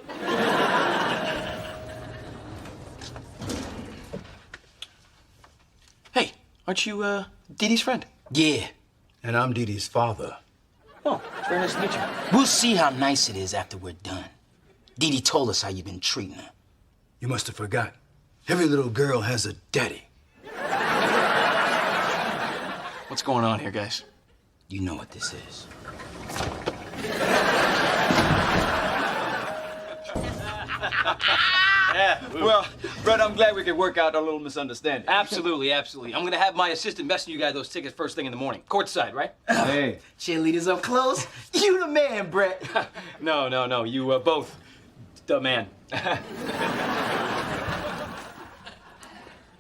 Speaker 9: Hey, aren't you, Dee Dee's friend?
Speaker 3: Yeah.
Speaker 9: And I'm Dee Dee's father.
Speaker 3: Oh, it's very nice to meet you. We'll see how nice it is after we're done. Dee Dee told us how you've been treating her.
Speaker 9: You must have forgot. Every little girl has a daddy.
Speaker 15: What's going on here, guys?
Speaker 3: You know what this is.
Speaker 13: Yeah, well, Brett, I'm glad we could work out a little misunderstanding.
Speaker 6: Absolutely, absolutely. I'm gonna have my assistant messing you guys those tickets first thing in the morning. Courtside, right?
Speaker 13: Hey.
Speaker 3: Cheerleaders up close. You the man, Brett.
Speaker 6: No. You both the man.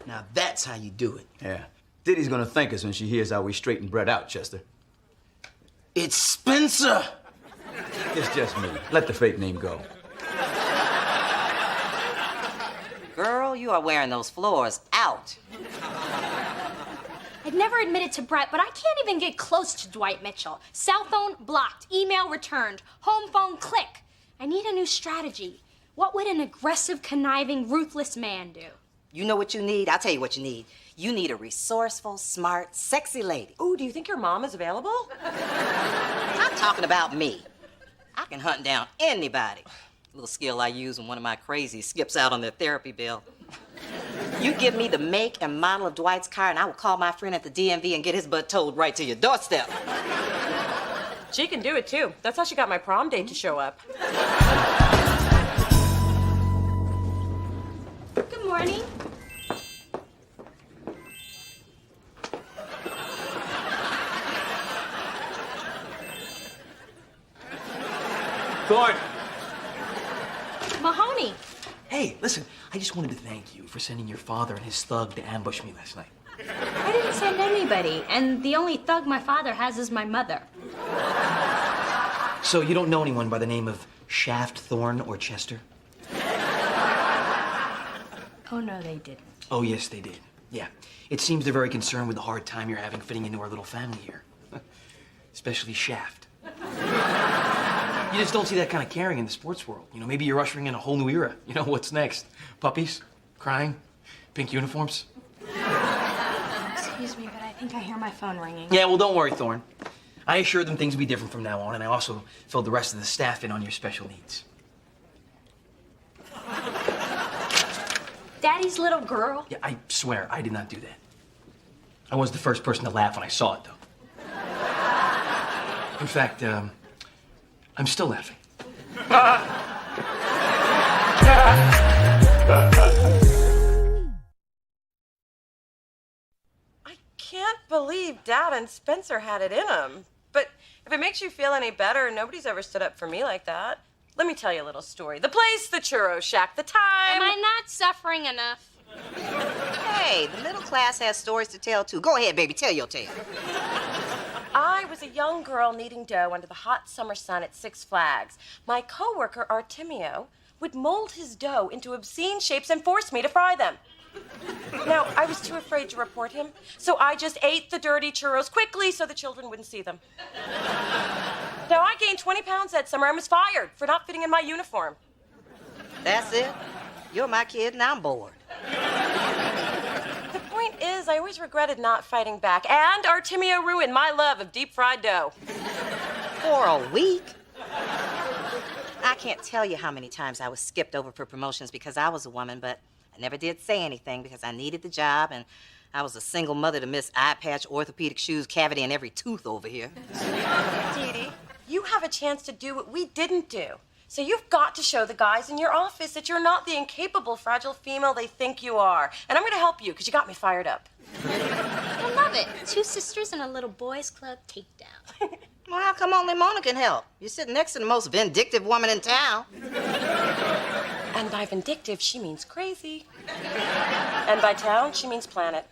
Speaker 3: Now that's how you do it.
Speaker 9: Yeah. Dee Dee's gonna thank us when she hears how we straighten Brett out, Chester.
Speaker 3: It's Spencer.
Speaker 9: It's just me. Let the fake name go.
Speaker 11: Girl, you are wearing those floors out.
Speaker 8: I'd never admitted to Brett, but I can't even get close to Dwight Mitchell. Cell phone blocked, email returned, home phone click. I need a new strategy. What would an aggressive, conniving, ruthless man do?
Speaker 11: You know what you need? I'll tell you what you need. You need a resourceful, smart, sexy lady.
Speaker 1: Ooh, do you think your mom is available?
Speaker 11: I'm talking about me. I can hunt down anybody. A little skill I use when one of my crazies skips out on their therapy bill. You give me the make and model of Dwight's car, and I will call my friend at the DMV and get his butt towed right to your doorstep.
Speaker 1: She can do it too. That's how she got my prom date to show up.
Speaker 8: Good morning.
Speaker 6: Thorne!
Speaker 8: Mahoney.
Speaker 17: Hey, listen, I just wanted to thank you for sending your father and his thug to ambush me last night.
Speaker 8: I didn't send anybody, and the only thug my father has is my mother.
Speaker 17: So you don't know anyone by the name of Shaft, Thorne, or Chester?
Speaker 8: Oh, no, they didn't.
Speaker 17: Oh, yes, they did. Yeah. It seems they're very concerned with the hard time you're having fitting into our little family here. Especially Shaft. You just don't see that kind of caring in the sports world. You know, maybe you're ushering in a whole new era. You know, what's next? Puppies? Crying? Pink uniforms?
Speaker 8: Excuse me, but I think I hear my phone ringing.
Speaker 17: Yeah, well, don't worry, Thorne. I assured them things will be different from now on, and I also filled the rest of the staff in on your special needs.
Speaker 8: Daddy's little girl?
Speaker 17: Yeah, I swear, I did not do that. I was the first person to laugh when I saw it, though. In fact, I'm still laughing.
Speaker 1: I can't believe Dad and Spencer had it in them. But if it makes you feel any better, nobody's ever stood up for me like that. Let me tell you a little story. The place, the churro shack, the time.
Speaker 8: Am I not suffering enough?
Speaker 11: Hey, the middle class has stories to tell, too. Go ahead, baby, tell your tale.
Speaker 1: I was a young girl kneading dough under the hot summer sun at Six Flags. My coworker, Artemio, would mold his dough into obscene shapes and force me to fry them. Now, I was too afraid to report him, so I just ate the dirty churros quickly so the children wouldn't see them. Now, I gained 20 pounds that summer and was fired for not fitting in my uniform.
Speaker 11: That's it? You're my kid and I'm bored.
Speaker 1: The point is, I always regretted not fighting back, and Artemio ruined my love of deep-fried dough.
Speaker 11: For a week? I can't tell you how many times I was skipped over for promotions because I was a woman, but I never did say anything because I needed the job, and I was a single mother to miss eye patch, orthopedic shoes, cavity, and every tooth over here.
Speaker 1: Dee Dee, you have a chance to do what we didn't do. So you've got to show the guys in your office that you're not the incapable, fragile female they think you are. And I'm going to help you because you got me fired up.
Speaker 8: I love it. Two sisters and a little boys club takedown.
Speaker 11: Well, how come only Mona can help? You're sitting next to the most vindictive woman in town.
Speaker 1: And by vindictive, she means crazy. And by town, she means planet.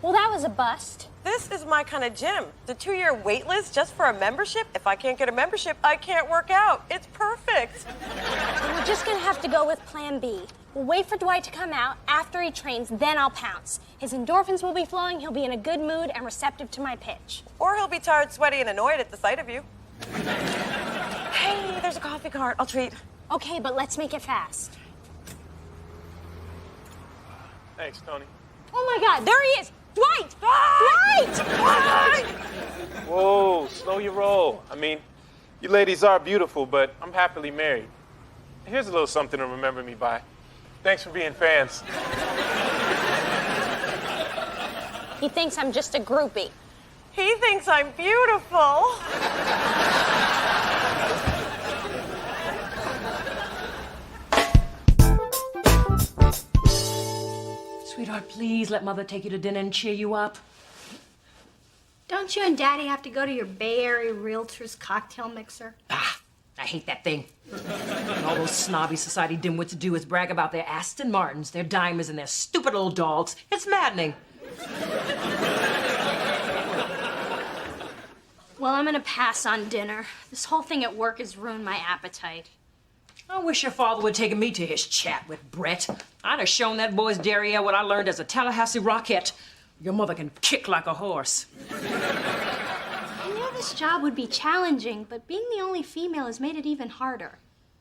Speaker 8: Well, that was a bust.
Speaker 1: This is my kind of gym. The 2-year wait list just for a membership. If I can't get a membership, I can't work out. It's perfect.
Speaker 8: We're just gonna have to go with plan B. We'll wait for Dwight to come out. After he trains, then I'll pounce. His endorphins will be flowing, he'll be in a good mood and receptive to my pitch.
Speaker 1: Or he'll be tired, sweaty, and annoyed at the sight of you. Hey, there's a coffee cart. I'll treat.
Speaker 8: Okay, but let's make it fast.
Speaker 22: Thanks, Tony.
Speaker 8: Oh my God, there he is! Dwight! Dwight! Dwight!
Speaker 22: Whoa, slow your roll. I mean, you ladies are beautiful, but I'm happily married. Here's a little something to remember me by. Thanks for being fans.
Speaker 8: He thinks I'm just a groupie.
Speaker 1: He thinks I'm beautiful.
Speaker 14: Sweetheart, please let Mother take you to dinner and cheer you up.
Speaker 8: Don't you and Daddy have to go to your Bay Area Realtors cocktail mixer?
Speaker 14: I hate that thing. And all those snobby society dimwits do is brag about their Aston Martins, their diamonds, and their stupid little dogs. It's maddening.
Speaker 8: Well, I'm gonna pass on dinner. This whole thing at work has ruined my appetite.
Speaker 14: I wish your father would have taken me to his chat with Brett. I'd have shown that boy's derriere what I learned as a Tallahassee Rockette. Your mother can kick like a horse.
Speaker 8: I knew this job would be challenging, but being the only female has made it even harder.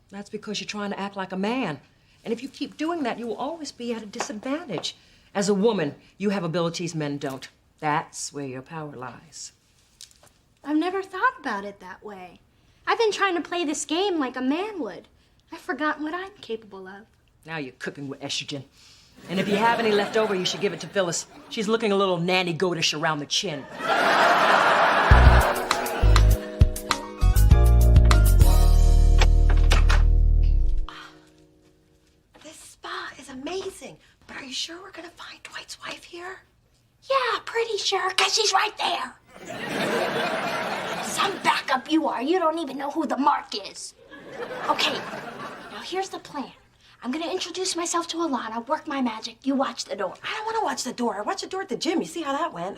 Speaker 14: That's because you're trying to act like a man. And if you keep doing that, you will always be at a disadvantage. As a woman, you have abilities men don't. That's where your power lies.
Speaker 8: I've never thought about it that way. I've been trying to play this game like a man would. I've forgotten what I'm capable of.
Speaker 14: Now you're cooking with estrogen. And if you have any left over, you should give it to Phyllis. She's looking a little nanny-goatish around the chin.
Speaker 1: This spa is amazing. But are you sure we're gonna find Dwight's wife here?
Speaker 8: Yeah, pretty sure, because she's right there. Some backup you are. You don't even know who the mark is. Okay, now here's the plan. I'm gonna introduce myself to Alana, work my magic. You watch the door.
Speaker 1: I don't want to watch the door. I watched the door at the gym. You see how that went?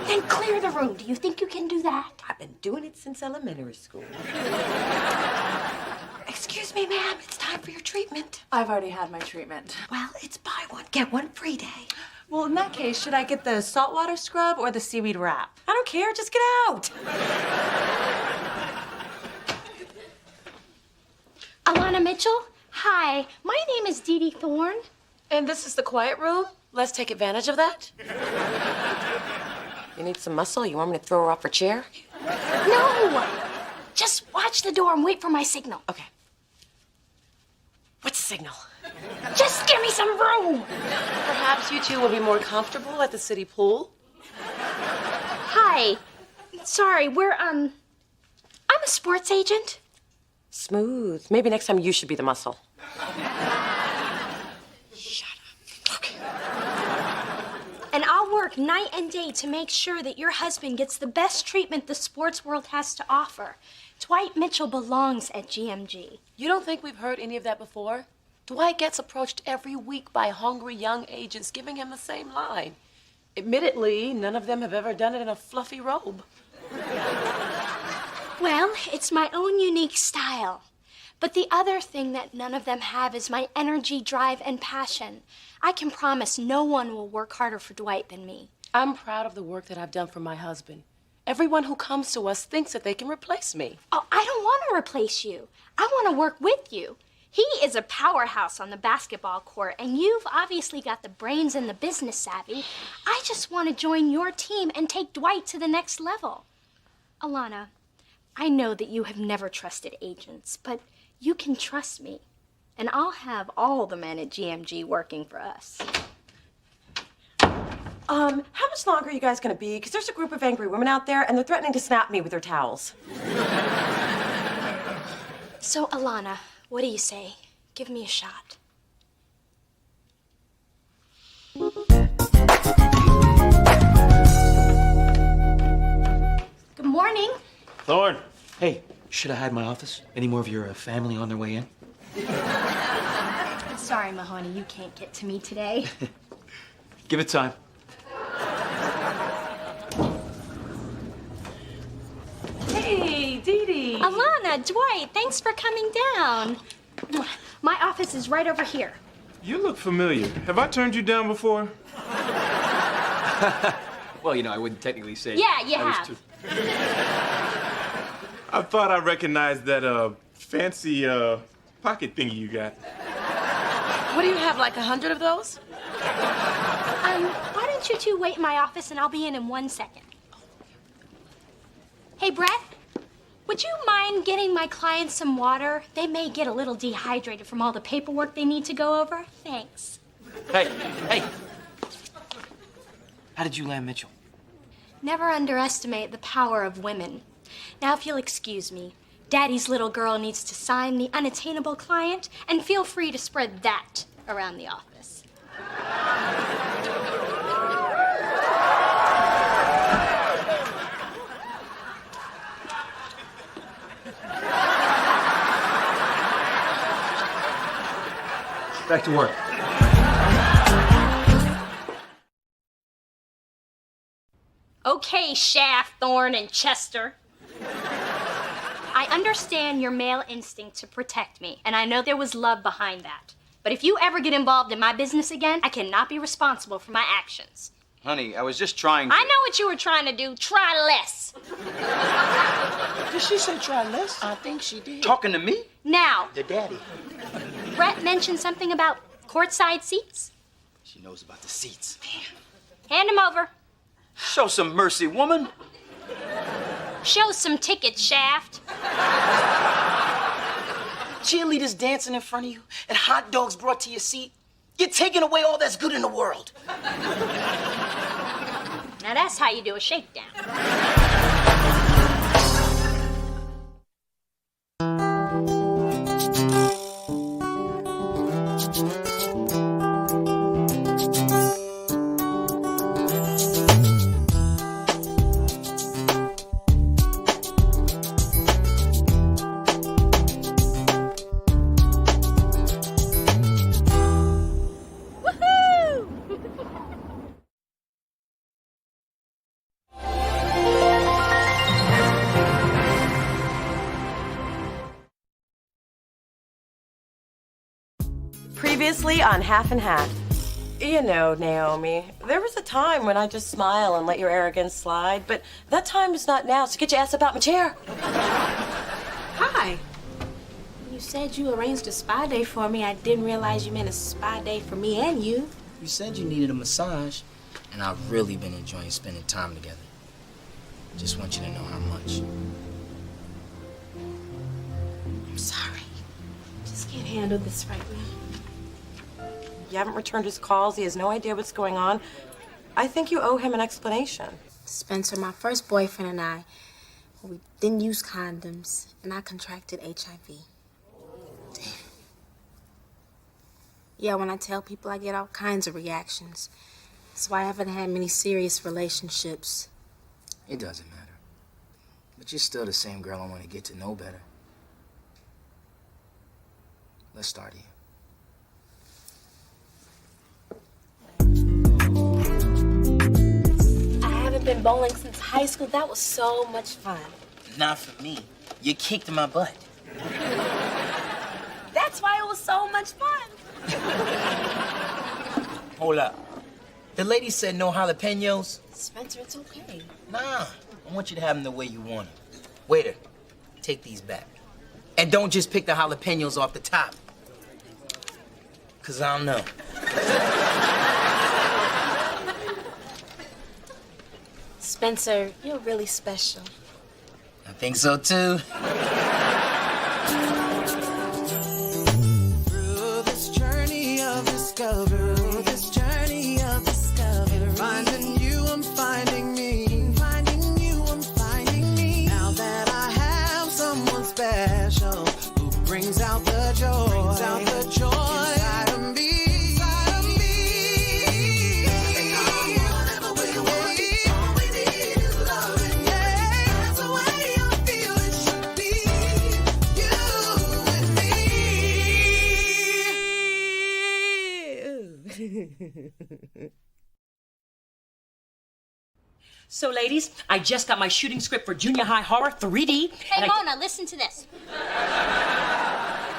Speaker 8: Then clear the room. Do you think you can do that?
Speaker 1: I've been doing it since elementary school. Excuse me, ma'am. It's time for your treatment.
Speaker 2: I've already had my treatment.
Speaker 1: Well, it's buy one, get one free day.
Speaker 2: Well, in that case, should I get the saltwater scrub or the seaweed wrap?
Speaker 1: I don't care. Just get out.
Speaker 8: Alana Mitchell? Hi, my name is Dee Dee Thorne.
Speaker 1: And this is the quiet room? Let's take advantage of that. You need some muscle? You want me to throw her off her chair?
Speaker 8: No! Just watch the door and wait for my signal.
Speaker 1: Okay. What's the signal?
Speaker 8: Just give me some room!
Speaker 1: Perhaps you two will be more comfortable at the city pool?
Speaker 8: Hi. Sorry, I'm a sports agent.
Speaker 1: Smooth. Maybe next time you should be the muscle.
Speaker 8: And I'll work night and day to make sure that your husband gets the best treatment the sports world has to offer. Dwight Mitchell belongs at GMG.
Speaker 19: You don't think we've heard any of that before? Dwight gets approached every week by hungry young agents giving him the same line. Admittedly, none of them have ever done it in a fluffy robe.
Speaker 8: Well, it's my own unique style. But the other thing that none of them have is my energy, drive, and passion. I can promise no one will work harder for Dwight than me.
Speaker 19: I'm proud of the work that I've done for my husband. Everyone who comes to us thinks that they can replace me.
Speaker 8: Oh, I don't want to replace you. I want to work with you. He is a powerhouse on the basketball court, and you've obviously got the brains and the business savvy. I just want to join your team and take Dwight to the next level. Alana, I know that you have never trusted agents, but you can trust me, and I'll have all the men at GMG working for us.
Speaker 1: How much longer are you guys gonna be? Because there's a group of angry women out there, and they're threatening to snap me with their towels.
Speaker 8: So, Alana, what do you say? Give me a shot. Good morning.
Speaker 17: Thorne. Hey, should I hide my office? Any more of your family on their way in?
Speaker 8: Sorry, Mahoney, you can't get to me today.
Speaker 17: Give it time.
Speaker 19: Hey, Dee Dee.
Speaker 8: Alana, Dwight, thanks for coming down. My office is right over here.
Speaker 22: You look familiar. Have I turned you down before?
Speaker 17: Well, you know, I wouldn't technically say.
Speaker 8: Yeah, you
Speaker 17: I was
Speaker 8: have.
Speaker 17: too-
Speaker 22: I thought I recognized that fancy pocket thingy you got.
Speaker 19: What do you have, like 100 of those?
Speaker 8: Why don't you two wait in my office and I'll be in 1 second. Hey, Brett, would you mind getting my clients some water? They may get a little dehydrated from all the paperwork they need to go over. Thanks.
Speaker 17: Hey. How did you land Mitchell?
Speaker 8: Never underestimate the power of women. Now, if you'll excuse me, Daddy's little girl needs to sign the unattainable client, and feel free to spread that around the office.
Speaker 17: Back to work.
Speaker 8: Okay, Shaft, Thorne, and Chester. I understand your male instinct to protect me, and I know there was love behind that. But if you ever get involved in my business again, I cannot be responsible for my actions.
Speaker 9: Honey, I was just trying to...
Speaker 8: I know what you were trying to do. Try less.
Speaker 19: Did she say try less? I think she did.
Speaker 9: Talking to me?
Speaker 8: Now,
Speaker 9: The daddy.
Speaker 8: Brett mentioned something about courtside seats.
Speaker 9: She knows about the seats.
Speaker 8: Hand them over.
Speaker 9: Show some mercy, woman.
Speaker 8: Show some tickets, Shaft.
Speaker 3: Cheerleaders dancing in front of you and hot dogs brought to your seat. You're taking away all that's good in the world.
Speaker 8: Now that's how you do a shakedown.
Speaker 1: Previously on Half and Half. You know, Naomi, there was a time when I just smile and let your arrogance slide, but that time is not now, so get your ass about my chair.
Speaker 2: Hi. You said you arranged a spa day for me. I didn't realize you meant a spa day for me and you.
Speaker 3: You said you needed a massage, and I've really been enjoying spending time together. Just want you to know how much.
Speaker 2: I'm sorry. Just can't handle this right now.
Speaker 1: You haven't returned his calls. He has no idea what's going on. I think you owe him an explanation.
Speaker 2: Spencer, my first boyfriend and I, we didn't use condoms, and I contracted HIV. Damn. Yeah, when I tell people, I get all kinds of reactions. That's why I haven't had many serious relationships.
Speaker 3: It doesn't matter. But you're still the same girl I want to get to know better. Let's start here.
Speaker 2: Been bowling since high school. That was so much fun.
Speaker 3: Not for me. You kicked my butt.
Speaker 2: That's why it was so much fun.
Speaker 3: Hold up. The lady said no jalapenos.
Speaker 2: Spencer, it's okay.
Speaker 3: Nah, I want you to have them the way you want them. Waiter, take these back. And don't just pick the jalapenos off the top. Cause I don't know.
Speaker 2: Spencer, you're really special.
Speaker 3: I think so too.
Speaker 7: Through this journey of discovery, finding you, I'm finding me. Finding you, I'm finding me. Now that I have someone special who brings out the joy, inside of me.
Speaker 19: So, ladies, I just got my shooting script for Junior High Horror 3D.
Speaker 8: Hey, Mona, listen to this.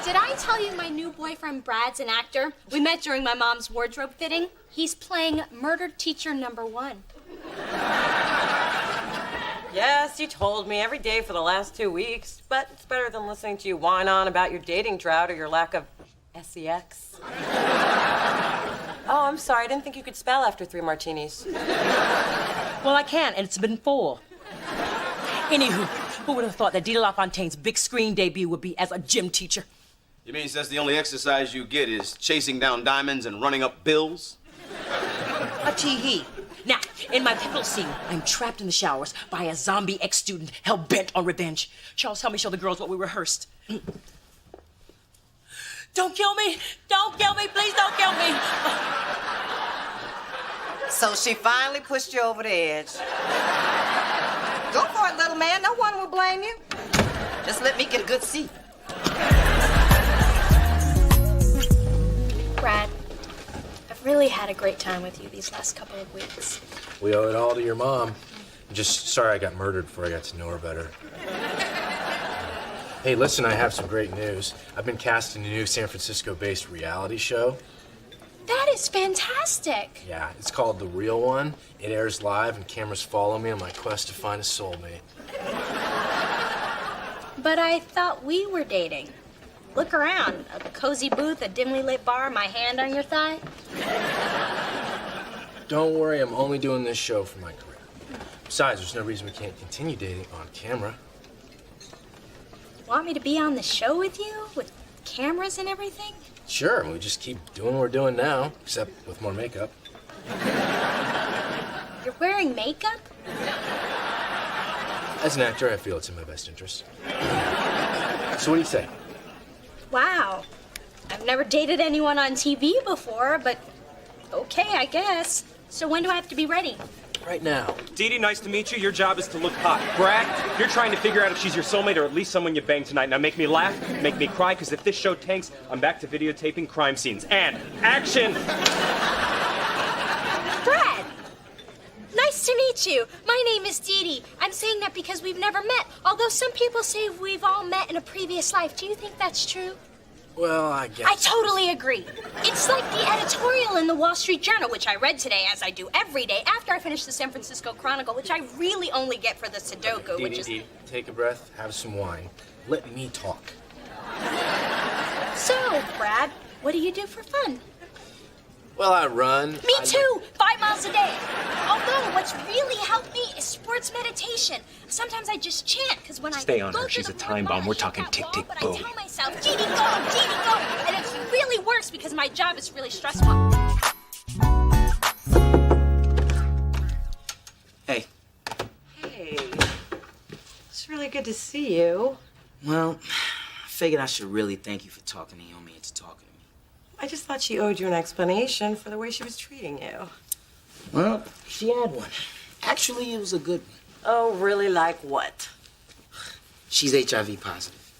Speaker 8: Did I tell you my new boyfriend Brad's an actor? We met during my mom's wardrobe fitting. He's playing murdered teacher #1.
Speaker 1: Yes, you told me every day for the last 2 weeks, but it's better than listening to you whine on about your dating drought or your lack of sex. Oh, I'm sorry. I didn't think you could spell after 3 martinis.
Speaker 19: Well, I can, and it's been 4. Anywho, who would have thought that Dita LaFontaine's big screen debut would be as a gym teacher?
Speaker 9: You mean that's the only exercise you get is chasing down diamonds and running up bills?
Speaker 19: A tee-hee. Now, in my pivotal scene, I'm trapped in the showers by a zombie ex-student hell-bent on revenge. Charles, help me show the girls what we rehearsed. Don't kill me! Don't kill me! Please don't kill me!
Speaker 11: So she finally pushed you over the edge. Go for it, little man. No one will blame you. Just let me get a good seat.
Speaker 2: Brad, I've really had a great time with you these last couple of weeks.
Speaker 5: We owe it all to your mom. I'm just sorry I got murdered before I got to know her better. Hey, listen, I have some great news. I've been cast in a new San Francisco-based reality show.
Speaker 8: That is fantastic.
Speaker 5: Yeah, it's called The Real One. It airs live and cameras follow me on my quest to find a soulmate.
Speaker 8: But I thought we were dating. Look around. A cozy booth, a dimly lit bar, my hand on your thigh.
Speaker 5: Don't worry, I'm only doing this show for my career. Besides, there's no reason we can't continue dating on camera.
Speaker 8: Want me to be on the show with you? With
Speaker 2: cameras and everything?
Speaker 5: Sure, we just keep doing what we're doing now, except with more makeup.
Speaker 2: You're wearing makeup?
Speaker 5: As an actor, I feel it's in my best interest. So what do you say?
Speaker 2: Wow. I've never dated anyone on TV before, but okay, I guess. So when do I have to be ready?
Speaker 5: Right now.
Speaker 12: Dee Dee, nice to meet you. Your job is to look hot. Brad, you're trying to figure out if she's your soulmate or at least someone you banged tonight. Now make me laugh, make me cry, because if this show tanks, I'm back to videotaping crime scenes. And action!
Speaker 2: Brad! Nice to meet you. My name is Dee Dee. I'm saying that because we've never met, although some people say we've all met in a previous life. Do you think that's true?
Speaker 5: Well, I guess.
Speaker 2: I totally agree. It's like the editorial in the Wall Street Journal, which I read today, as I do every day after I finish the San Francisco Chronicle, which I really only get for the Sudoku, which is...
Speaker 5: Dee, take a breath, have some wine. Let me talk.
Speaker 2: So, Brad, what do you do for fun?
Speaker 5: Well, I run.
Speaker 2: Me too! 5 miles a day. Although, what's really helped me is sports meditation. Sometimes I just chant, because when
Speaker 12: Stay
Speaker 2: I
Speaker 12: on
Speaker 2: go
Speaker 12: her.
Speaker 2: to
Speaker 12: She's
Speaker 2: the
Speaker 12: a time bomb. We're talking tick, tick,
Speaker 2: but
Speaker 12: boom.
Speaker 2: I tell myself, Dee Dee, go, Dee Dee, go. And it really works because my job is really stressful.
Speaker 3: Hey.
Speaker 1: Hey. It's really good to see you.
Speaker 3: Well, I figured I should really thank you for talking Naomi into talking to me.
Speaker 1: I just thought she owed you an explanation for the way she was treating you.
Speaker 3: Well, she had one. Actually, it was a good one.
Speaker 1: Oh, really? Like what?
Speaker 3: She's HIV positive.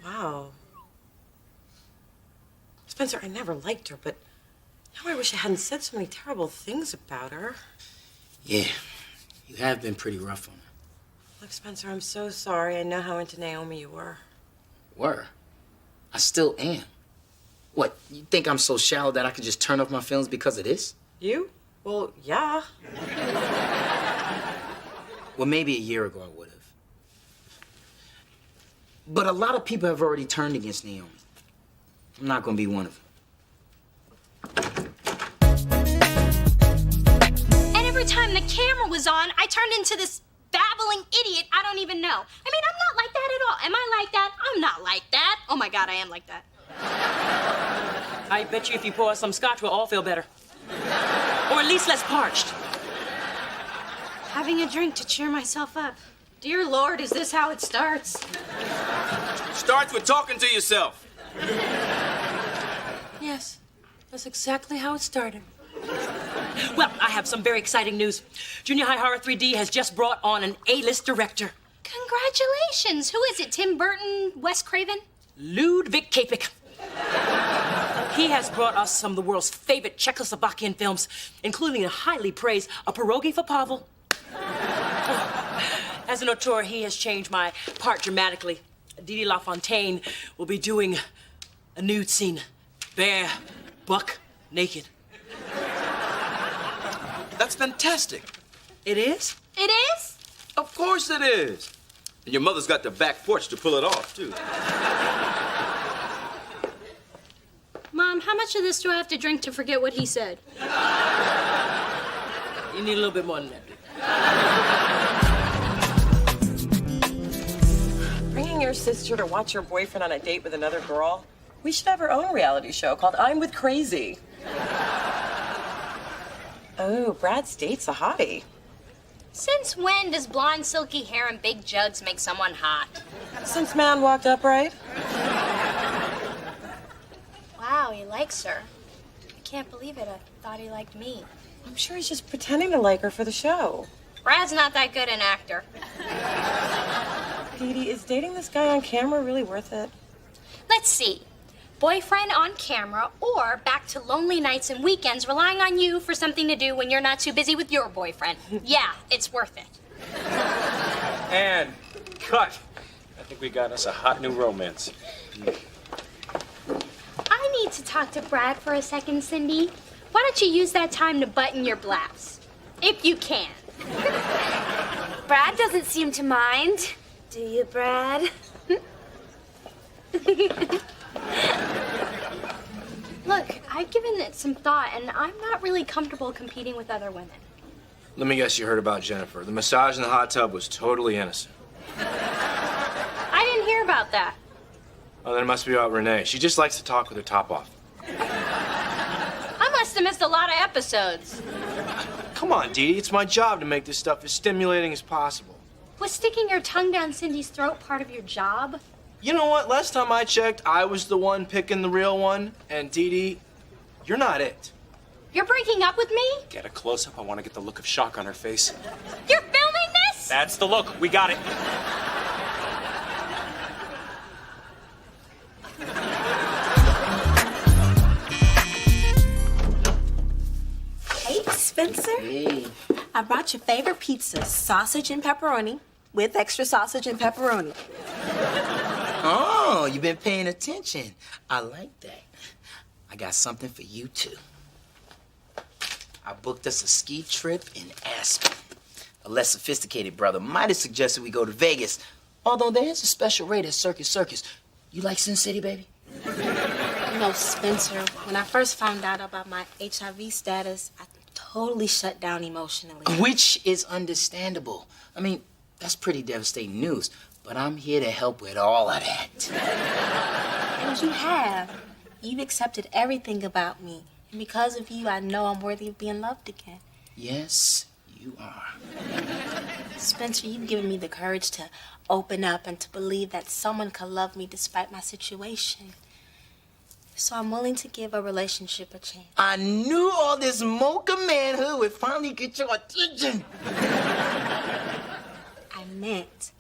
Speaker 1: Wow. Spencer, I never liked her, but now I wish I hadn't said so many terrible things about her.
Speaker 3: Yeah, you have been pretty rough on her.
Speaker 1: Look, Spencer, I'm so sorry. I know how into Naomi you were.
Speaker 3: Were? I still am. What, you think I'm so shallow that I could just turn off my feelings because of this?
Speaker 1: You? Well, yeah.
Speaker 3: Well, maybe a year ago I would have. But a lot of people have already turned against Naomi. I'm not gonna be one of them.
Speaker 2: And every time the camera was on, I turned into this babbling idiot I don't even know. I mean, I'm not like that at all. Am I like that? I'm not like that. Oh my God, I am like that.
Speaker 19: I bet you if you pour us some scotch, we'll all feel better. Or at least less parched.
Speaker 2: Having a drink to cheer myself up. Dear Lord, is this how it starts?
Speaker 9: Starts with talking to yourself.
Speaker 14: Yes, that's exactly how it started.
Speaker 19: Well, I have some very exciting news. Junior High Horror 3D has just brought on an A-list director.
Speaker 2: Congratulations. Who is it? Tim Burton? Wes Craven?
Speaker 19: Ludwig Kapik. He has brought us some of the world's favorite Czechoslovakian films, including the highly praised A Pierogi for Pavel. As an auteur, he has changed my part dramatically. Didi LaFontaine will be doing a nude scene. Bare, buck, naked.
Speaker 9: That's fantastic.
Speaker 19: It is?
Speaker 2: It is?
Speaker 9: Of course it is. And your mother's got the back porch to pull it off, too.
Speaker 2: Mom, how much of this do I have to drink to forget what he said?
Speaker 19: You need a little bit more than that.
Speaker 1: Bringing your sister to watch her boyfriend on a date with another girl? We should have our own reality show called I'm with Crazy. Oh, Brad's date's a hottie.
Speaker 2: Since when does blonde, silky hair and big jugs make someone hot?
Speaker 1: Since man walked upright.
Speaker 2: Wow, he likes her. I can't believe it. I thought he liked me.
Speaker 1: I'm sure he's just pretending to like her for the show.
Speaker 2: Brad's not that good an actor.
Speaker 1: Didi, is dating this guy on camera really worth it?
Speaker 2: Let's see. Boyfriend on camera, or back to lonely nights and weekends relying on you for something to do when you're not too busy with your boyfriend. Yeah, it's worth it.
Speaker 12: And cut. I think we got us a hot new romance.
Speaker 2: I need to talk to Brad for a second, Cindy. Why don't you use that time to button your blouse? If you can.
Speaker 20: Brad doesn't seem to mind. Do you, Brad?
Speaker 2: Look, I've given it some thought, and I'm not really comfortable competing with other women.
Speaker 5: Let me guess you heard about Jennifer. The massage in the hot tub was totally innocent.
Speaker 2: I didn't hear about that.
Speaker 5: Oh, then it must be about Renee. She just likes to talk with her top off.
Speaker 2: I must have missed a lot of episodes.
Speaker 5: Come on, Dee Dee. It's my job to make this stuff as stimulating as possible.
Speaker 2: Was sticking your tongue down Cindy's throat part of your job?
Speaker 5: You know what? Last time I checked, I was the one picking the real one. And Dee Dee, you're not it.
Speaker 2: You're breaking up with me?
Speaker 12: Get a close-up. I want to get the look of shock on her face.
Speaker 2: You're filming this?
Speaker 12: That's the look. We got it.
Speaker 18: Hey, Spencer.
Speaker 3: Hey.
Speaker 18: I brought your favorite pizza, sausage and pepperoni, with extra sausage and pepperoni.
Speaker 3: Oh, you've been paying attention. I like that. I got something for you, too. I booked us a ski trip in Aspen. A less sophisticated brother might have suggested we go to Vegas, although there is a special rate at Circus. You like Sin City, baby?
Speaker 18: No, Spencer, when I first found out about my HIV status, I totally shut down emotionally.
Speaker 3: Which is understandable. I mean, that's pretty devastating news, but I'm here to help with all of that.
Speaker 18: And you have. You've accepted everything about me. And because of you, I know I'm worthy of being loved again.
Speaker 3: Yes, you are.
Speaker 18: Spencer, you've given me the courage to open up and to believe that someone could love me despite my situation. So I'm willing to give a relationship a chance.
Speaker 3: I knew all this mocha manhood would finally get your attention.
Speaker 18: I meant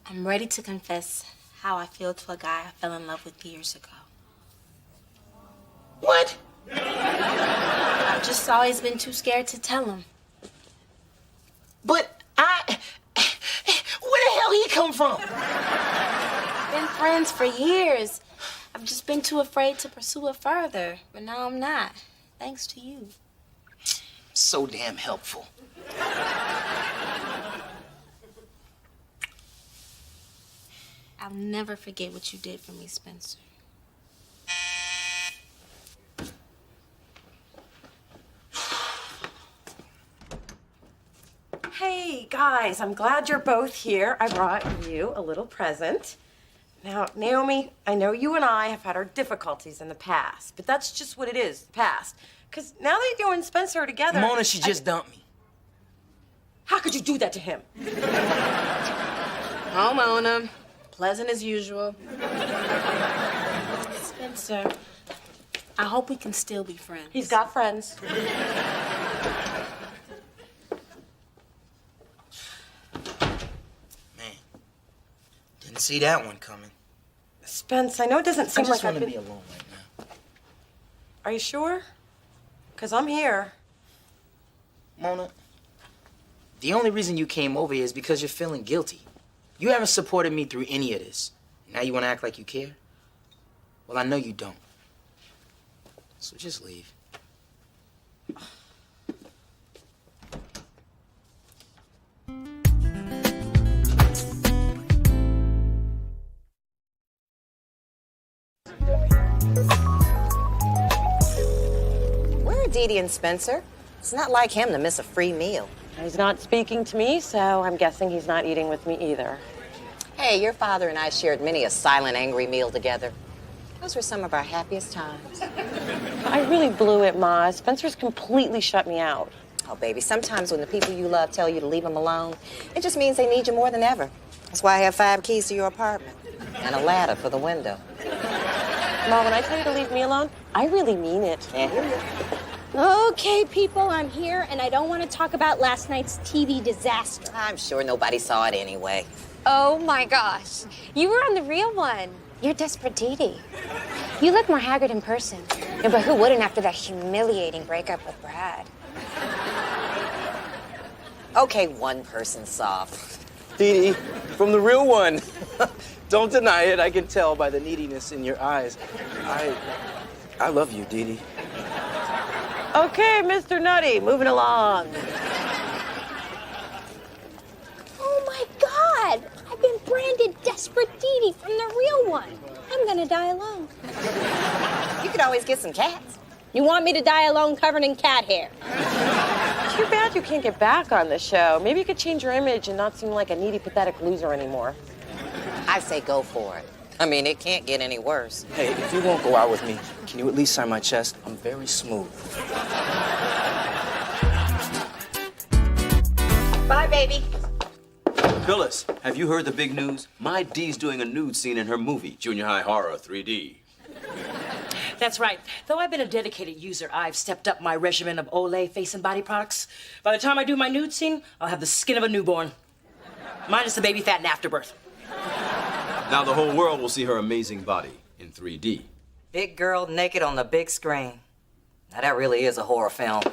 Speaker 18: I'm ready to confess how I feel to a guy I fell in love with years ago.
Speaker 3: What?
Speaker 18: I've just always been too scared to tell him.
Speaker 3: But where the hell he come from?
Speaker 18: Been friends for years. I've just been too afraid to pursue it further. But now I'm not. Thanks to you.
Speaker 3: So damn helpful.
Speaker 18: I'll never forget what you did for me, Spencer.
Speaker 1: Hey, guys, I'm glad you're both here. I brought you a little present. Now, Naomi, I know you and I have had our difficulties in the past, but that's just what it is, the past. Because now that you and Spencer are together...
Speaker 3: Mona, she just dumped me.
Speaker 1: How could you do that to him?
Speaker 18: Oh, Mona. Pleasant as usual. Spencer, I hope we can still be friends.
Speaker 1: He's got friends.
Speaker 3: Didn't see that one coming.
Speaker 1: Spence, I know it doesn't seem
Speaker 3: I just
Speaker 1: like
Speaker 3: want
Speaker 1: I've
Speaker 3: to
Speaker 1: been...
Speaker 3: be alone right now.
Speaker 1: Are you sure? Because I'm here.
Speaker 3: Mona, the only reason you came over here is because you're feeling guilty. You haven't supported me through any of this. Now you want to act like you care? Well, I know you don't. So just leave.
Speaker 11: Where are Dee Dee and Spencer? It's not like him to miss a free meal.
Speaker 19: He's not speaking to me, so I'm guessing he's not eating with me either.
Speaker 11: Hey, your father and I shared many a silent, angry meal together. Those were some of our happiest times.
Speaker 19: I really blew it, Ma. Spencer's completely shut me out.
Speaker 11: Oh, baby, sometimes when the people you love tell you to leave them alone, it just means they need you more than ever. That's why I have 5 keys to your apartment and a ladder for the window.
Speaker 19: Ma, when I tell you to leave me alone, I really mean it.
Speaker 2: Okay, people, I'm here, and I don't want to talk about last night's TV disaster.
Speaker 11: I'm sure nobody saw it anyway.
Speaker 21: Oh my gosh, you were on the real one.
Speaker 10: You're desperate Dee Dee. You look more haggard in person. Yeah, but who wouldn't after that humiliating breakup with Brad?
Speaker 11: Okay, one person saw.
Speaker 3: Dee Dee, from the real one. Don't deny it. I can tell by the neediness in your eyes. I love you, Dee Dee.
Speaker 1: Okay, Mr. Nutty, moving along.
Speaker 2: Oh my God! I've been branded Desperate Dee Dee from the real one. I'm gonna die alone.
Speaker 11: You could always get some cats.
Speaker 2: You want me to die alone covered in cat hair?
Speaker 19: Too bad you can't get back on the show. Maybe you could change your image and not seem like a needy, pathetic loser anymore.
Speaker 11: I say go for it.
Speaker 4: I mean, it can't get any worse.
Speaker 6: Hey, if you won't go out with me, can you at least sign my chest? I'm very smooth.
Speaker 11: Bye, baby.
Speaker 9: Phyllis, have you heard the big news? My Dee's doing a nude scene in her movie, Junior High Horror 3D.
Speaker 19: That's right. Though I've been a dedicated user, I've stepped up my regimen of Olay face and body products. By the time I do my nude scene, I'll have the skin of a newborn. Minus the baby fat and afterbirth.
Speaker 9: Now the whole world will see her amazing body in 3D.
Speaker 11: Big girl naked on the big screen. Now that really is a horror film.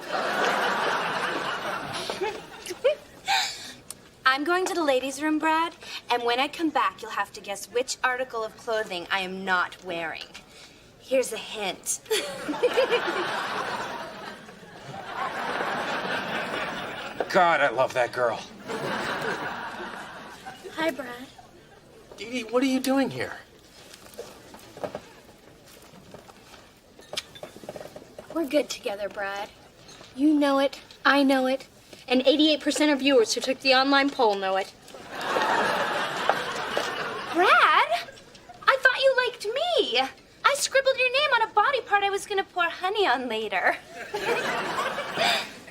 Speaker 8: I'm going to the ladies' room, Brad, and when I come back, you'll have to guess which article of clothing I am not wearing. Here's a hint.
Speaker 12: God, I love that girl.
Speaker 8: Hi, Brad.
Speaker 5: Dee Dee, what are you doing here?
Speaker 2: We're good together, Brad. You know it, I know it, and 88% of viewers who took the online poll know it.
Speaker 8: Brad? I thought you liked me. I scribbled your name on a body part I was gonna pour honey on later.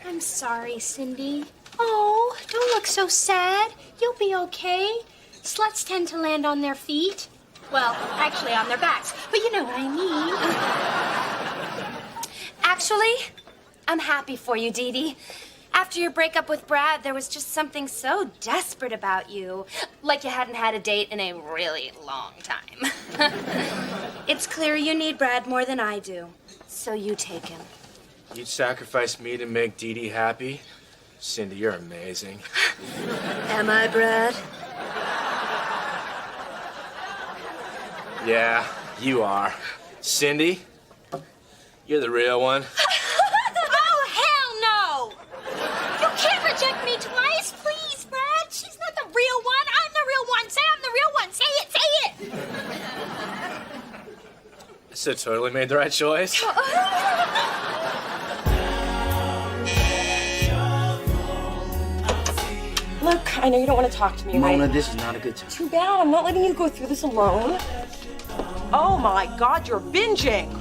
Speaker 2: I'm sorry, Cindy. Oh, don't look so sad. You'll be okay. Sluts tend to land on their feet. Well, actually on their backs, but you know what I mean.
Speaker 8: Actually, I'm happy for you, Dee Dee. After your breakup with Brad, there was just something so desperate about you. Like you hadn't had a date in a really long time. It's clear you need Brad more than I do, so you take him.
Speaker 5: You'd sacrifice me to make Dee Dee happy? Cindy, you're amazing.
Speaker 8: Am I, Brad?
Speaker 5: Yeah, you are. Cindy, you're the real one.
Speaker 8: Oh, hell no! You can't reject me twice, please, Brad. She's not the real one. I'm the real one. Say I'm the real one. Say it, say it.
Speaker 5: So totally made the right choice.
Speaker 1: Look, I know you don't want to talk to me,
Speaker 3: Mona,
Speaker 1: right?
Speaker 3: this is not a good time.
Speaker 1: Too bad. I'm not letting you go through this alone. Oh my God, you're binging.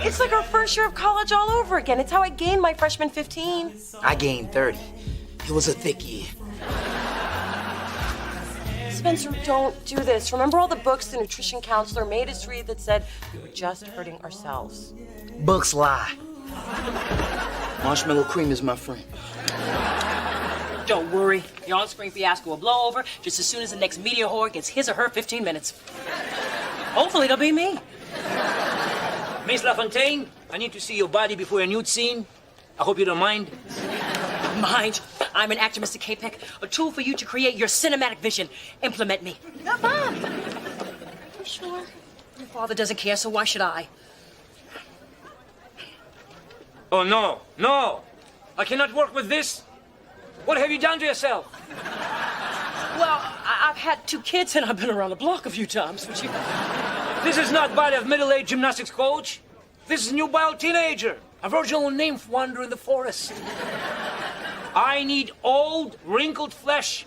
Speaker 1: It's like our first year of college all over again. It's how I gained my freshman 15.
Speaker 3: I gained 30. It was a thick year.
Speaker 1: Spencer, don't do this. Remember all the books the nutrition counselor made us read that said we were just hurting ourselves?
Speaker 3: Books lie. Marshmallow cream is my friend.
Speaker 19: Don't worry. The on-screen fiasco will blow over just as soon as the next media whore gets his or her 15 minutes. Hopefully it'll be me.
Speaker 16: Miss LaFontaine, I need to see your body before a nude scene. I hope you don't mind.
Speaker 19: Mind? I'm an actor, Mr. K-Peck. A tool for you to create your cinematic vision. Implement me.
Speaker 8: Mom! You sure?
Speaker 19: Your father doesn't care, so why should I?
Speaker 16: Oh, no, no! I cannot work with this. What have you done to yourself?
Speaker 19: Well, I've had 2 kids and I've been around the block a few times, but you...
Speaker 16: This is not body of middle-aged gymnastics coach. This is nubile teenager. A virginal nymph wandering the forest. I need old, wrinkled flesh.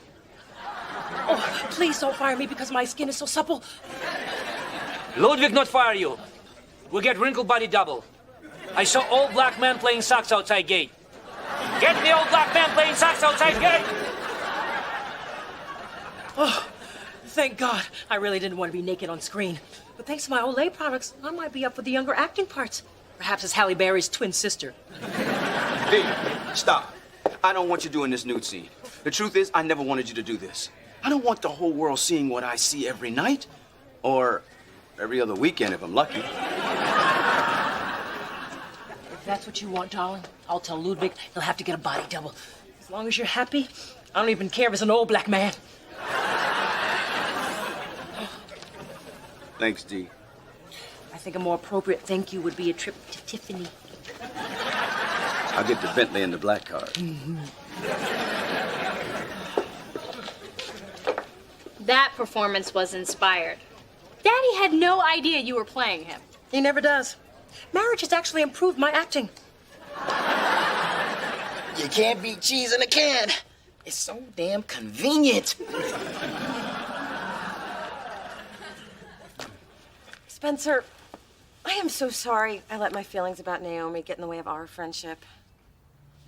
Speaker 19: Oh, please don't fire me because my skin is so supple.
Speaker 16: Ludwig not fire you. We'll get wrinkled body double. I saw old black man playing socks outside gate. Get the old black man playing socks outside gate!
Speaker 19: Oh, thank God. I really didn't want to be naked on screen. But thanks to my Olay products, I might be up for the younger acting parts. Perhaps as Halle Berry's twin sister.
Speaker 9: Hey, stop. I don't want you doing this nude scene. The truth is, I never wanted you to do this. I don't want the whole world seeing what I see every night. Or every other weekend if I'm lucky.
Speaker 19: If that's what you want, darling, I'll tell Ludwig he'll have to get a body double. As long as you're happy, I don't even care if it's an old black man.
Speaker 9: Thanks, Dee.
Speaker 19: I think a more appropriate thank you would be a trip to Tiffany.
Speaker 9: I'll get the Bentley and the black card.
Speaker 2: That performance was inspired. Daddy had no idea you were playing him.
Speaker 19: He never does. Marriage has actually improved my acting.
Speaker 3: You can't beat cheese in a can. It's so damn convenient.
Speaker 1: Spencer, I am so sorry I let my feelings about Naomi get in the way of our friendship.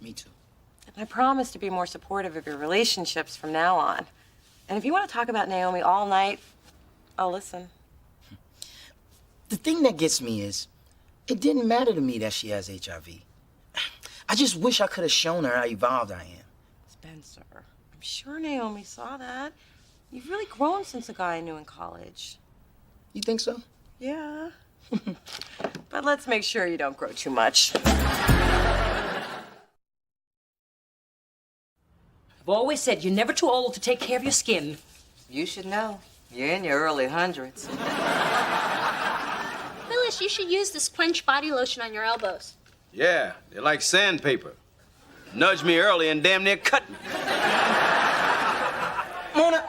Speaker 3: Me too.
Speaker 1: And I promise to be more supportive of your relationships from now on. And if you want to talk about Naomi all night, I'll listen.
Speaker 3: The thing that gets me is, it didn't matter to me that she has HIV. I just wish I could have shown her how evolved I am.
Speaker 1: Spencer, I'm sure Naomi saw that. You've really grown since the guy I knew in college.
Speaker 3: You think so?
Speaker 1: Yeah. But let's make sure you don't grow too much.
Speaker 14: I've always said you're never too old to take care of your skin.
Speaker 13: You should know. You're in your early hundreds.
Speaker 2: Phyllis, you should use this Quench body lotion on your elbows.
Speaker 9: Yeah, they're like sandpaper. Nudged me early and damn near cut me.
Speaker 3: Mona,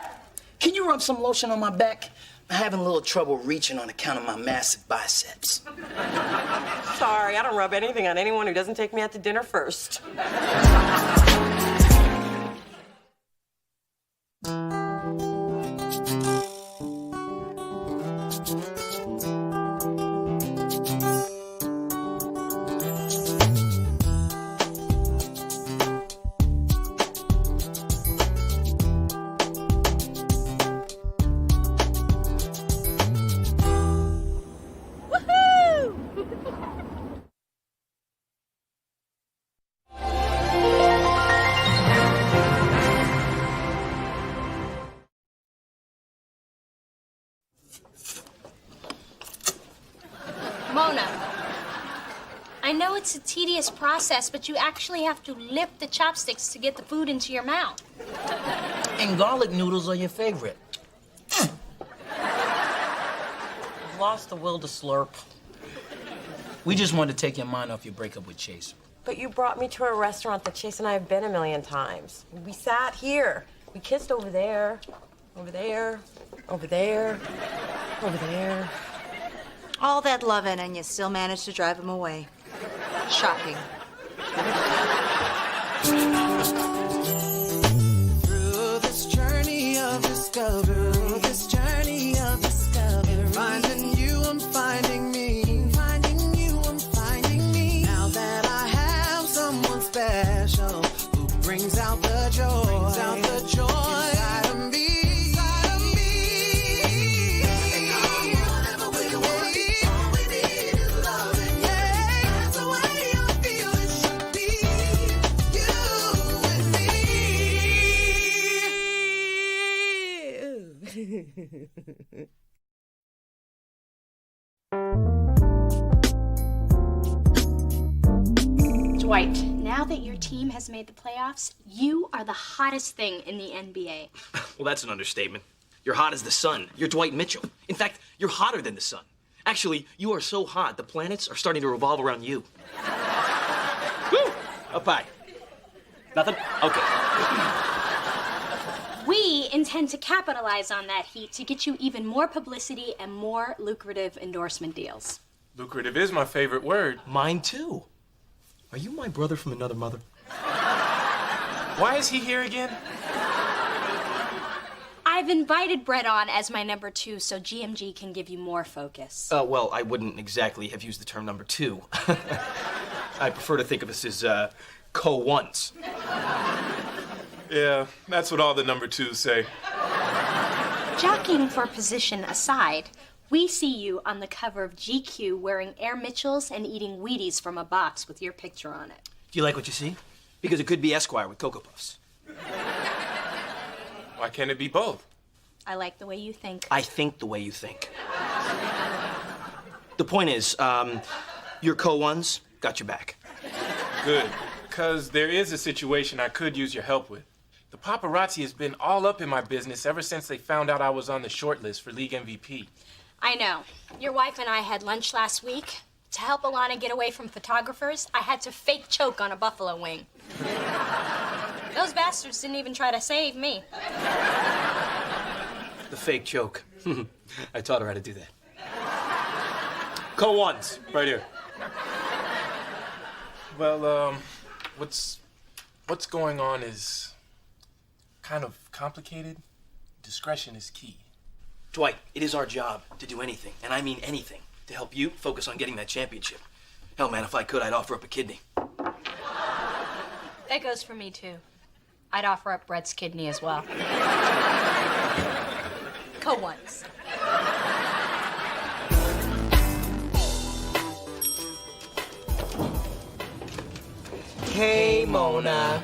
Speaker 3: can you rub some lotion on my back? I'm having a little trouble reaching on account of my massive biceps.
Speaker 1: Sorry, I don't rub anything on anyone who doesn't take me out to dinner first.
Speaker 2: Mona, I know it's a tedious process, but you actually have to lift the chopsticks to get the food into your mouth.
Speaker 3: And garlic noodles are your favorite.
Speaker 1: I've lost the will to slurp.
Speaker 3: We just wanted to take your mind off your breakup with Chase.
Speaker 1: But you brought me to a restaurant that Chase and I have been a million times. We sat here. We kissed over there, over there, over there, over there.
Speaker 11: All that loving, and you still managed to drive him away. Shocking.
Speaker 7: Through this journey of discovery, finding you, I'm finding me, finding you, I'm finding me. Now that I have someone special who brings out the joy, inside of me.
Speaker 2: Dwight, now that your team has made the playoffs, you are the hottest thing in the NBA.
Speaker 17: Well, that's an understatement. You're hot as the sun. You're Dwight Mitchell. In fact, you're hotter than the sun. Actually, you are so hot, the planets are starting to revolve around you. Woo! Up high. Nothing? Okay.
Speaker 2: We intend to capitalize on that heat to get you even more publicity and more lucrative endorsement deals.
Speaker 22: Lucrative is my favorite word.
Speaker 17: Mine too. Are you my brother from another mother?
Speaker 22: Why is he here again?
Speaker 2: I've invited Brett on as my number 2 so GMG can give you more focus.
Speaker 17: Well, I wouldn't exactly have used the term number 2. I prefer to think of us as co-ones.
Speaker 22: Yeah, that's what all the number 2s say.
Speaker 2: Jockeying for position aside, we see you on the cover of GQ wearing Air Mitchells and eating Wheaties from a box with your picture on it.
Speaker 17: Do you like what you see? Because it could be Esquire with Cocoa Puffs.
Speaker 22: Why can't it be both?
Speaker 2: I like the way you think.
Speaker 17: I think the way you think. The point is, your co-ones got your back.
Speaker 22: Good, because there is a situation I could use your help with. The paparazzi has been all up in my business ever since they found out I was on the short list for league MVP.
Speaker 2: I know. Your wife and I had lunch last week. To help Alana get away from photographers, I had to fake choke on a buffalo wing. Those bastards didn't even try to save me.
Speaker 17: The fake choke. I taught her how to do that. Co-ones, right here. Well, what's going on is kind of complicated. Discretion is key. Dwight, it is our job to do anything, and I mean anything, to help you focus on getting that championship. Hell, man, if I could, I'd offer up a kidney.
Speaker 2: That goes for me, too. I'd offer up Brett's kidney as well. Go once.
Speaker 3: Hey, Mona.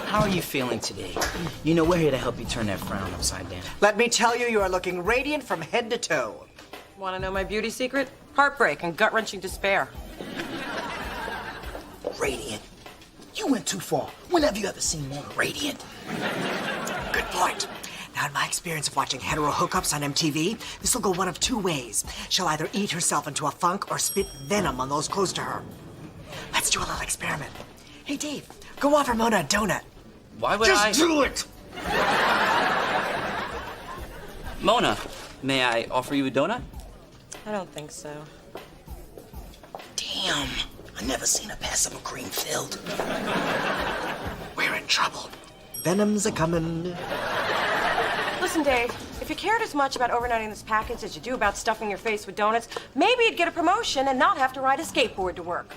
Speaker 3: How are you feeling today? You know, we're here to help you turn that frown upside down.
Speaker 15: Let me tell you, you are looking radiant from head to toe.
Speaker 1: Want to know my beauty secret? Heartbreak and gut-wrenching despair.
Speaker 3: Radiant? You went too far. When have you ever seen Mona radiant?
Speaker 15: Good point. Now, in my experience of watching hetero hookups on MTV, this will go one of two ways. She'll either eat herself into a funk or spit venom on those close to her. Let's do a little experiment. Hey, Dave, go offer Mona a donut.
Speaker 17: Why would
Speaker 15: Just do it!
Speaker 17: Mona, may I offer you a donut?
Speaker 1: I don't think so.
Speaker 3: Damn, I never seen her pass up a cream filled.
Speaker 15: We're in trouble. Venom's a-comin'.
Speaker 1: Listen, Dave, if you cared as much about overnighting this package as you do about stuffing your face with donuts, maybe you'd get a promotion and not have to ride a skateboard to work.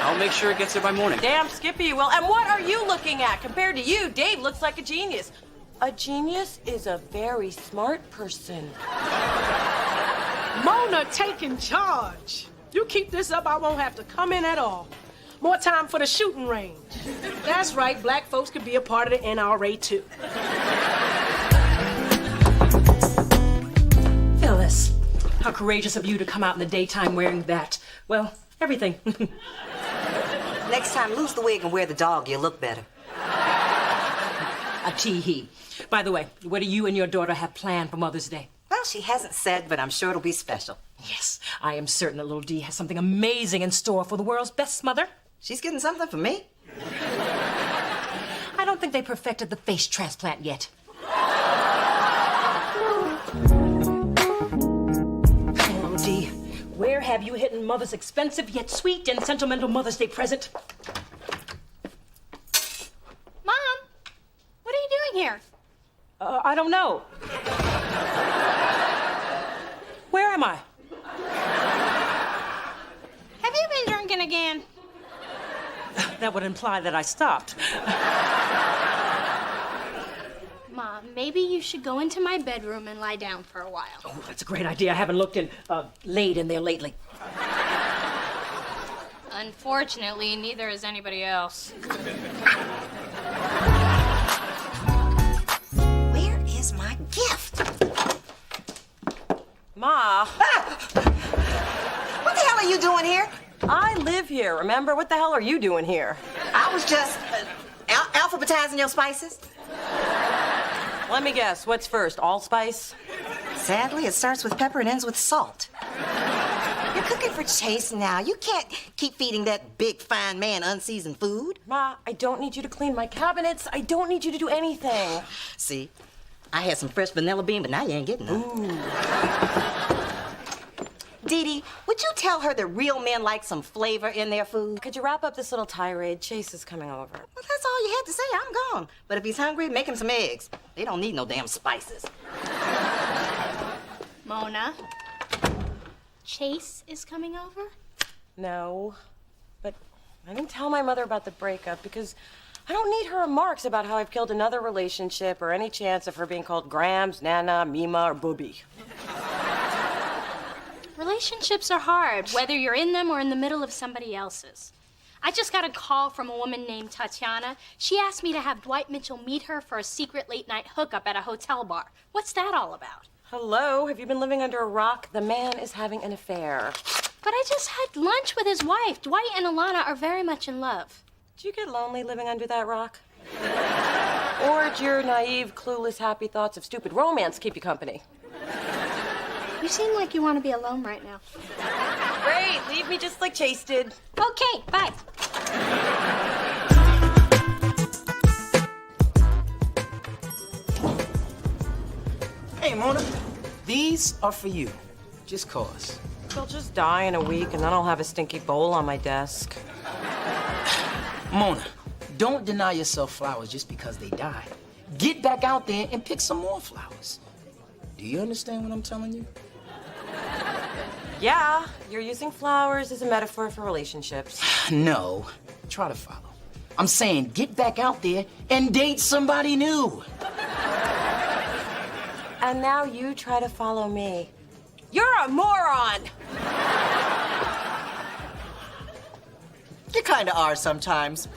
Speaker 17: I'll make sure it gets there by morning.
Speaker 1: Damn, Skippy, you will. And what are you looking at? Compared to you, Dave looks like a genius. A genius is a very smart person.
Speaker 14: Mona taking charge. You keep this up, I won't have to come in at all. More time for the shooting range. That's right, black folks could be a part of the NRA too. Phyllis, how courageous of you to come out in the daytime wearing that. Well, everything.
Speaker 11: Next time, lose the wig and wear the dog. You'll look better.
Speaker 14: A tee-hee. By the way, what do you and your daughter have planned for Mother's Day?
Speaker 11: Well, she hasn't said, but I'm sure it'll be special.
Speaker 14: Yes, I am certain that little Dee has something amazing in store for the world's best mother.
Speaker 11: She's getting something for me.
Speaker 14: I don't think they perfected the face transplant yet. Little Dee, where have you hidden Mother's expensive yet sweet and sentimental Mother's Day present?
Speaker 2: Mom, what are you doing here?
Speaker 14: I don't know. Where am I?
Speaker 2: Have you been drinking again?
Speaker 14: That would imply that I stopped.
Speaker 2: Mom, maybe you should go into my bedroom and lie down for a while.
Speaker 14: Oh, that's a great idea. I haven't laid in there lately.
Speaker 2: Unfortunately, neither has anybody else.
Speaker 11: Where is my gift?
Speaker 1: Ma.
Speaker 11: What the hell are you doing here?
Speaker 1: I live here, remember? What the hell are you doing here?
Speaker 11: I was just alphabetizing your spices.
Speaker 1: Let me guess, what's first, allspice?
Speaker 11: Sadly, it starts with pepper and ends with salt. You're cooking for Chase now. You can't keep feeding that big, fine man unseasoned food.
Speaker 1: Ma, I don't need you to clean my cabinets. I don't need you to do anything.
Speaker 11: See, I had some fresh vanilla bean, but now you ain't getting none.
Speaker 1: Ooh.
Speaker 11: Dee Dee, would you tell her that real men like some flavor in their food?
Speaker 1: Could you wrap up this little tirade? Chase is coming over.
Speaker 11: Well, that's all you had to say. I'm gone. But if he's hungry, make him some eggs. They don't need no damn spices.
Speaker 2: Mona, Chase is coming over?
Speaker 1: No, but I didn't tell my mother about the breakup because I don't need her remarks about how I've killed another relationship or any chance of her being called Grams, Nana, Mima, or Booby.
Speaker 2: Relationships are hard, whether you're in them or in the middle of somebody else's. I just got a call from a woman named Tatiana. She asked me to have Dwight Mitchell meet her for a secret late-night hookup at a hotel bar. What's that all about?
Speaker 1: Hello, have you been living under a rock? The man is having an affair.
Speaker 2: But I just had lunch with his wife. Dwight and Alana are very much in love.
Speaker 1: Did you get lonely living under that rock? Or did your naive, clueless, happy thoughts of stupid romance keep you company?
Speaker 2: You seem like you want to be alone right now.
Speaker 1: Great, leave me just like Chase did.
Speaker 2: Okay, bye.
Speaker 3: Hey, Mona, these are for you. Just cause.
Speaker 1: They'll just die in a week, and then I'll have a stinky bowl on my desk.
Speaker 3: Mona, don't deny yourself flowers just because they die. Get back out there and pick some more flowers. Do you understand what I'm telling you?
Speaker 1: Yeah, you're using flowers as a metaphor for relationships.
Speaker 3: No. Try to follow. I'm saying get back out there and date somebody new.
Speaker 1: And now you try to follow me. You're a moron!
Speaker 15: You kinda are sometimes.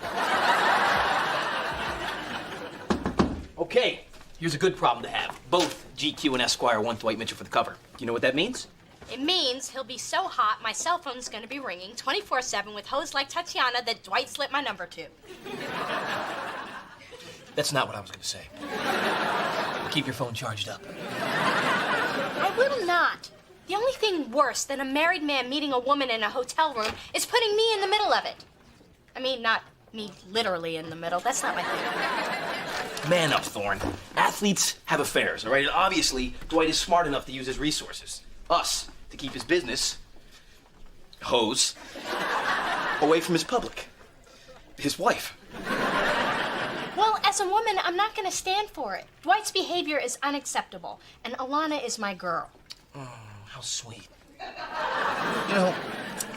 Speaker 17: Okay, here's a good problem to have. Both GQ and Esquire want Dwight Mitchell for the cover. You know what that means?
Speaker 2: It means he'll be so hot, my cell phone's gonna be ringing 24/7 with hoes like Tatiana that Dwight slipped my number to.
Speaker 17: That's not what I was gonna say. Keep your phone charged up.
Speaker 2: I will not. The only thing worse than a married man meeting a woman in a hotel room is putting me in the middle of it. I mean, not me literally in the middle. That's not my thing.
Speaker 17: Man up, Thorne. Athletes have affairs, all right? And obviously, Dwight is smart enough to use his resources. Us, to keep his business, hoes, away from his public. His wife.
Speaker 2: Well, as a woman, I'm not gonna stand for it. Dwight's behavior is unacceptable, and Alana is my girl.
Speaker 17: Oh, how sweet. You know,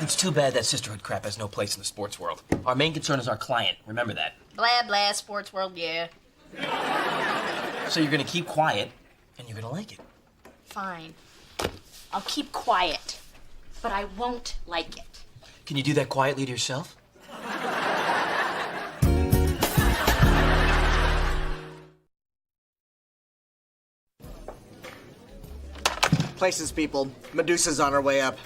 Speaker 17: it's too bad that sisterhood crap has no place in the sports world. Our main concern is our client. Remember that.
Speaker 2: Blah, blah, sports world, yeah.
Speaker 17: So you're gonna keep quiet, and you're gonna like it.
Speaker 2: Fine. I'll keep quiet, but I won't like it.
Speaker 17: Can you do that quietly to yourself?
Speaker 15: Places, people. Medusa's on her way up.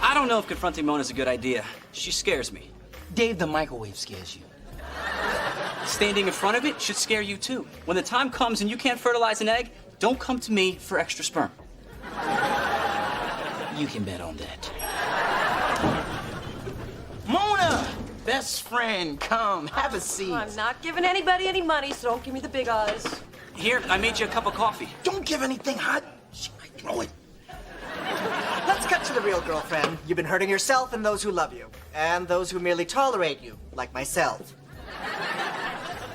Speaker 18: I don't know if confronting Mona's a good idea. She scares me.
Speaker 3: Dave, the microwave scares you.
Speaker 18: Standing in front of it should scare you too. When the time comes and you can't fertilize an egg, don't come to me for extra sperm.
Speaker 3: You can bet on that. Mona! Best friend, come, have a seat.
Speaker 1: I'm not giving anybody any money, so don't give me the big eyes.
Speaker 18: Here, I made you a cup of coffee.
Speaker 3: Don't give anything hot. She might throw it.
Speaker 15: Let's cut to the real, girlfriend. You've been hurting yourself and those who love you. And those who merely tolerate you, like myself.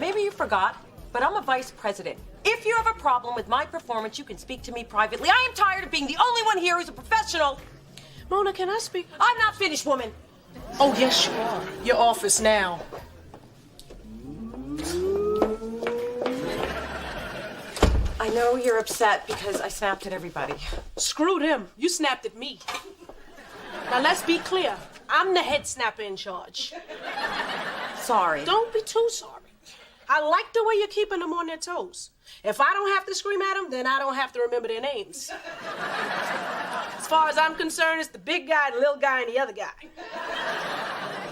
Speaker 1: Maybe you forgot, but I'm a vice president. If you have a problem with my performance, you can speak to me privately. I am tired of being the only one here who's a professional.
Speaker 14: Mona, can I speak?
Speaker 1: I'm not finished, woman.
Speaker 14: Oh, yes, you are. Your office now.
Speaker 1: I know you're upset because I snapped at everybody.
Speaker 14: Screw them. You snapped at me. Now, let's be clear. I'm the head snapper in charge.
Speaker 1: Sorry.
Speaker 14: Don't be too sorry. I like the way you're keeping them on their toes. If I don't have to scream at them, then I don't have to remember their names. As far as I'm concerned, it's the big guy, the little guy, and the other guy.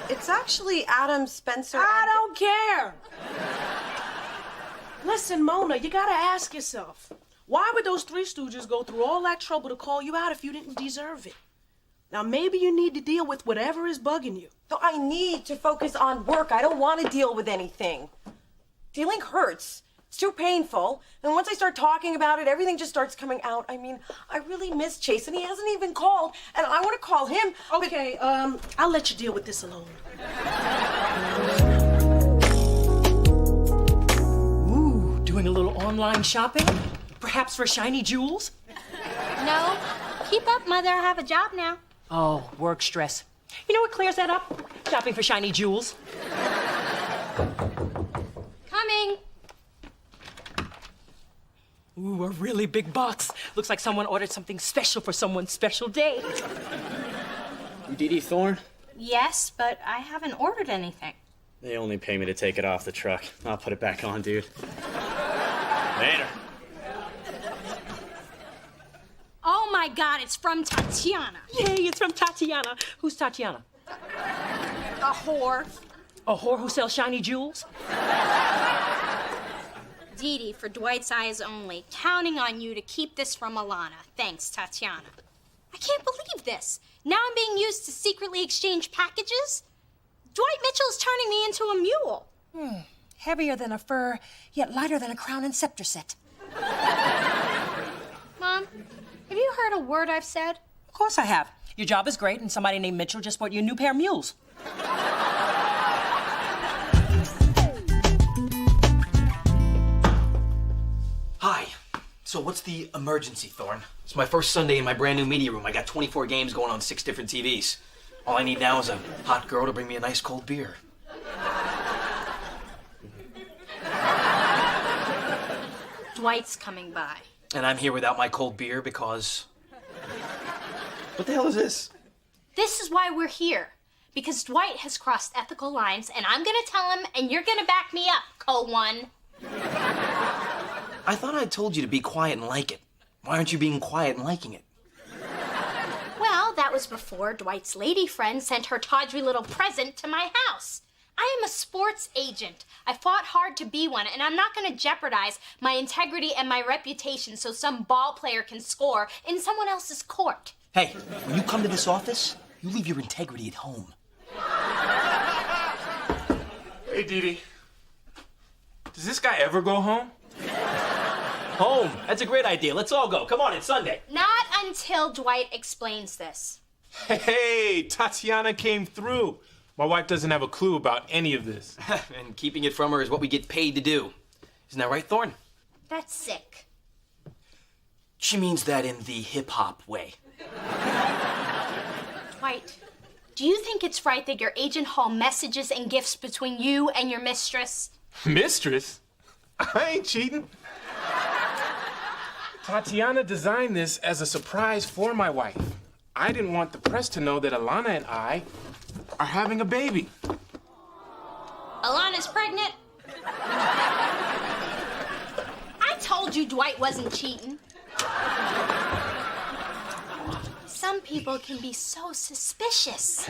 Speaker 1: It's actually Adam, Spencer,
Speaker 14: I don't care. Listen, Mona, you gotta ask yourself, why would those three stooges go through all that trouble to call you out if you didn't deserve it? Now, maybe you need to deal with whatever is bugging you.
Speaker 1: No, I need to focus on work. I don't want to deal with anything. Dealing hurts. It's too painful. And once I start talking about it, everything just starts coming out. I mean, I really miss Chase, and he hasn't even called, and I want to call him.
Speaker 14: Okay, I'll let you deal with this alone.
Speaker 19: Ooh, doing a little online shopping? Perhaps for shiny jewels?
Speaker 2: No. Keep up, Mother. I have a job now.
Speaker 19: Oh, work stress. You know what clears that up? Shopping for shiny jewels.
Speaker 2: Coming.
Speaker 19: Ooh, a really big box. Looks like someone ordered something special for someone's special day.
Speaker 18: You Dee Thorne?
Speaker 2: Yes, but I haven't ordered anything.
Speaker 18: They only pay me to take it off the truck. I'll put it back on, dude. Later.
Speaker 2: Oh my God, it's from Tatiana.
Speaker 19: Yay, it's from Tatiana. Who's Tatiana?
Speaker 2: A whore.
Speaker 19: A whore who sells shiny jewels?
Speaker 2: Dee Dee, for Dwight's eyes only, counting on you to keep this from Alana. Thanks, Tatiana. I can't believe this. Now I'm being used to secretly exchange packages? Dwight Mitchell's turning me into a mule.
Speaker 20: Heavier than a fur, yet lighter than a crown and scepter set.
Speaker 2: Mom, have you heard a word I've said?
Speaker 19: Of course I have. Your job is great, and somebody named Mitchell just bought you a new pair of mules.
Speaker 17: Hi. So what's the emergency, Thorne? It's my first Sunday in my brand new media room. I got 24 games going on 6 different TVs. All I need now is a hot girl to bring me a nice cold beer.
Speaker 2: Dwight's coming by.
Speaker 17: And I'm here without my cold beer because... What the hell is this?
Speaker 2: This is why we're here. Because Dwight has crossed ethical lines, and I'm gonna tell him, and you're gonna back me up, Co-1.
Speaker 17: I thought I told you to be quiet and like it. Why aren't you being quiet and liking it?
Speaker 2: Well, that was before Dwight's lady friend sent her tawdry little present to my house. I am a sports agent. I fought hard to be one, and I'm not going to jeopardize my integrity and my reputation so some ball player can score in someone else's court.
Speaker 17: Hey, when you come to this office, you leave your integrity at home.
Speaker 22: Hey, Dee Dee. Does this guy ever go home?
Speaker 18: Home. That's a great idea. Let's all go. Come on, it's Sunday.
Speaker 2: Not until Dwight explains this.
Speaker 22: Hey, Tatiana came through. My wife doesn't have a clue about any of this.
Speaker 17: And keeping it from her is what we get paid to do. Isn't that right, Thorne?
Speaker 2: That's sick.
Speaker 17: She means that in the hip-hop way.
Speaker 2: Dwight, do you think it's right that your agent haul messages and gifts between you and your mistress?
Speaker 22: Mistress? I ain't cheating. Tatiana designed this as a surprise for my wife. I didn't want the press to know that Alana and I are having a baby.
Speaker 2: Alana's pregnant. I told you Dwight wasn't cheating. Some people can be so suspicious.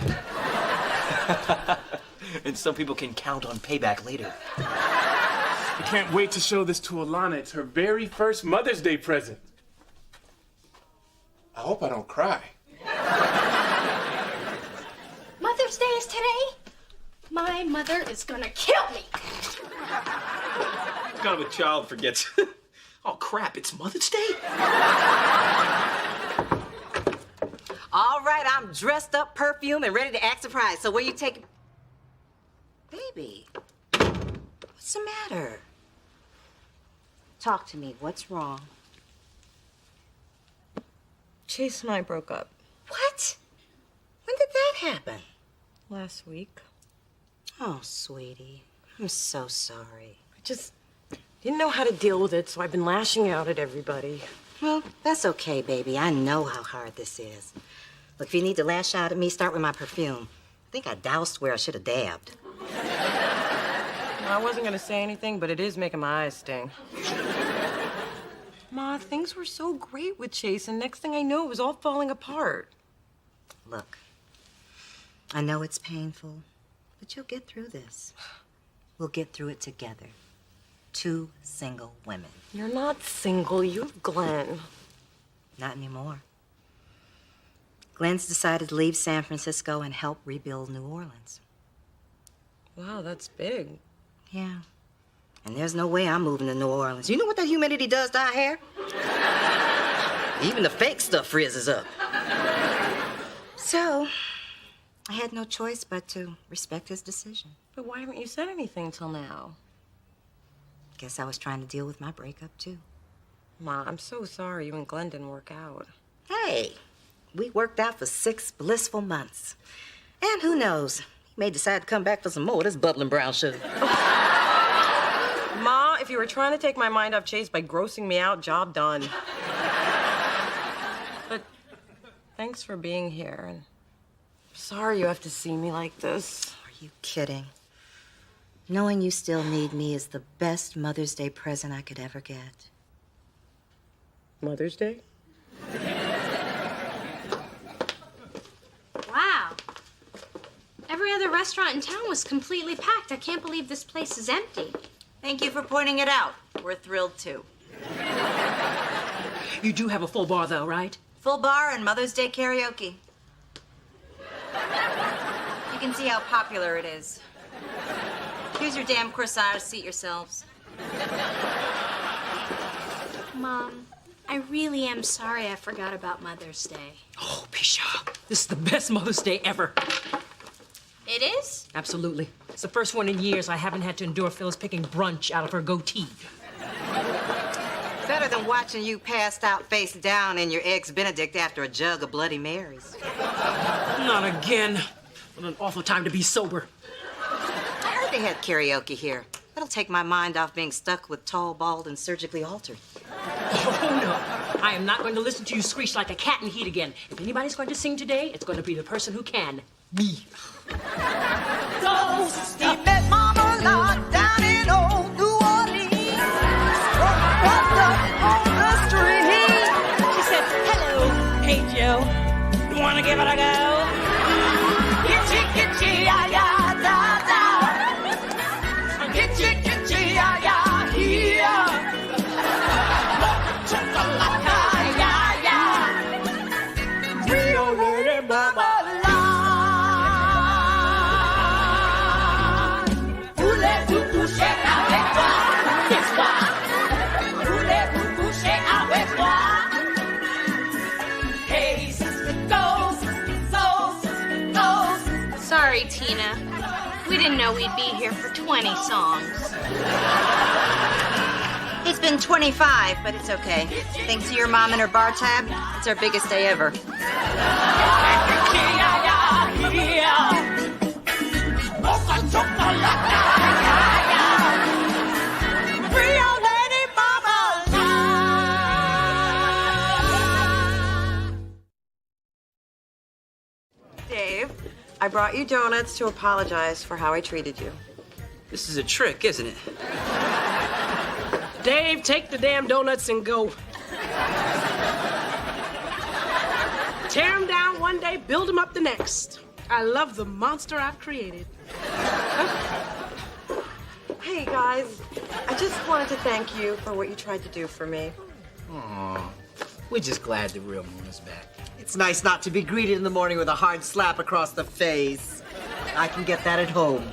Speaker 17: And some people can count on payback later.
Speaker 22: I can't wait to show this to Alana. It's her very first Mother's Day present. I hope I don't cry.
Speaker 2: Mother's Day is today? My mother is gonna kill me.
Speaker 17: What kind of a child forgets? Oh, crap, it's Mother's Day?
Speaker 11: All right, I'm dressed up, perfume, and ready to act surprised. So where you taking... Baby, what's the matter? Talk to me. What's wrong?
Speaker 1: Chase and I broke up.
Speaker 11: What? When did that happen?
Speaker 1: Last week.
Speaker 11: Oh, sweetie. I'm so sorry.
Speaker 1: I just didn't know how to deal with it, so I've been lashing out at everybody.
Speaker 11: Well, that's okay, baby. I know how hard this is. Look, if you need to lash out at me, start with my perfume. I think I doused where I should have dabbed.
Speaker 1: I wasn't gonna say anything, but it is making my eyes sting. Ma, things were so great with Chase, and next thing I know, it was all falling apart.
Speaker 11: Look, I know it's painful, but you'll get through this. We'll get through it together. 2 single women.
Speaker 1: You're not single, you have Glenn.
Speaker 11: Not anymore. Glenn's decided to leave San Francisco and help rebuild New Orleans.
Speaker 1: Wow, that's big.
Speaker 11: Yeah. And there's no way I'm moving to New Orleans. You know what that humidity does to our hair? Even the fake stuff frizzes up. So, I had no choice but to respect his decision.
Speaker 1: But why haven't you said anything till now?
Speaker 11: Guess I was trying to deal with my breakup, too.
Speaker 1: Ma, I'm so sorry you and Glenn didn't work out.
Speaker 11: Hey, we worked out for 6 blissful months. And who knows, he may decide to come back for some more of this bubbling brown sugar.
Speaker 1: Ma, if you were trying to take my mind off Chase by grossing me out, job done. But thanks for being here, and sorry you have to see me like this.
Speaker 11: Are you kidding? Knowing you still need me is the best Mother's Day present I could ever get.
Speaker 1: Mother's Day?
Speaker 2: Wow. Every other restaurant in town was completely packed. I can't believe this place is empty.
Speaker 11: Thank you for pointing it out. We're thrilled, too.
Speaker 14: You do have a full bar, though, right?
Speaker 11: Full bar and Mother's Day karaoke. You can see how popular it is. Here's your damn croissant. Seat yourselves.
Speaker 2: Mom, I really am sorry I forgot about Mother's Day.
Speaker 14: Oh, Pisha, this is the best Mother's Day ever.
Speaker 2: It is?
Speaker 14: Absolutely. It's the first one in years I haven't had to endure Phyllis picking brunch out of her goatee.
Speaker 11: Better than watching you passed out face down in your Eggs Benedict after a jug of Bloody Marys.
Speaker 19: Not again. What an awful time to be sober.
Speaker 11: I heard they had karaoke here. That'll take my mind off being stuck with tall, bald, and surgically altered.
Speaker 19: Oh, no. I am not going to listen to you screech like a cat in heat again. If anybody's going to sing today, it's going to be the person who can. Me.
Speaker 7: He met Mama Lot down in old New Orleans. Walked up on the street.
Speaker 19: She said, hello, hey, Joe. You want to give it a go?
Speaker 7: Gitchy, gitchy, ya, ya, da, da. Gitchy, gitchy, ya, ya, here. Chocolate, ya, ya. Real lady Mama Lot. Voulez-vous coucher avec moi? This one. Voulez-vous coucher avec moi? Hey, sister, go, sister, go.
Speaker 2: Sorry, Tina. We didn't know we'd be here for 20 songs.
Speaker 11: It's been 25, but it's okay. Thanks to your mom and her bar tab, it's our biggest day ever.
Speaker 1: Dave, I brought you donuts to apologize for how I treated you.
Speaker 17: This is a trick, isn't it?
Speaker 19: Dave, take the damn donuts and go. Tear them down one day, build them up the next. I love the monster I've created.
Speaker 1: Hey, guys, I just wanted to thank you for what you tried to do for me.
Speaker 3: Aw, we're just glad the real Mona's back.
Speaker 15: It's nice not to be greeted in the morning with a hard slap across the face. I can get that at home.